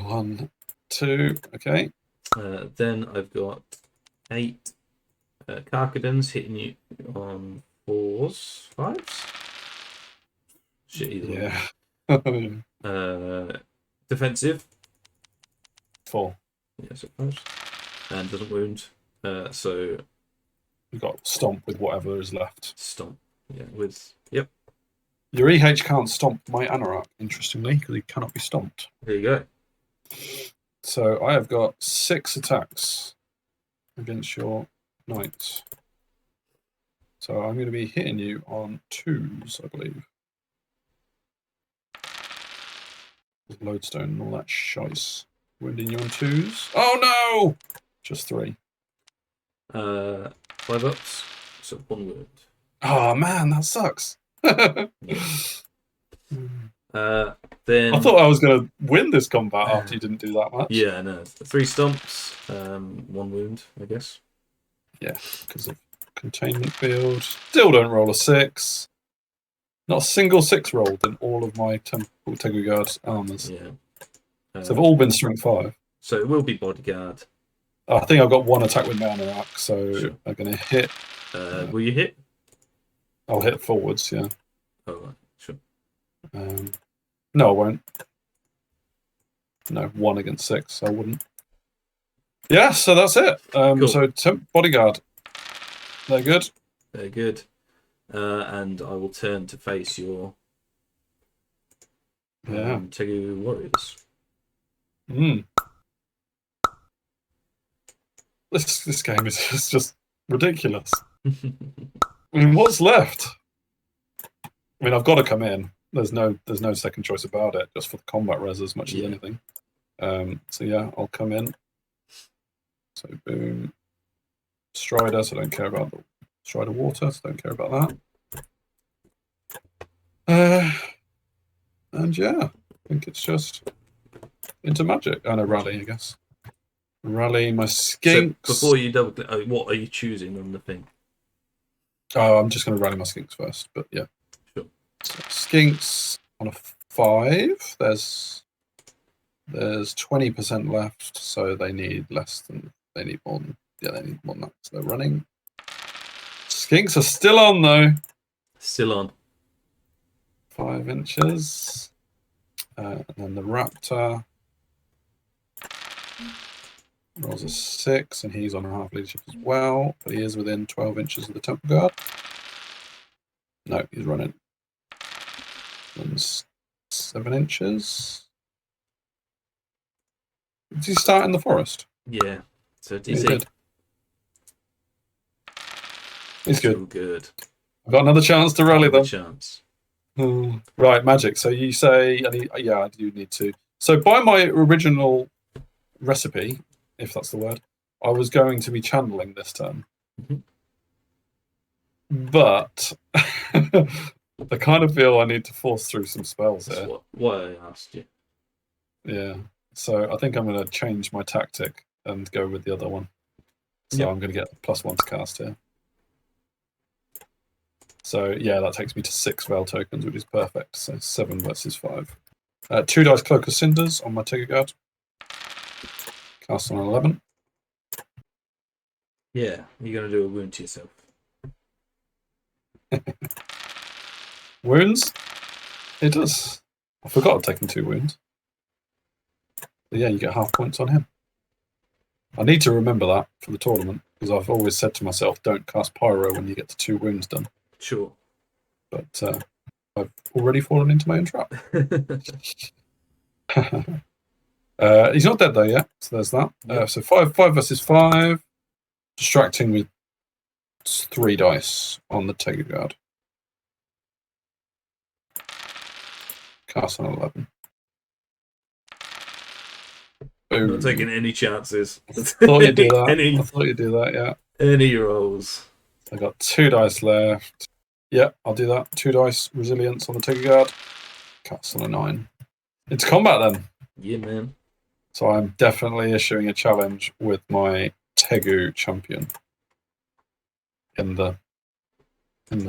1, 2. Okay. Then I've got 8 Karkadans hitting you on 4s, 5s. Shit, either one. Defensive. 4. Yeah, so 5s. And doesn't wound. So you've got stomp with whatever is left. Stomp. Yeah, with... Yep. Your EH can't stomp my Anorak, interestingly, because he cannot be stomped. There you go. So I have got 6 attacks against your knights. So I'm going to be hitting you on 2s, I believe. With lodestone and all that shice. Wounding you on 2s. Oh no! Just 3. 5 ups, so 1 wound. Oh man, that sucks. Then I thought I was going to win this combat after you didn't do that much. Yeah, no. 3 stomps, 1 wound, I guess. Yeah, because of containment field. Still don't roll a 6. Not a single 6 rolled in all of my Tegu Guard armors. Yeah. So they've all been strength 5. So it will be bodyguard. I think I've got 1 attack with my Anorak, so Sure. I'm going to hit. Will you hit? I'll hit forwards, yeah. Oh, right. Sure. No, I won't. No, 1 against 6. I wouldn't. Yeah, so that's it. Cool. So temp bodyguard. They're good. Very good. And I will turn to face your Tegu warriors. This game is just ridiculous. I mean, what's left? I mean, I've got to come in. There's no second choice about it, just for the combat res as much as anything. So yeah, I'll come in. So boom. Strider, so I don't care about the Strider water, so don't care about that. And yeah, I think it's just into magic. Oh no, rally, I guess. Rally my skinks. So before you double click, what are you choosing on the thing? Oh, I'm just going to rally my skinks first, but yeah. Sure. So skinks on a 5. There's 20% left, so they need more than they need more than that. So they're running. Skinks are still on though. Still on. 5 inches. And then the raptor rolls a 6, and he's on half leadership as well, but he is within 12 inches of the temple guard. No, he's running. Runs 7 inches. Did he start in the forest? Yeah. So DC. He's good. So good. I've got another chance to rally them. Chance. Right, magic. So you say, yeah, I do need to. So by my original recipe, if that's the word, I was going to be channeling this turn. But I kind of feel I need to force through some spells here. That's why I asked you. Yeah. So I think I'm going to change my tactic and go with the other one. So I'm going to get +1 to cast here. So yeah, that takes me to 6 Veil tokens, which is perfect. So 7 versus 5. 2 dice Cloak of Cinders on my Tigger Guard. Cast on 11. Yeah, you're going to do a wound to yourself. Wounds? It does. I forgot I'd taken 2 wounds. But yeah, you get half points on him. I need to remember that for the tournament, because I've always said to myself, don't cast Pyro when you get to 2 wounds done. Sure. But I've already fallen into my own trap. He's not dead though yet, so there's that. So 5 versus 5. Distracting with 3 dice on the Tigger Guard. Cast on 11. Boom. Not taking any chances. I thought you'd do that. I thought you'd do that, yeah. Any rolls. I got 2 dice left. Yeah, I'll do that. 2 dice resilience on the Tigger Guard. Cast on a 9. It's combat then. Yeah, man. So I'm definitely issuing a challenge with my Tegu champion in the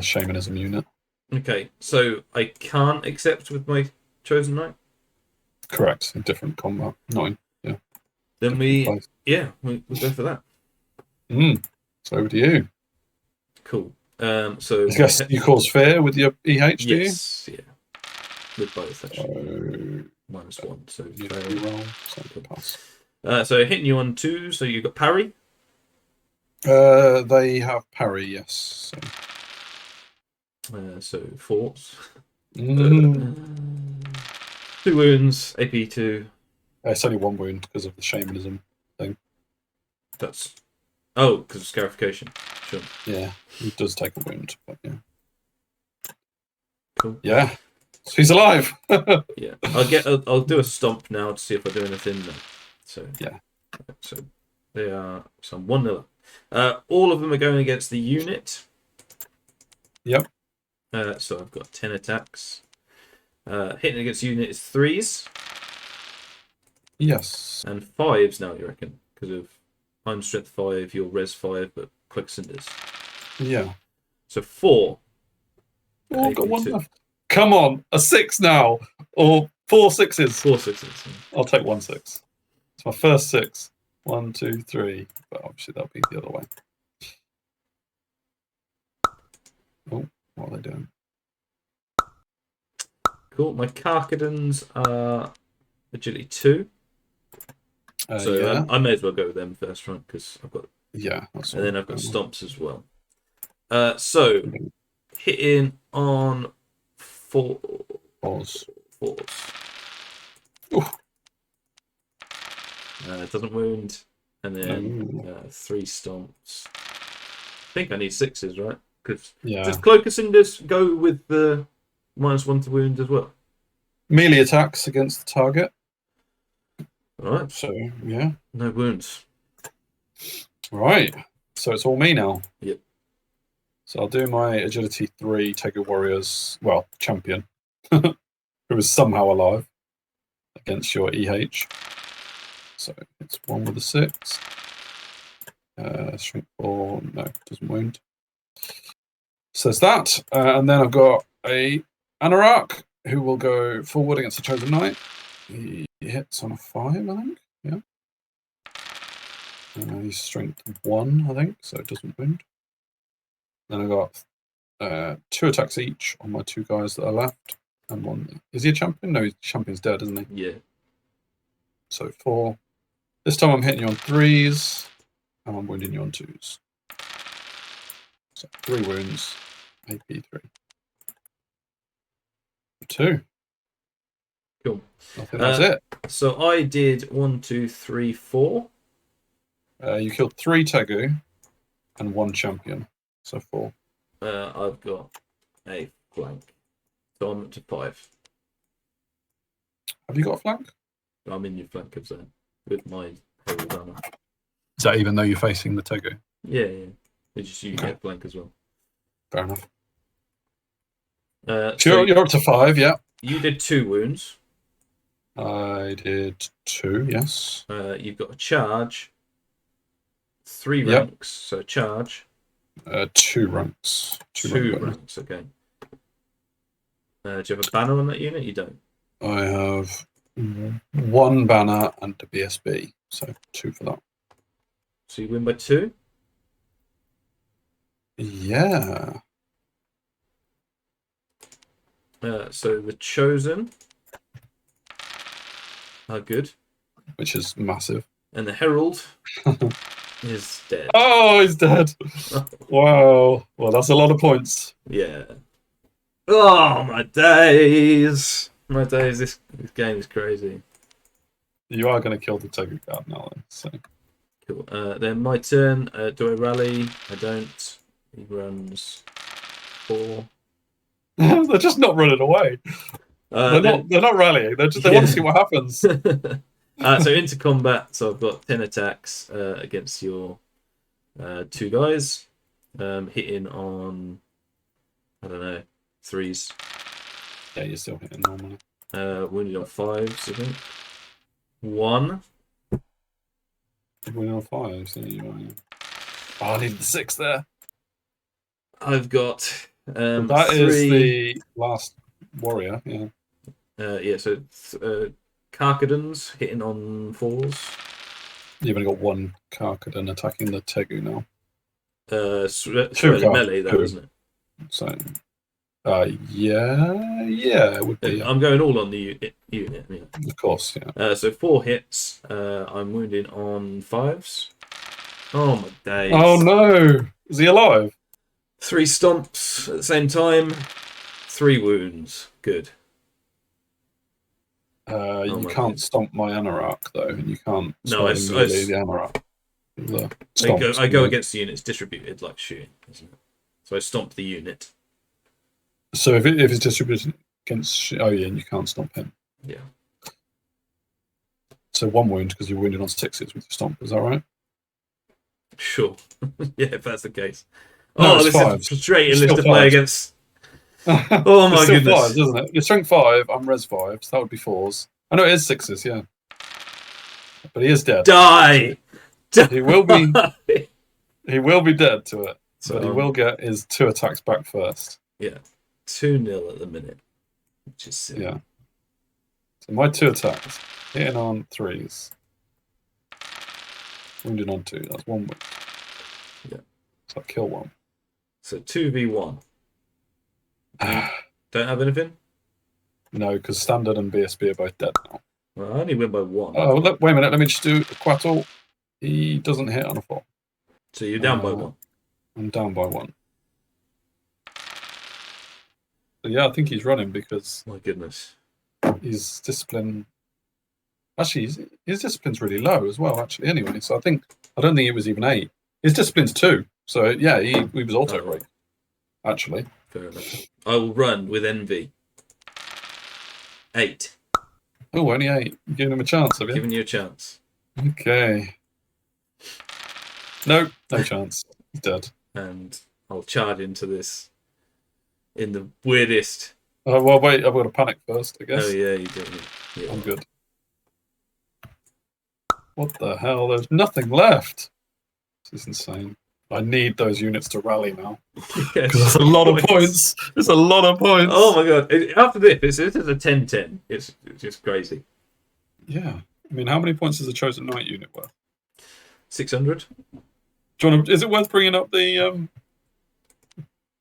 shamanism unit. Okay, so I can't accept with my chosen knight? Correct. Different combat. 9. Yeah. Then we'll go for that. So over to you. Cool. So I guess you cause fear with your EH, do you? Yes, yeah. With both actually. -1, so you roll. So pass. So hitting you on 2, so you got parry. They have parry, yes. So force. 2 2 wounds, AP 2. It's only 1 wound because of the shamanism thing. That's because of scarification. Sure. Yeah, he does take a wound, but yeah. Cool. Yeah, he's alive. Yeah, I'll do a stomp now to see if I do anything. So yeah. So they are some 1-0. All of them are going against the unit. Yep. So I've got 10 attacks. Hitting against unit is 3s. Yes. And 5s now, you reckon? Because of I'm strength 5, you're res 5, but Cloak Cinders. Yeah. So 4. Oh, I've got 1 left. Come on, a 6 now, or 4 6s. 4 6s. Yeah. I'll take 1 6. It's my first 6. 1, 2, 3. But obviously that'll be the other way. Oh, what are they doing? Cool. My Karkadans are agility 2. So yeah. I may as well go with them first, right? Because I've got, Yeah. That's and then I've got all. stomps as well. So hitting on 4 Pause. fours. Ooh. It doesn't wound, and then 3 stomps. I think I need 6s, right? Because Yeah. does Cloak of Cinders go with the -1 to wound as well? Melee attacks against the target. All right. So yeah. No wounds. Right. So it's all me now. Yep. So I'll do my agility 3 Tego Warriors, well, champion, who is somehow alive against your EH. So it's 1 with a 6. Strength 4, no, doesn't wound. So it's that. And then I've got a Anorak who will go forward against the Chosen Knight. He hits on a 5, I think. Yeah. He's strength 1, I think, so it doesn't wound. Then I've got 2 attacks each on my 2 guys that are left. And 1. Is he a champion? No, his champion's dead, isn't he? Yeah. So 4. This time I'm hitting you on 3s, and I'm wounding you on 2s. So 3 wounds, AP 3. 2. Cool. I think that's it. So I did 1, 2, 3, 4. You killed 3 Tegu and 1 champion. So 4. I've got a flank. So I'm up to 5. Have you got a flank? I'm in your flank of zone with my herald armor. Is that even though you're facing the Tegu? Yeah. It's just you get flank as well. Fair enough. So You're up to 5, yeah. you did 2 wounds. I did 2, yes. You've got a charge. 3 Yep. ranks, so charge. 2 ranks. 2 ranks, okay. Do you have a banner on that unit? You don't. I have 1 banner and a BSB, so 2 for that. So you win by 2? Yeah. So the Chosen are good. Which is massive. And the Herald is dead. Oh, he's dead. Wow. Well, that's a lot of points. Yeah. Oh, my days. My days. This game is crazy. You are going to kill the Tegu card now, then. So. Cool. Then my turn. Do I rally? I don't. He runs 4. They're just not running away. They're not rallying. They want to see what happens. So into combat. So I've got 10 attacks against your 2 guys. Hitting on, I don't know, 3s. Yeah, you're still hitting normally. Wounded on 5s, I think. 1. Wounded on 5s. Yeah, you are, yeah. Oh, I needed the 6 there. I've got That 3. is the last warrior, yeah. So Karkadans hitting on 4s. You've only got 1 Karkadan attacking the Tegu now. Surely melee though, isn't it? So, yeah, it would be. Yeah. I'm going all on the unit. Yeah. Of course, yeah. So 4 hits. I'm wounded on 5s. Oh my days! Oh no! Is he alive? 3 stomps at the same time. 3 wounds. Good. You can't stomp my Anorak though, and you can't. No, the Anorak. I go against the units distributed like shooting, isn't it? So I stomp the unit. So if it's distributed against, oh yeah, and you can't stomp him. Yeah. So 1 wound because you're wounded on 6s with your stomp. Is that right? Sure. Yeah, if that's the case. No, this 5s. is frustrating It's to still play 5s. against. Oh my goodness! 5s, isn't it? You're strength 5. I'm res 5. So that would be 4s. I know it is 6s. Yeah. But he is dead. Die. He will be. He will be dead to it. So, but he will get his 2 attacks back first. Yeah. 2-0 at the minute. Which is silly. Yeah. So my 2 attacks. Hitting on 3s. Wounded on 2. That's 1 wound. Yeah. So I kill 1. So 2v1. Don't have anything? No, because Standard and BSB are both dead now. Well, I only win by 1. Oh, wait a minute. Let me just do a Quattle. He doesn't hit on a 4. So you're down by 1. I'm down by 1. So yeah, I think he's running because My goodness. his discipline. Actually, his discipline's really low as well. Actually, anyway, so I don't think it was even 8. His discipline's 2. So yeah, he was auto break. Actually, fair enough. I will run with envy. 8. Oh, only 8. You're giving him a chance, have you? Giving you a chance. Okay. No chance. He's dead. And I'll charge into this in the weirdest. Oh, well, wait. I've got to panic first, I guess. Oh yeah, you do. Yeah. I'm good. What the hell? There's nothing left. This is insane. I need those units to rally now. Yes. There's a lot of points. There's a lot of points. Oh my god. After this is a 10-10. It's just crazy. Yeah. I mean, how many points is a Chosen Knight unit worth? 600? Is it worth bringing up the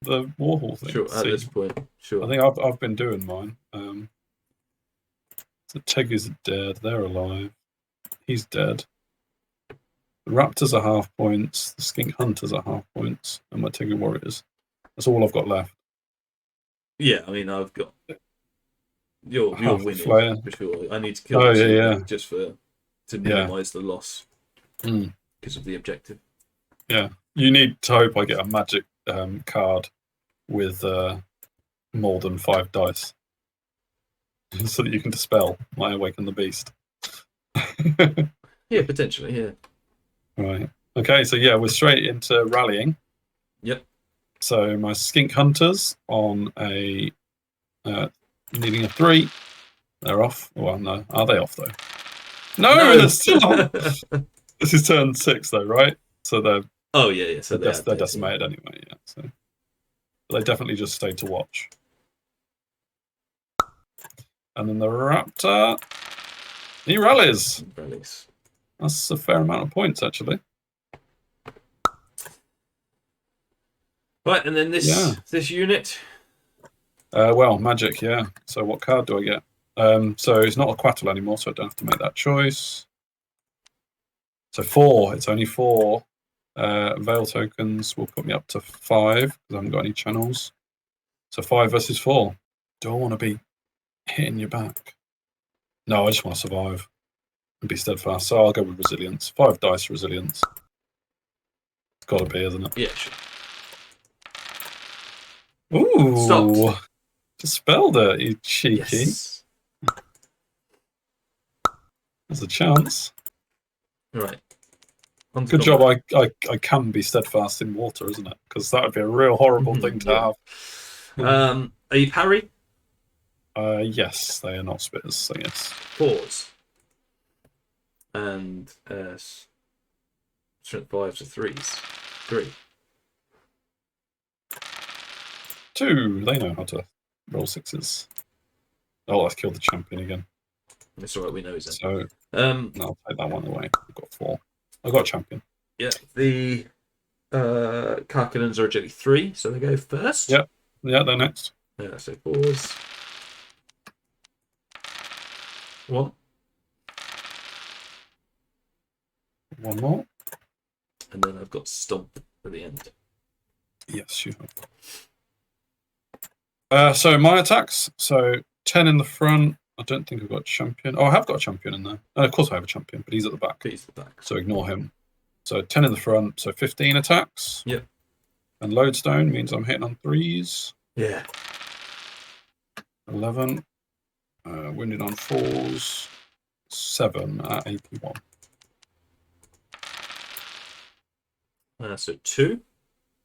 Warhall thing? Sure, at this point. Sure. I think I've been doing mine. The Tegus are dead. They're alive. He's dead. The Raptors are half points. The Skink Hunters are half points. And my Tegu Warriors. That's all I've got left. Yeah, I mean, I've got. You're winning flyer. for sure. I need to kill just to minimise the loss because of the objective. Yeah, you need to hope I get a magic card with more than 5 dice so that you can dispel my Awaken the Beast. Yeah, potentially, yeah. Right. Okay, so yeah, we're straight into rallying. Yep. So my Skink Hunters on a needing a 3. They're off. Well, no. Are they off, though? No, they're still on. This is turn 6, though, right? So they're... Oh, yeah. So they're decimated anyway, yeah. So they definitely just stayed to watch. And then the Raptor... He rallies. That's a fair amount of points, actually. Right, and then this unit. Well, magic, yeah. So what card do I get? So it's not a Quattle anymore, so I don't have to make that choice. So 4. It's only 4. Veil tokens will put me up to 5 because I haven't got any channels. So 5 versus 4. Do I want to be hitting your back? No, I just want to survive and be steadfast. So I'll go with resilience. 5 dice resilience. It's got to be, isn't it? Yeah, sure. Ooh. Stopped. Dispelled it, you cheeky. Yes. There's a chance. Right. Good job I can be steadfast in water, isn't it? Because that would be a real horrible thing to have. Are you parry? Yes, they are not spitters, so yes. 4s. And strength 5s are 3s. 3. 2. They know how to roll 6s. Oh, I've killed the champion again. It's alright, we know he's in. So I'll take that one away. I've got 4. I've got a champion. Yeah, the Karkanans are agility 3, so they go first. Yep. Yeah, they're next. Yeah, so 4s. 1. 1 more. And then I've got Stomp at the end. Yes, you have. So my attacks. So 10 in the front. I don't think I've got a champion. Oh, I have got a champion in there. Of course I have a champion, but he's at the back. He's at the back. So ignore him. So 10 in the front. So 15 attacks. Yep. And lodestone means I'm hitting on 3s. Yeah. 11. Wounded on 4s. 7 at 81. So 2.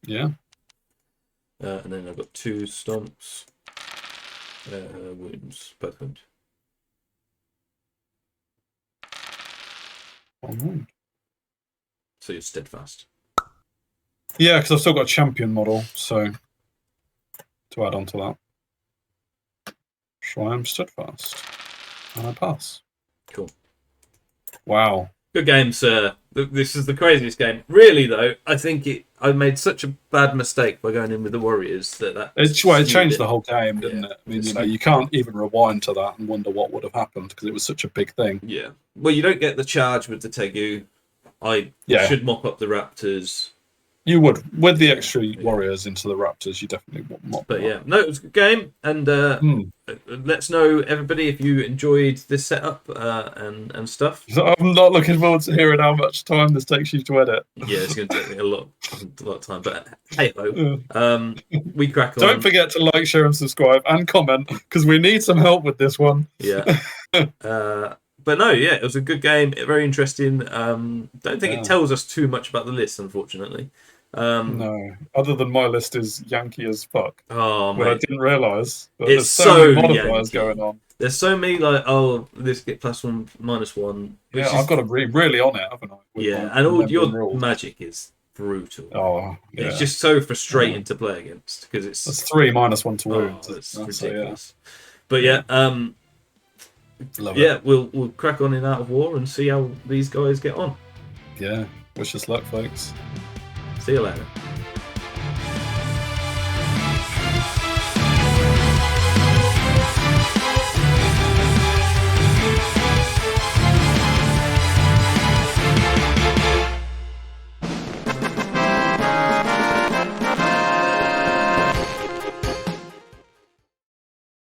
Yeah. And then I've got 2 stomps. Wounds, both wound. 1 wound. So you're steadfast. Yeah, because I've still got a champion model, so to add on to that. So I am steadfast. And I pass. Cool. Wow. Good game, sir. This is the craziest game. Really, though, I think I made such a bad mistake by going in with the Warriors that It skewed changed it. the whole game, didn't Yeah. it? I mean, you can't even rewind to that and wonder what would have happened because it was such a big thing. Yeah. Well, you don't get the charge with the Tegu. I should mop up the Raptors. You would. With the extra Warriors into the Raptors, you definitely would mop But them yeah, up. no, it was a good game. And let's know, everybody, if you enjoyed this setup and stuff. So I'm not looking forward to hearing how much time this takes you to edit. Yeah, it's going to take me a lot of time. But hey ho, we crack on. Don't forget to like, share, and subscribe and comment because we need some help with this one. Yeah. But no, yeah, it was a good game. Very interesting. Don't think it tells us too much about the list, unfortunately. No, other than my list is Yankee as fuck. Oh, Well, I mate. didn't realise. It's so many so modifiers Yankee. going on. There's so many like, oh, this get +1, -1. Yeah, I've got to be really on it, haven't I? Yeah, and all your magic is brutal. Oh, yeah. It's just so frustrating to play against because it's That's 3 -1 to wounds. it's That's ridiculous. But yeah, Love it. we'll crack on in Art of War and see how these guys get on. Yeah. Wish us luck, folks. See you later.